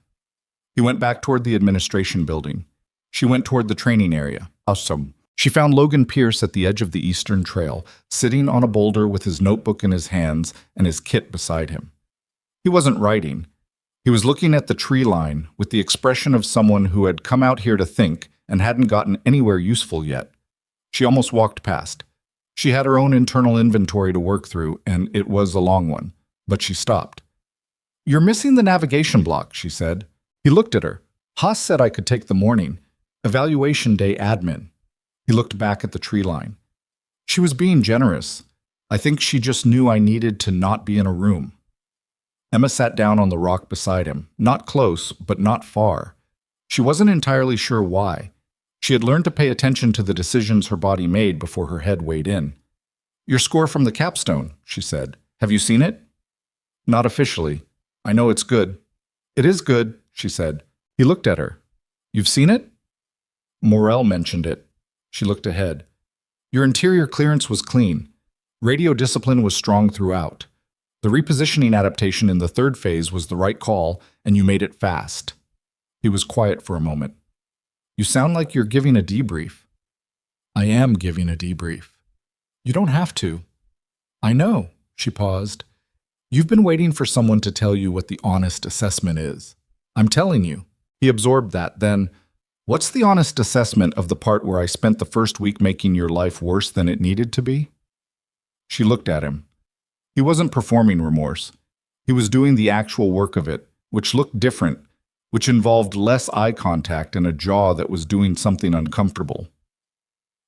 He went back toward the administration building. She went toward the training area. Awesome. She found Logan Pierce at the edge of the Eastern Trail, sitting on a boulder with his notebook in his hands and his kit beside him. He wasn't writing. He was looking at the tree line with the expression of someone who had come out here to think and hadn't gotten anywhere useful yet. She almost walked past. She had her own internal inventory to work through, and it was a long one, but she stopped. "You're missing the navigation block," she said. He looked at her. "Haas said I could take the morning. Evaluation day admin." He looked back at the tree line. She was being generous. I think she just knew I needed to not be in a room. Emma sat down on the rock beside him, not close, but not far. She wasn't entirely sure why. She had learned to pay attention to the decisions her body made before her head weighed in. "Your score from the capstone," she said. "Have you seen it?" "Not officially. I know it's good." "It is good," she said. He looked at her. "You've seen it?" Morel mentioned it. She looked ahead. "Your interior clearance was clean. Radio discipline was strong throughout. The repositioning adaptation in the 3rd phase was the right call, and you made it fast." He was quiet for a moment. "You sound like you're giving a debrief." I am giving a debrief. You don't have to. I know, she paused. You've been waiting for someone to tell you what the honest assessment is. I'm telling you. He absorbed that. Then, what's the honest assessment of the part where I spent the first week making your life worse than it needed to be? She looked at him. He wasn't performing remorse. He was doing the actual work of it, which looked different, which involved less eye contact and a jaw that was doing something uncomfortable.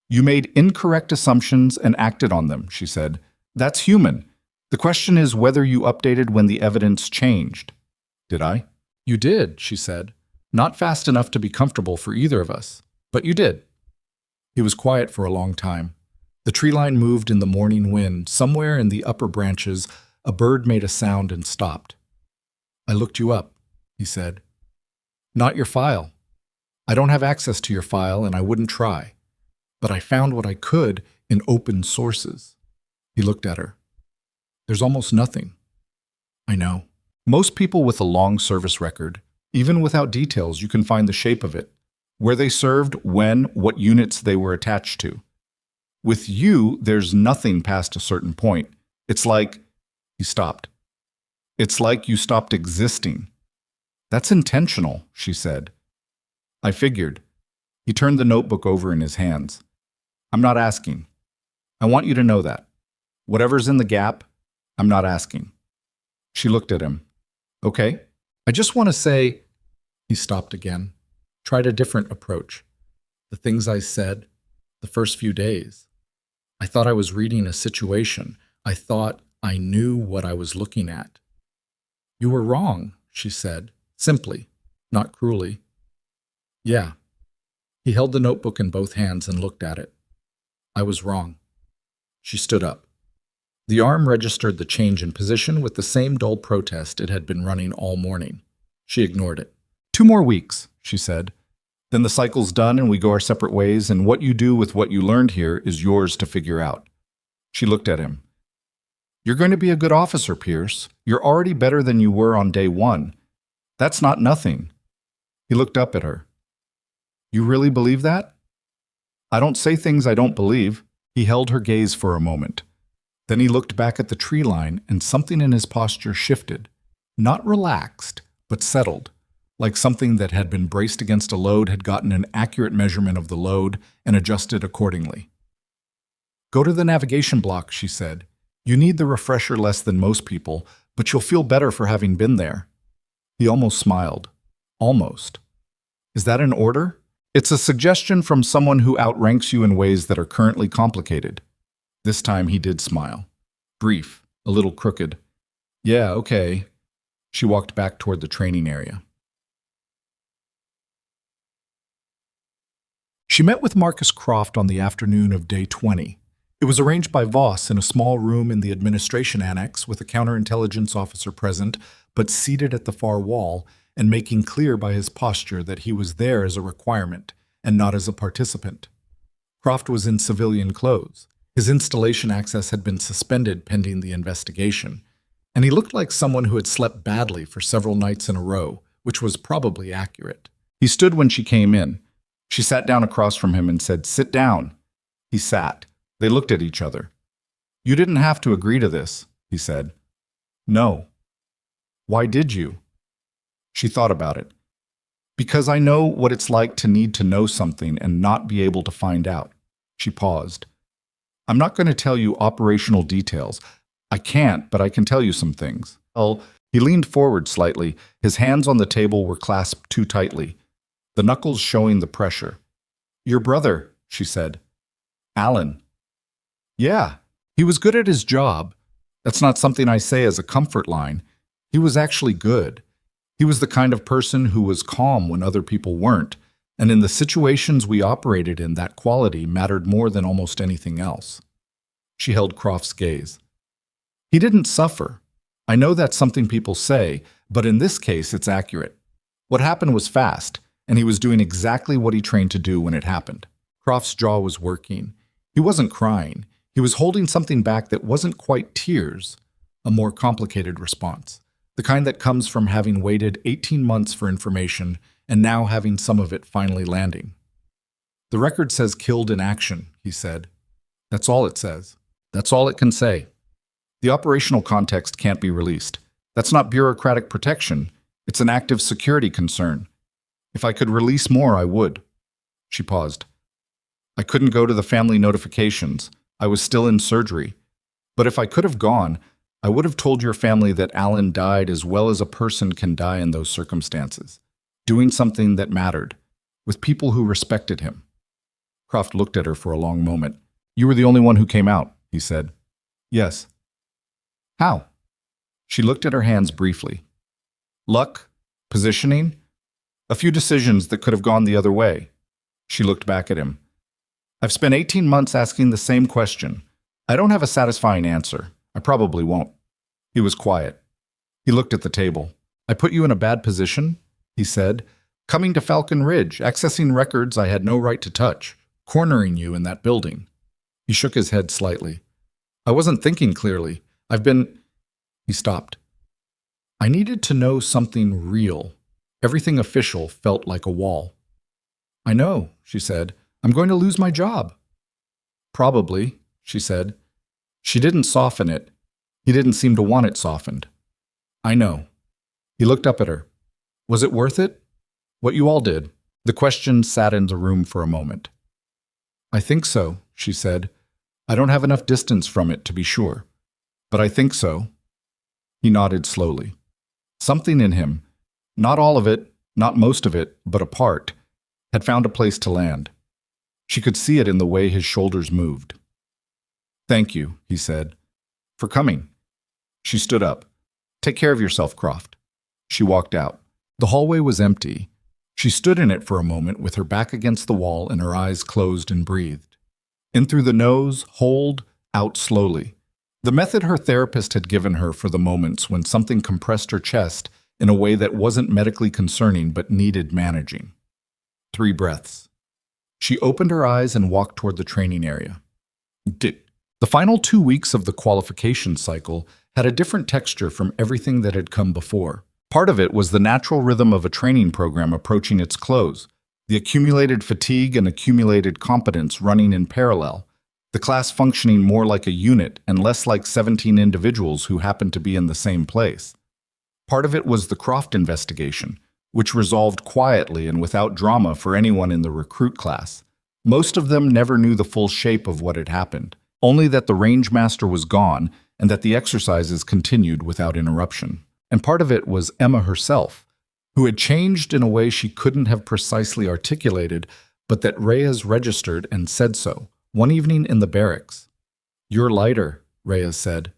You made incorrect assumptions and acted on them, she said. That's human. The question is whether you updated when the evidence changed. Did I? You did, she said. Not fast enough to be comfortable for either of us, but you did. He was quiet for a long time. The tree line moved in the morning wind. Somewhere in the upper branches, a bird made a sound and stopped. I looked you up, he said. Not your file. I don't have access to your file, and I wouldn't try. But I found what I could in open sources. He looked at her. There's almost nothing. I know. Most people with a long service record, even without details, you can find the shape of it, where they served, when, what units they were attached to. With you, there's nothing past a certain point. It's like, he stopped. It's like you stopped existing. That's intentional, she said. I figured. He turned the notebook over in his hands. I'm not asking. I want you to know that. Whatever's in the gap, I'm not asking. She looked at him. Okay. I just want to say, he stopped again. Tried a different approach. The things I said, the first few days. I thought I was reading a situation. I thought I knew what I was looking at. You were wrong, she said, simply, not cruelly. Yeah. He held the notebook in both hands and looked at it. I was wrong. She stood up. The arm registered the change in position with the same dull protest it had been running all morning. She ignored it. 2 more weeks, she said. Then the cycle's done and we go our separate ways, and what you do with what you learned here is yours to figure out. She looked at him. You're going to be a good officer, Pierce. You're already better than you were on day 1. That's not nothing. He looked up at her. You really believe that? I don't say things I don't believe. He held her gaze for a moment. Then he looked back at the tree line, and something in his posture shifted. Not relaxed, but settled, like something that had been braced against a load had gotten an accurate measurement of the load and adjusted accordingly. Go to the navigation block, she said. You need the refresher less than most people, but you'll feel better for having been there. He almost smiled. Almost. Is that an order? It's a suggestion from someone who outranks you in ways that are currently complicated. This time he did smile. Brief, a little crooked. Yeah, okay. She walked back toward the training area. She met with Marcus Croft on the afternoon of day 20. It was arranged by Voss in a small room in the administration annex with a counterintelligence officer present, but seated at the far wall and making clear by his posture that he was there as a requirement and not as a participant. Croft was in civilian clothes. His installation access had been suspended pending the investigation, and he looked like someone who had slept badly for several nights in a row, which was probably accurate. He stood when she came in. She sat down across from him and said, "Sit down." He sat. They looked at each other. "You didn't have to agree to this," he said. "No." "Why did you?" She thought about it. "Because I know what it's like to need to know something and not be able to find out." She paused. "I'm not going to tell you operational details. I can't, but I can tell you some things." He leaned forward slightly. His hands on the table were clasped too tightly, the knuckles showing the pressure. "Your brother," she said. "Alan." "Yeah, he was good at his job. That's not something I say as a comfort line. He was actually good. He was the kind of person who was calm when other people weren't, and in the situations we operated in, that quality mattered more than almost anything else." She held Croft's gaze. "He didn't suffer. I know that's something people say, but in this case it's accurate. What happened was fast, and he was doing exactly what he trained to do when it happened." Croft's jaw was working. He wasn't crying. He was holding something back that wasn't quite tears, a more complicated response, the kind that comes from having waited 18 months for information and now having some of it finally landing. The record says killed in action, he said. That's all it says. That's all it can say. The operational context can't be released. That's not bureaucratic protection. It's an active security concern. If I could release more, I would. She paused. I couldn't go to the family notifications. I was still in surgery. But if I could have gone, I would have told your family that Alan died as well as a person can die in those circumstances, doing something that mattered, with people who respected him. Croft looked at her for a long moment. You were the only one who came out, he said. Yes. How? She looked at her hands briefly. Luck? Positioning? A few decisions that could have gone the other way. She looked back at him. I've spent 18 months asking the same question. I don't have a satisfying answer. I probably won't. He was quiet. He looked at the table. I put you in a bad position, he said. Coming to Falcon Ridge, accessing records I had no right to touch, cornering you in that building. He shook his head slightly. I wasn't thinking clearly. He stopped. I needed to know something real. Everything official felt like a wall. I know, she said. I'm going to lose my job. Probably, she said. She didn't soften it. He didn't seem to want it softened. I know. He looked up at her. Was it worth it? What you all did? The question sat in the room for a moment. I think so, she said. I don't have enough distance from it to be sure. But I think so. He nodded slowly. Something in him, not all of it, not most of it, but a part, had found a place to land. She could see it in the way his shoulders moved. Thank you, he said, for coming. She stood up. Take care of yourself, Croft. She walked out. The hallway was empty. She stood in it for a moment with her back against the wall and her eyes closed and breathed. In through the nose, hold, out slowly. The method her therapist had given her for the moments when something compressed her chest in a way that wasn't medically concerning but needed managing. 3 breaths. She opened her eyes and walked toward the training area. The final 2 weeks of the qualification cycle had a different texture from everything that had come before. Part of it was the natural rhythm of a training program approaching its close, the accumulated fatigue and accumulated competence running in parallel, the class functioning more like a unit and less like 17 individuals who happened to be in the same place. Part of it was the Croft investigation, which resolved quietly and without drama for anyone in the recruit class. Most of them never knew the full shape of what had happened, only that the range master was gone and that the exercises continued without interruption. And part of it was Emma herself, who had changed in a way she couldn't have precisely articulated, but that Reyes registered and said so, one evening in the barracks. You're lighter, Reyes said.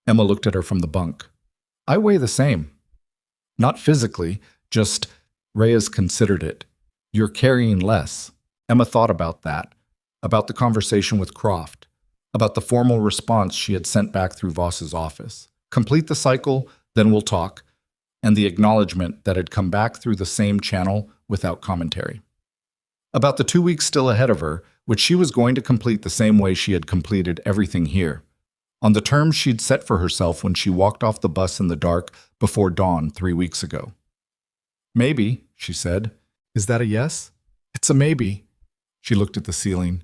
Emma looked at her from the bunk. I weigh the same. Not physically, just, Reyes considered it. You're carrying less. Emma thought about that, about the conversation with Croft, about the formal response she had sent back through Voss's office. Complete the cycle, then we'll talk, and the acknowledgement that had come back through the same channel without commentary. About the 2 weeks still ahead of her, which she was going to complete the same way she had completed everything here, on the terms she'd set for herself when she walked off the bus in the dark before dawn 3 weeks ago. Maybe, she said. Is that a yes? It's a maybe. She looked at the ceiling.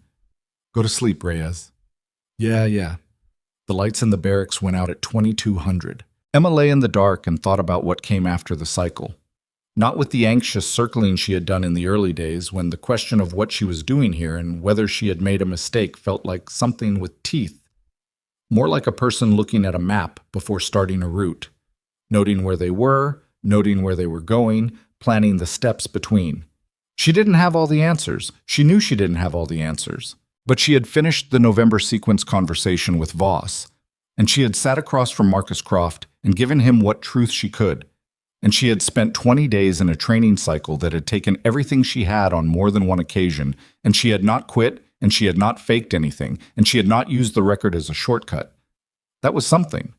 Go to sleep, Reyes. Yeah. The lights in the barracks went out at 2200. Emma lay in the dark and thought about what came after the cycle. Not with the anxious circling she had done in the early days, when the question of what she was doing here and whether she had made a mistake felt like something with teeth. More like a person looking at a map before starting a route, noting where they were, noting where they were going, planning the steps between. She didn't have all the answers. She knew she didn't have all the answers. But she had finished the November sequence conversation with Voss, and she had sat across from Marcus Croft and given him what truth she could. And she had spent 20 days in a training cycle that had taken everything she had on more than one occasion, and she had not quit, and she had not faked anything, and she had not used the record as a shortcut. That was something.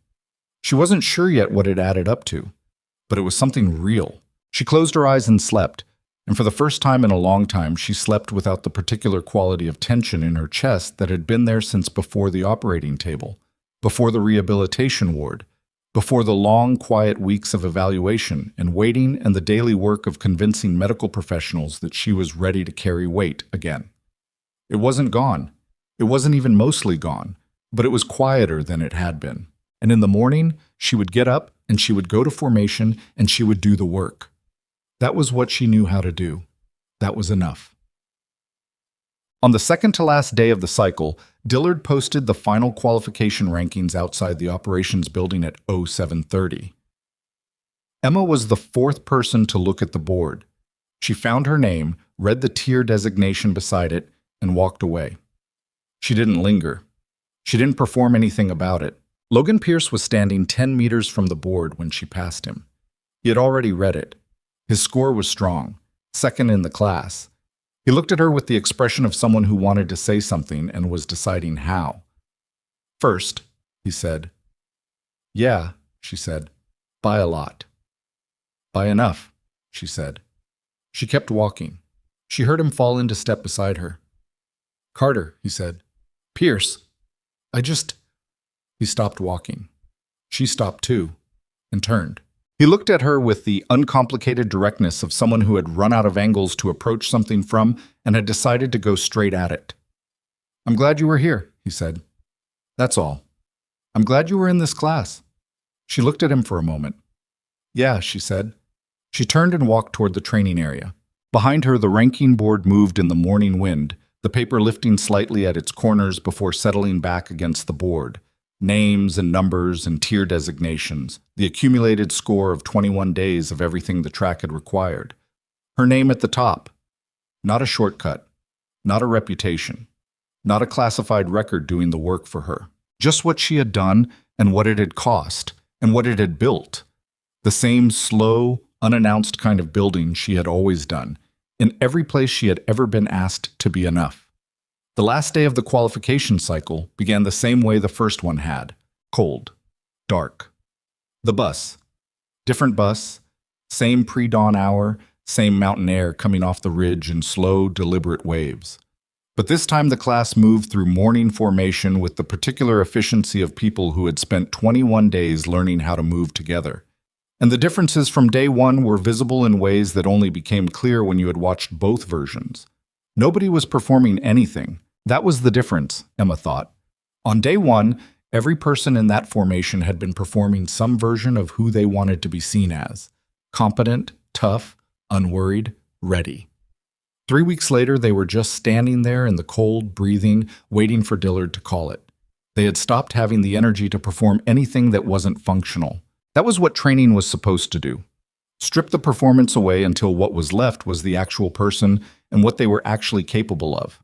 She wasn't sure yet what it added up to, but it was something real. She closed her eyes and slept, and for the first time in a long time she slept without the particular quality of tension in her chest that had been there since before the operating table, before the rehabilitation ward, before the long, quiet weeks of evaluation and waiting and the daily work of convincing medical professionals that she was ready to carry weight again. It wasn't gone. It wasn't even mostly gone, but it was quieter than it had been. And in the morning, she would get up and she would go to formation and she would do the work. That was what she knew how to do. That was enough. On the second to last day of the cycle, Dillard posted the final qualification rankings outside the operations building at 0730. Emma was the fourth person to look at the board. She found her name, read the tier designation beside it, and walked away. She didn't linger. She didn't perform anything about it. Logan Pierce was standing 10 meters from the board when she passed him. He had already read it. His score was strong, second in the class. He looked at her with the expression of someone who wanted to say something and was deciding how. First, he said. Yeah, she said. By a lot. By enough, she said. She kept walking. She heard him fall into step beside her. Carter, he said. Pierce. He stopped walking. She stopped too, and turned. He looked at her with the uncomplicated directness of someone who had run out of angles to approach something from and had decided to go straight at it. I'm glad you were here, he said. That's all. I'm glad you were in this class. She looked at him for a moment. Yeah, she said. She turned and walked toward the training area. Behind her, the ranking board moved in the morning wind, the paper lifting slightly at its corners before settling back against the board. Names and numbers and tier designations, the accumulated score of 21 days of everything the track had required. Her name at the top. Not a shortcut. Not a reputation. Not a classified record doing the work for her. Just what she had done and what it had cost and what it had built. The same slow, unannounced kind of building she had always done, in every place she had ever been asked to be enough. The last day of the qualification cycle began the same way the first one had. Cold. Dark. The bus. Different bus. Same pre-dawn hour. Same mountain air coming off the ridge in slow, deliberate waves. But this time the class moved through morning formation with the particular efficiency of people who had spent 21 days learning how to move together. And the differences from day one were visible in ways that only became clear when you had watched both versions. Nobody was performing anything. That was the difference, Emma thought. On day one, every person in that formation had been performing some version of who they wanted to be seen as. Competent, tough, unworried, ready. 3 weeks later, they were just standing there in the cold, breathing, waiting for Dillard to call it. They had stopped having the energy to perform anything that wasn't functional. That was what training was supposed to do. Strip the performance away until what was left was the actual person and what they were actually capable of.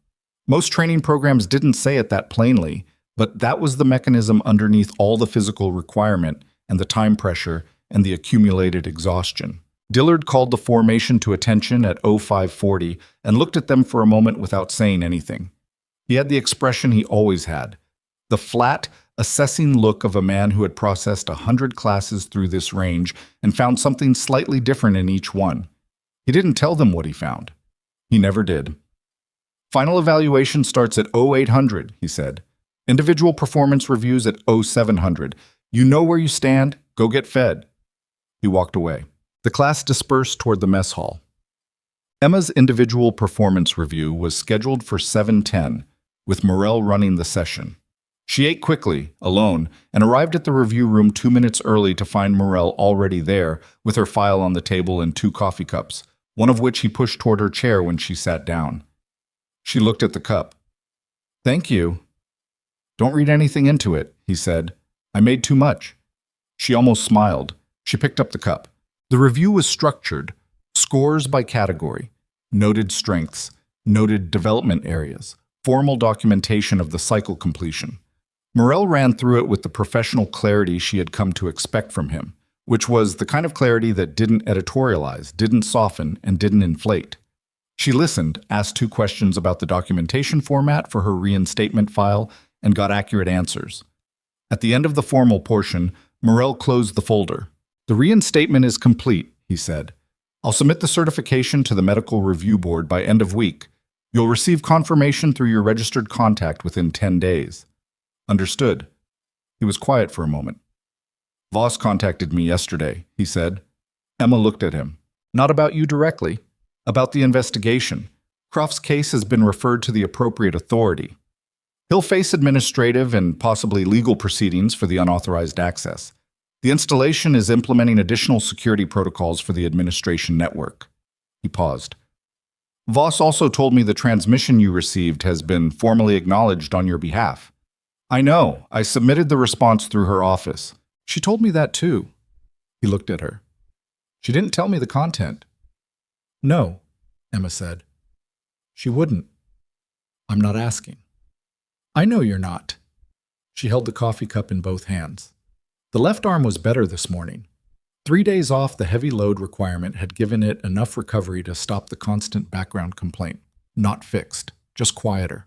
Most training programs didn't say it that plainly, but that was the mechanism underneath all the physical requirement and the time pressure and the accumulated exhaustion. Dillard called the formation to attention at 0540 and looked at them for a moment without saying anything. He had the expression he always had, the flat, assessing look of a man who had processed 100 classes through this range and found something slightly different in each one. He didn't tell them what he found. He never did. Final evaluation starts at 0800, he said. Individual performance reviews at 0700. You know where you stand, go get fed. He walked away. The class dispersed toward the mess hall. Emma's individual performance review was scheduled for 7:10, with Morel running the session. She ate quickly, alone, and arrived at the review room 2 minutes early to find Morel already there, with her file on the table and 2 coffee cups, one of which he pushed toward her chair when she sat down. She looked at the cup. Thank you. Don't read anything into it, he said. I made too much. She almost smiled. She picked up the cup. The review was structured, scores by category, noted strengths, noted development areas, formal documentation of the cycle completion. Morel ran through it with the professional clarity she had come to expect from him, which was the kind of clarity that didn't editorialize, didn't soften, and didn't inflate. She listened, asked 2 questions about the documentation format for her reinstatement file, and got accurate answers. At the end of the formal portion, Morel closed the folder. The reinstatement is complete, he said. I'll submit the certification to the medical review board by end of week. You'll receive confirmation through your registered contact within 10 days. Understood. He was quiet for a moment. Voss contacted me yesterday, he said. Emma looked at him. Not about you directly. About the investigation. Croft's case has been referred to the appropriate authority. He'll face administrative and possibly legal proceedings for the unauthorized access. The installation is implementing additional security protocols for the administration network. He paused. Voss also told me the transmission you received has been formally acknowledged on your behalf. I know. I submitted the response through her office. She told me that too. He looked at her. She didn't tell me the content. No, Emma said. She wouldn't. I'm not asking. I know you're not. She held the coffee cup in both hands. The left arm was better this morning. 3 days off the heavy load requirement had given it enough recovery to stop the constant background complaint. Not fixed, just quieter.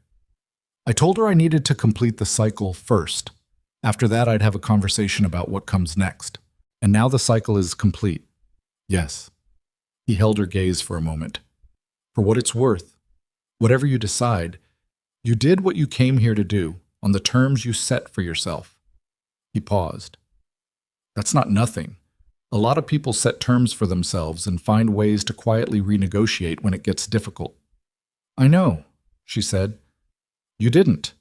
I told her I needed to complete the cycle first. After that, I'd have a conversation about what comes next. And now the cycle is complete. Yes. He held her gaze for a moment. For what it's worth, whatever you decide, you did what you came here to do, on the terms you set for yourself. He paused. That's not nothing. A lot of people set terms for themselves and find ways to quietly renegotiate when it gets difficult. I know, she said. You didn't.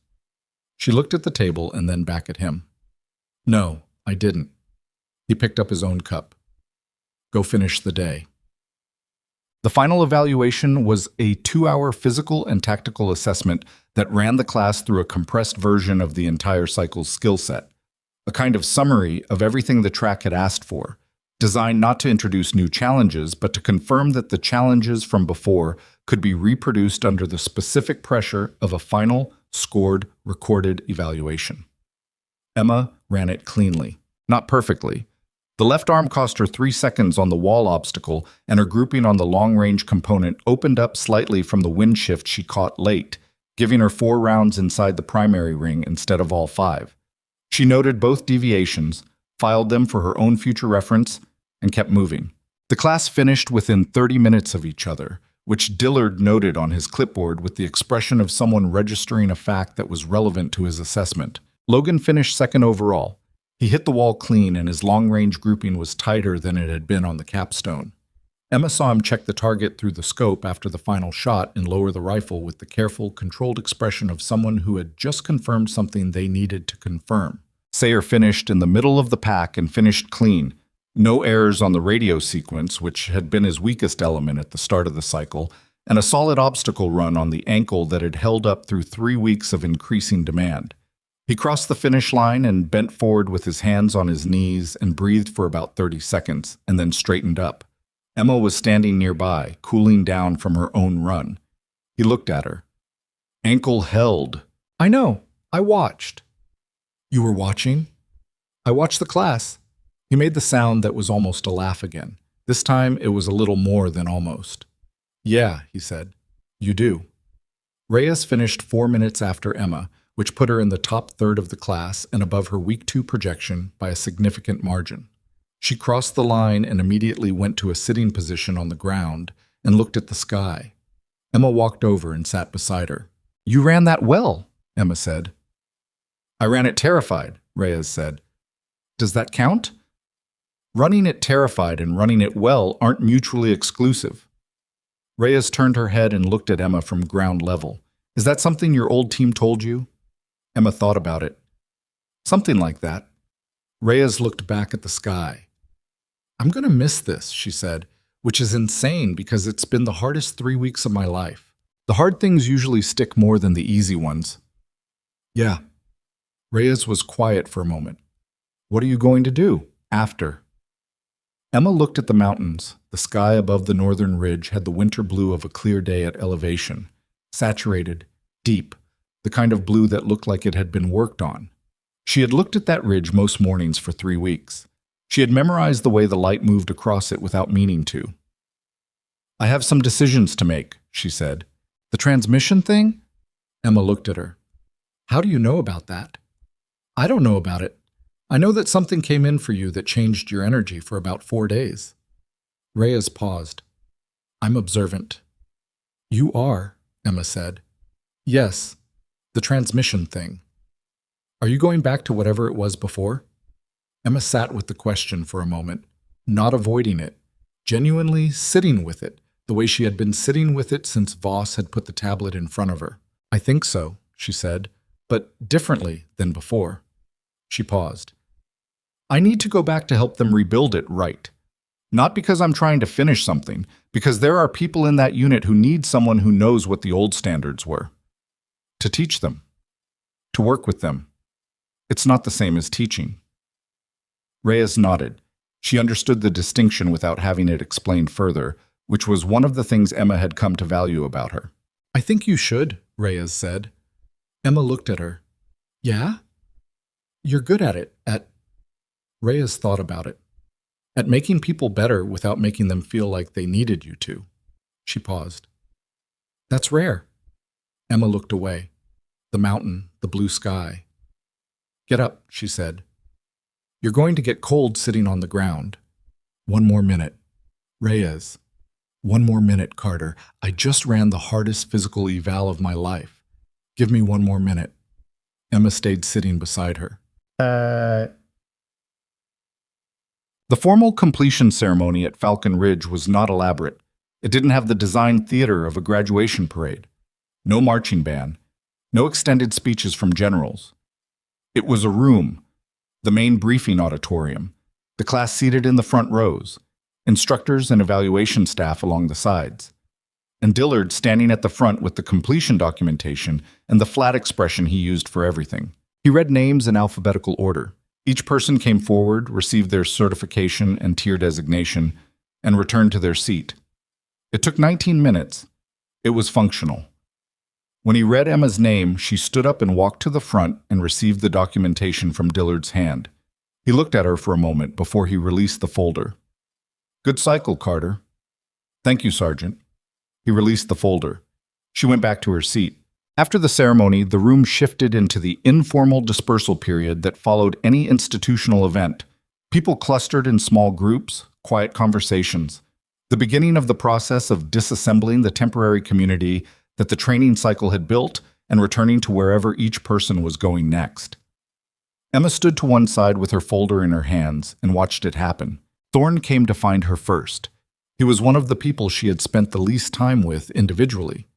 She looked at the table and then back at him. No, I didn't. He picked up his own cup. Go finish the day. The final evaluation was a 2-hour physical and tactical assessment that ran the class through a compressed version of the entire cycle's skill set, a kind of summary of everything the track had asked for, designed not to introduce new challenges, but to confirm that the challenges from before could be reproduced under the specific pressure of a final, scored, recorded evaluation. Emma ran it cleanly, not perfectly. The left arm cost her 3 seconds on the wall obstacle, and her grouping on the long-range component opened up slightly from the wind shift she caught late, giving her 4 rounds inside the primary ring instead of all 5. She noted both deviations, filed them for her own future reference, and kept moving. The class finished within 30 minutes of each other, which Dillard noted on his clipboard with the expression of someone registering a fact that was relevant to his assessment. Logan finished second overall. He hit the wall clean, and his long-range grouping was tighter than it had been on the capstone. Emma saw him check the target through the scope after the final shot and lower the rifle with the careful, controlled expression of someone who had just confirmed something they needed to confirm. Sayer finished in the middle of the pack and finished clean. No errors on the radio sequence, which had been his weakest element at the start of the cycle, and a solid obstacle run on the ankle that had held up through 3 weeks of increasing demand. He crossed the finish line and bent forward with his hands on his knees and breathed for about 30 seconds, and then straightened up. Emma was standing nearby, cooling down from her own run. He looked at her. Ankle held. I know. I watched. You were watching? I watched the class. He made the sound that was almost a laugh again. This time it was a little more than almost. Yeah, he said. You do. Reyes finished 4 minutes after Emma, which put her in the top third of the class and above her week 2 projection by a significant margin. She crossed the line and immediately went to a sitting position on the ground and looked at the sky. Emma walked over and sat beside her. You ran that well, Emma said. I ran it terrified, Reyes said. Does that count? Running it terrified and running it well aren't mutually exclusive. Reyes turned her head and looked at Emma from ground level. Is that something your old team told you? Emma thought about it. Something like that. Reyes looked back at the sky. I'm going to miss this, she said, which is insane because it's been the hardest 3 weeks of my life. The hard things usually stick more than the easy ones. Yeah. Reyes was quiet for a moment. What are you going to do after? Emma looked at the mountains. The sky above the northern ridge had the winter blue of a clear day at elevation. Saturated, deep, the kind of blue that looked like it had been worked on. She had looked at that ridge most mornings for 3 weeks. She had memorized the way the light moved across it without meaning to. I have some decisions to make, she said. The transmission thing? Emma looked at her. How do you know about that? I don't know about it. I know that something came in for you that changed your energy for about 4 days. Reyes paused. I'm observant. You are, Emma said. Yes, the transmission thing. Are you going back to whatever it was before? Emma sat with the question for a moment, not avoiding it, genuinely sitting with it, the way she had been sitting with it since Voss had put the tablet in front of her. "I think so," she said, "but differently than before." She paused. "I need to go back to help them rebuild it right. Not because I'm trying to finish something, because there are people in that unit who need someone who knows what the old standards were. To teach them. To work with them. It's not the same as teaching." Reyes nodded. She understood the distinction without having it explained further, which was one of the things Emma had come to value about her. "I think you should," Reyes said. Emma looked at her. "Yeah? You're good at it, at..." Reyes thought about it. "At making people better without making them feel like they needed you to." She paused. "That's rare." Emma looked away. The mountain, the blue sky. "Get up," she said. "You're going to get cold sitting on the ground." "One more minute." "Reyes." "One more minute, Carter. I just ran the hardest physical eval of my life. Give me one more minute." Emma stayed sitting beside her. The formal completion ceremony at Falcon Ridge was not elaborate. It didn't have the design theater of a graduation parade. No marching band. No extended speeches from generals. It was a room, the main briefing auditorium, the class seated in the front rows, instructors and evaluation staff along the sides, and Dillard standing at the front with the completion documentation and the flat expression he used for everything. He read names in alphabetical order. Each person came forward, received their certification and tier designation, and returned to their seat. It took 19 minutes. It was functional. When he read Emma's name, she stood up and walked to the front and received the documentation from Dillard's hand. He looked at her for a moment before he released the folder. "Good cycle, Carter." "Thank you, Sergeant." He released the folder. She went back to her seat. After the ceremony, the room shifted into the informal dispersal period that followed any institutional event. People clustered in small groups, quiet conversations. The beginning of the process of disassembling the temporary community that the training cycle had built and returning to wherever each person was going next. Emma stood to one side with her folder in her hands and watched it happen. Thorne came to find her first. He was one of the people she had spent the least time with individually.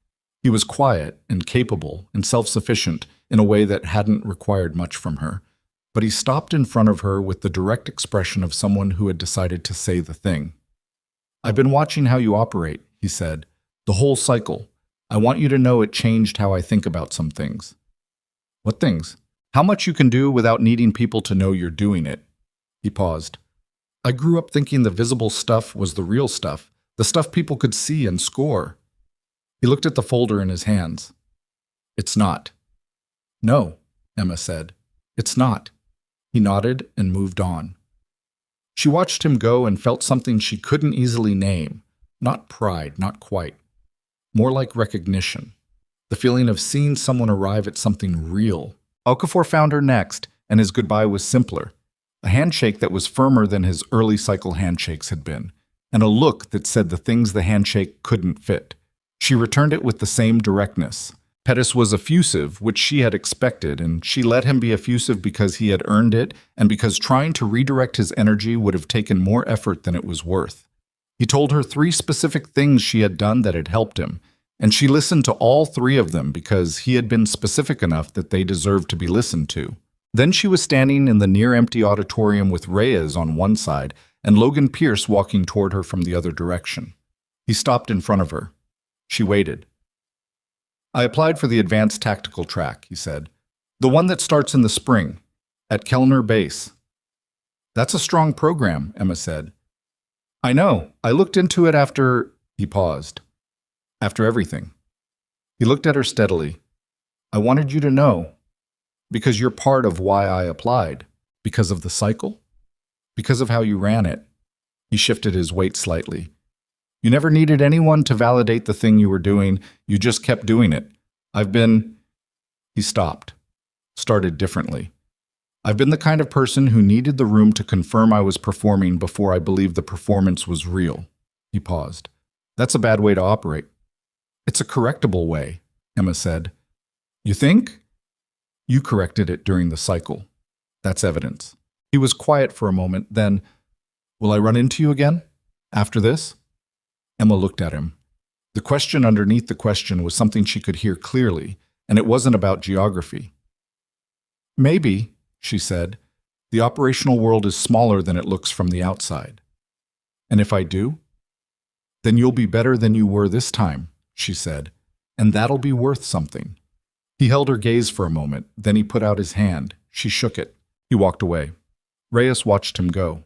He was quiet and capable and self-sufficient in a way that hadn't required much from her, but he stopped in front of her with the direct expression of someone who had decided to say the thing. "I've been watching how you operate," he said. "The whole cycle. I want you to know it changed how I think about some things." "What things?" "How much you can do without needing people to know you're doing it." He paused. "I grew up thinking the visible stuff was the real stuff, the stuff people could see and score." He looked at the folder in his hands. "It's not." "No," Emma said. "It's not." He nodded and moved on. She watched him go and felt something she couldn't easily name. Not pride, not quite. More like recognition. The feeling of seeing someone arrive at something real. Okafor found her next, and his goodbye was simpler. A handshake that was firmer than his early cycle handshakes had been, and a look that said the things the handshake couldn't fit. She returned it with the same directness. Pettis was effusive, which she had expected, and she let him be effusive because he had earned it and because trying to redirect his energy would have taken more effort than it was worth. He told her 3 specific things she had done that had helped him, and she listened to all 3 of them because he had been specific enough that they deserved to be listened to. Then she was standing in the near-empty auditorium with Reyes on one side and Logan Pierce walking toward her from the other direction. He stopped in front of her. She waited. "I applied for the advanced tactical track," he said. "The one that starts in the spring, at Kellner Base." "That's a strong program," Emma said. "I know. I looked into it after..." He paused. "After everything." He looked at her steadily. "I wanted you to know. Because you're part of why I applied. Because of the cycle. Because of how you ran it." He shifted his weight slightly. "You never needed anyone to validate the thing you were doing. You just kept doing it. I've been..." He stopped. Started differently. "I've been the kind of person who needed the room to confirm I was performing before I believed the performance was real." He paused. "That's a bad way to operate." "It's a correctable way," Emma said. "You think?" "You corrected it during the cycle. That's evidence." He was quiet for a moment, then, "Will I run into you again? After this?" Emma looked at him. The question underneath the question was something she could hear clearly, and it wasn't about geography. Maybe, she said, the operational world is smaller than it looks from the outside. And if I do? Then you'll be better than you were this time, she said, and that'll be worth something. He held her gaze for a moment, then he put out his hand. She shook it. He walked away. Reyes watched him go.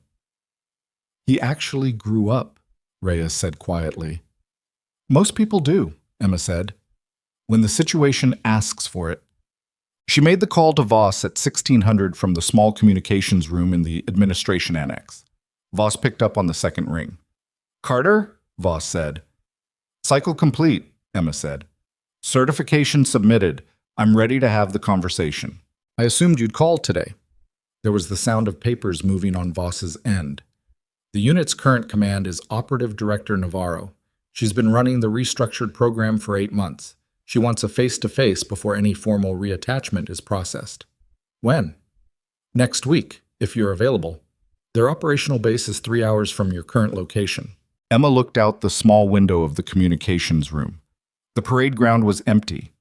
He actually grew up, Reyes said quietly. Most people do, Emma said, when the situation asks for it. She made the call to Voss at 1600 from the small communications room in the administration annex. Voss picked up on the second ring. Carter? Voss said. Cycle complete, Emma said. Certification submitted. I'm ready to have the conversation. I assumed you'd call today. There was the sound of papers moving on Voss's end. The unit's current command is Operative Director Navarro. She's been running the restructured program for 8 months. She wants a face-to-face before any formal reattachment is processed. When? Next week, if you're available. Their operational base is 3 hours from your current location. Emma looked out the small window of the communications room. The parade ground was empty.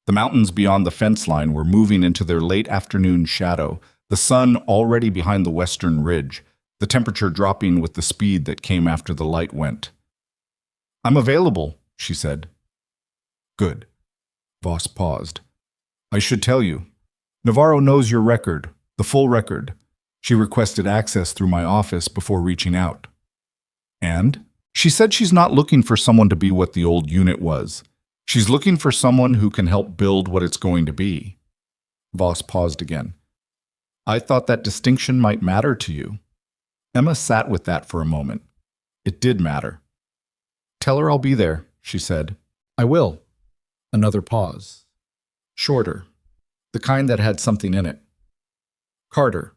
The mountains beyond the fence line were moving into their late afternoon shadow, the sun already behind the western ridge, the temperature dropping with the speed that came after the light went. I'm available, she said. Good. Voss paused. I should tell you. Navarro knows your record, the full record. She requested access through my office before reaching out. And? She said she's not looking for someone to be what the old unit was. She's looking for someone who can help build what it's going to be. Voss paused again. I thought that distinction might matter to you. Emma sat with that for a moment. It did matter. Tell her I'll be there, she said. I will. Another pause. Shorter. The kind that had something in it. Carter,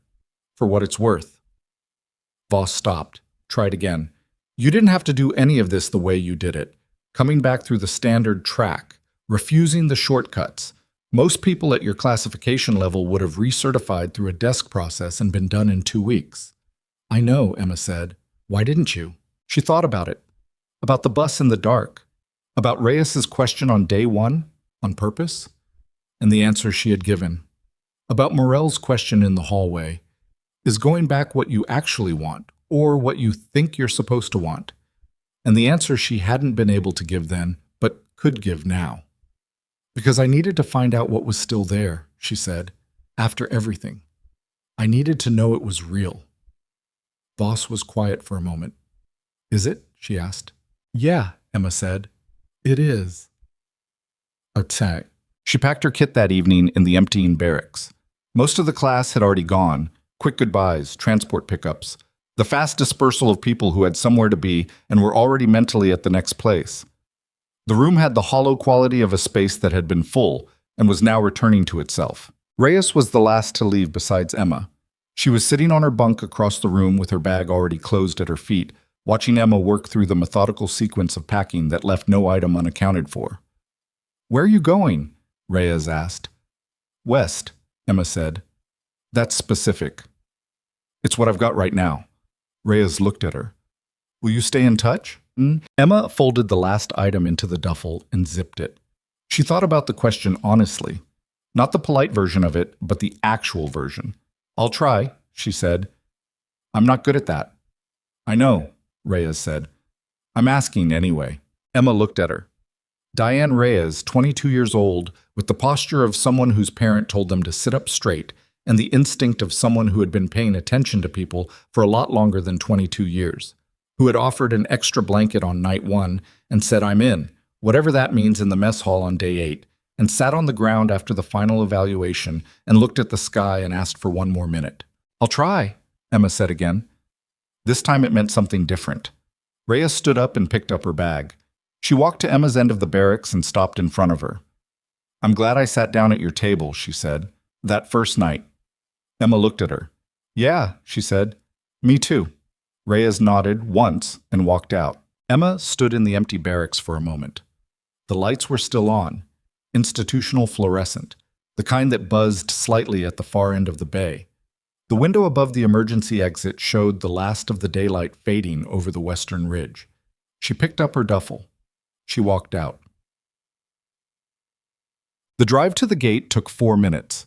for what it's worth. Voss stopped. Tried again. You didn't have to do any of this the way you did it. Coming back through the standard track, refusing the shortcuts. Most people at your classification level would have recertified through a desk process and been done in 2 weeks. I know, Emma said. Why didn't you? She thought about it. About the bus in the dark. About Reyes's question on day 1, on purpose, and the answer she had given. About Morel's question in the hallway. Is going back what you actually want, or what you think you're supposed to want? And the answer she hadn't been able to give then, but could give now. Because I needed to find out what was still there, she said, after everything. I needed to know it was real. Voss was quiet for a moment. Is it? She asked. Yeah, Emma said. It is. Okay. She packed her kit that evening in the emptying barracks. Most of the class had already gone. Quick goodbyes, transport pickups. The fast dispersal of people who had somewhere to be and were already mentally at the next place. The room had the hollow quality of a space that had been full and was now returning to itself. Reyes was the last to leave besides Emma. She was sitting on her bunk across the room with her bag already closed at her feet, watching Emma work through the methodical sequence of packing that left no item unaccounted for. Where are you going? Reyes asked. West, Emma said. That's specific. It's what I've got right now. Reyes looked at her. Will you stay in touch? Emma folded the last item into the duffel and zipped it. She thought about the question honestly. Not the polite version of it, but the actual version. I'll try, she said. I'm not good at that. I know, Reyes said. I'm asking anyway. Emma looked at her. Diane Reyes, 22 years old, with the posture of someone whose parent told them to sit up straight, and the instinct of someone who had been paying attention to people for a lot longer than 22 years, who had offered an extra blanket on night 1 and said, I'm in, whatever that means in the mess hall on day 8, and sat on the ground after the final evaluation and looked at the sky and asked for 1 more minute. I'll try, Emma said again. This time it meant something different. Reyes stood up and picked up her bag. She walked to Emma's end of the barracks and stopped in front of her. I'm glad I sat down at your table, she said, that first night. Emma looked at her. Yeah, she said. Me too. Reyes nodded once and walked out. Emma stood in the empty barracks for a moment. The lights were still on, institutional fluorescent, the kind that buzzed slightly at the far end of the bay. The window above the emergency exit showed the last of the daylight fading over the western ridge. She picked up her duffel. She walked out. The drive to the gate took 4 minutes.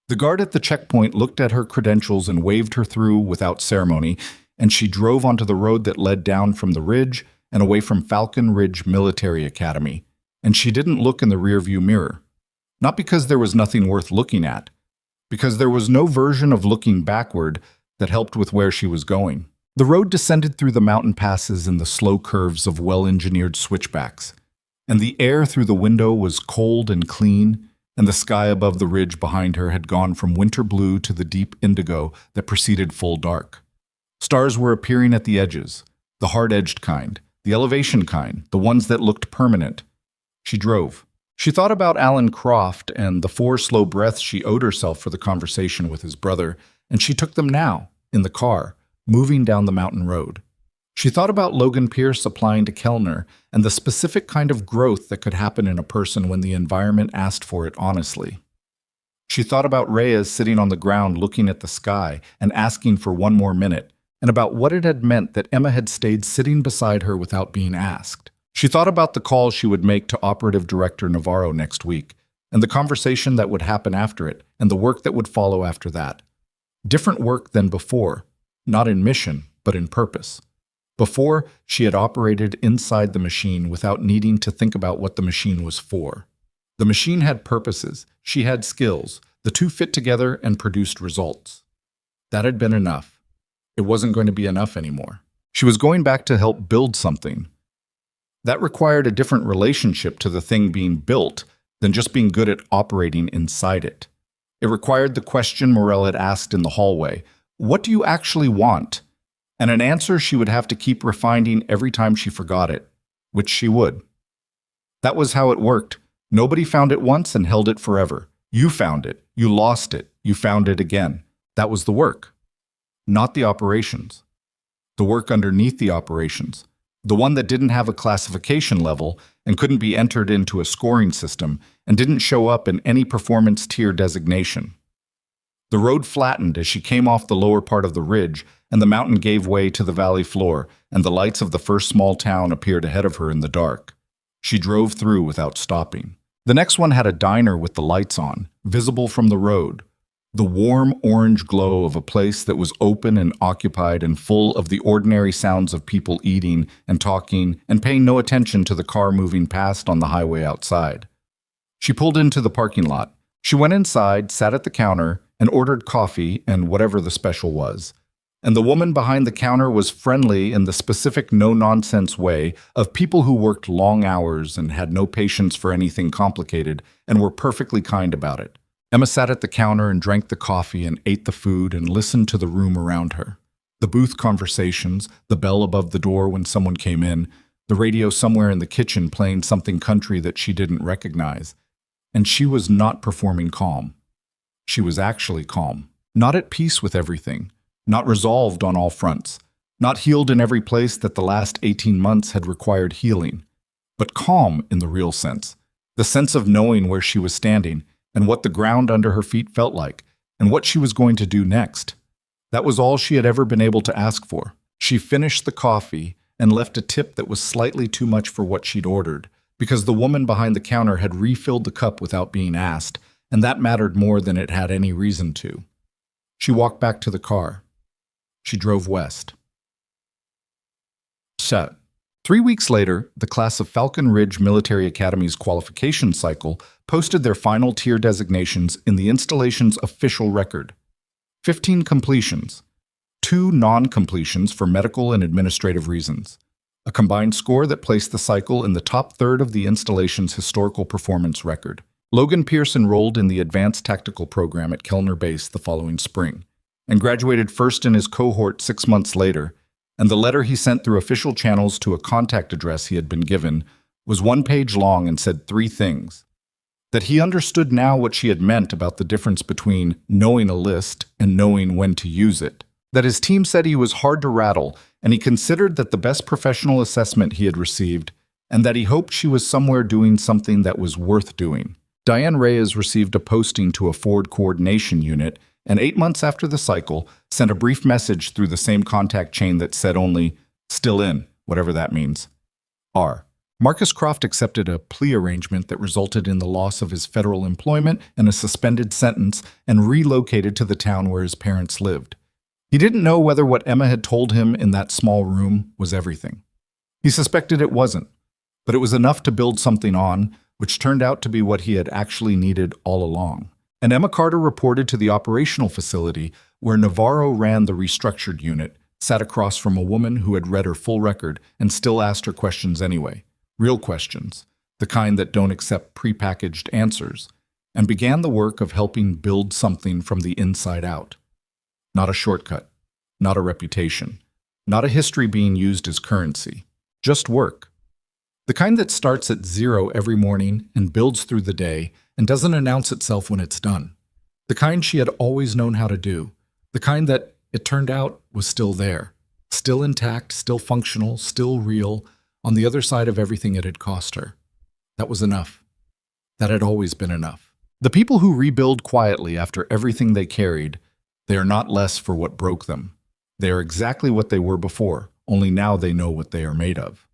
The guard at the checkpoint looked at her credentials and waved her through without ceremony, and she drove onto the road that led down from the ridge and away from Falcon Ridge Military Academy. And she didn't look in the rearview mirror. Not because there was nothing worth looking at, because there was no version of looking backward that helped with where she was going. The road descended through the mountain passes and the slow curves of well-engineered switchbacks, and the air through the window was cold and clean, and the sky above the ridge behind her had gone from winter blue to the deep indigo that preceded full dark. Stars were appearing at the edges, the hard-edged kind, the elevation kind, the ones that looked permanent. She drove. She thought about Alan Croft and the 4 slow breaths she owed herself for the conversation with his brother, and she took them now, in the car, moving down the mountain road. She thought about Logan Pierce applying to Kellner and the specific kind of growth that could happen in a person when the environment asked for it honestly. She thought about Reyes sitting on the ground looking at the sky and asking for one more minute, and about what it had meant that Emma had stayed sitting beside her without being asked. She thought about the call she would make to Operative Director Navarro next week, and the conversation that would happen after it, and the work that would follow after that. Different work than before, not in mission, but in purpose. Before, she had operated inside the machine without needing to think about what the machine was for. The machine had purposes, she had skills, the two fit together and produced results. That had been enough. It wasn't going to be enough anymore. She was going back to help build something. That required a different relationship to the thing being built than just being good at operating inside it. It required the question Morel had asked in the hallway, "What do you actually want?" And an answer she would have to keep refining every time she forgot it, which she would. That was how it worked. Nobody found it once and held it forever. You found it, you lost it, you found it again. That was the work, not the operations. The work underneath the operations. The one that didn't have a classification level and couldn't be entered into a scoring system and didn't show up in any performance tier designation. The road flattened as she came off the lower part of the ridge, and the mountain gave way to the valley floor, and the lights of the first small town appeared ahead of her in the dark. She drove through without stopping. The next one had a diner with the lights on, visible from the road. The warm orange glow of a place that was open and occupied and full of the ordinary sounds of people eating and talking and paying no attention to the car moving past on the highway outside. She pulled into the parking lot. She went inside, sat at the counter, and ordered coffee and whatever the special was. And the woman behind the counter was friendly in the specific no-nonsense way of people who worked long hours and had no patience for anything complicated and were perfectly kind about it. Emma sat at the counter and drank the coffee and ate the food and listened to the room around her. The booth conversations, the bell above the door when someone came in, the radio somewhere in the kitchen playing something country that she didn't recognize. And she was not performing calm. She was actually calm, not at peace with everything, not resolved on all fronts, not healed in every place that the last 18 months had required healing, but calm in the real sense, the sense of knowing where she was standing and what the ground under her feet felt like, and what she was going to do next. That was all she had ever been able to ask for. She finished the coffee and left a tip that was slightly too much for what she'd ordered, because the woman behind the counter had refilled the cup without being asked, and that mattered more than it had any reason to. She walked back to the car. She drove west. Set. 3 weeks later, the class of Falcon Ridge Military Academy's qualification cycle posted their final tier designations in the installation's official record. 15 completions, 2 non-completions for medical and administrative reasons, a combined score that placed the cycle in the top third of the installation's historical performance record. Logan Pierce enrolled in the Advanced Tactical Program at Kellner Base the following spring, and graduated first in his cohort 6 months later, and the letter he sent through official channels to a contact address he had been given was 1 page long and said 3 things. That he understood now what she had meant about the difference between knowing a list and knowing when to use it. That his team said he was hard to rattle, and he considered that the best professional assessment he had received, and that he hoped she was somewhere doing something that was worth doing. Diane Reyes received a posting to a forward coordination unit, and 8 months after the cycle, sent a brief message through the same contact chain that said only, "Still in," whatever that means. R. Marcus Croft accepted a plea arrangement that resulted in the loss of his federal employment and a suspended sentence and relocated to the town where his parents lived. He didn't know whether what Emma had told him in that small room was everything. He suspected it wasn't, but it was enough to build something on, which turned out to be what he had actually needed all along. And Emma Carter reported to the operational facility where Navarro ran the restructured unit, sat across from a woman who had read her full record and still asked her questions anyway. Real questions, the kind that don't accept prepackaged answers, and began the work of helping build something from the inside out. Not a shortcut, not a reputation, not a history being used as currency, just work. The kind that starts at zero every morning and builds through the day and doesn't announce itself when it's done. The kind she had always known how to do. The kind that, it turned out, was still there. Still intact, still functional, still real, on the other side of everything it had cost her. That was enough. That had always been enough. The people who rebuild quietly after everything they carried, they are not less for what broke them. They are exactly what they were before, only now they know what they are made of.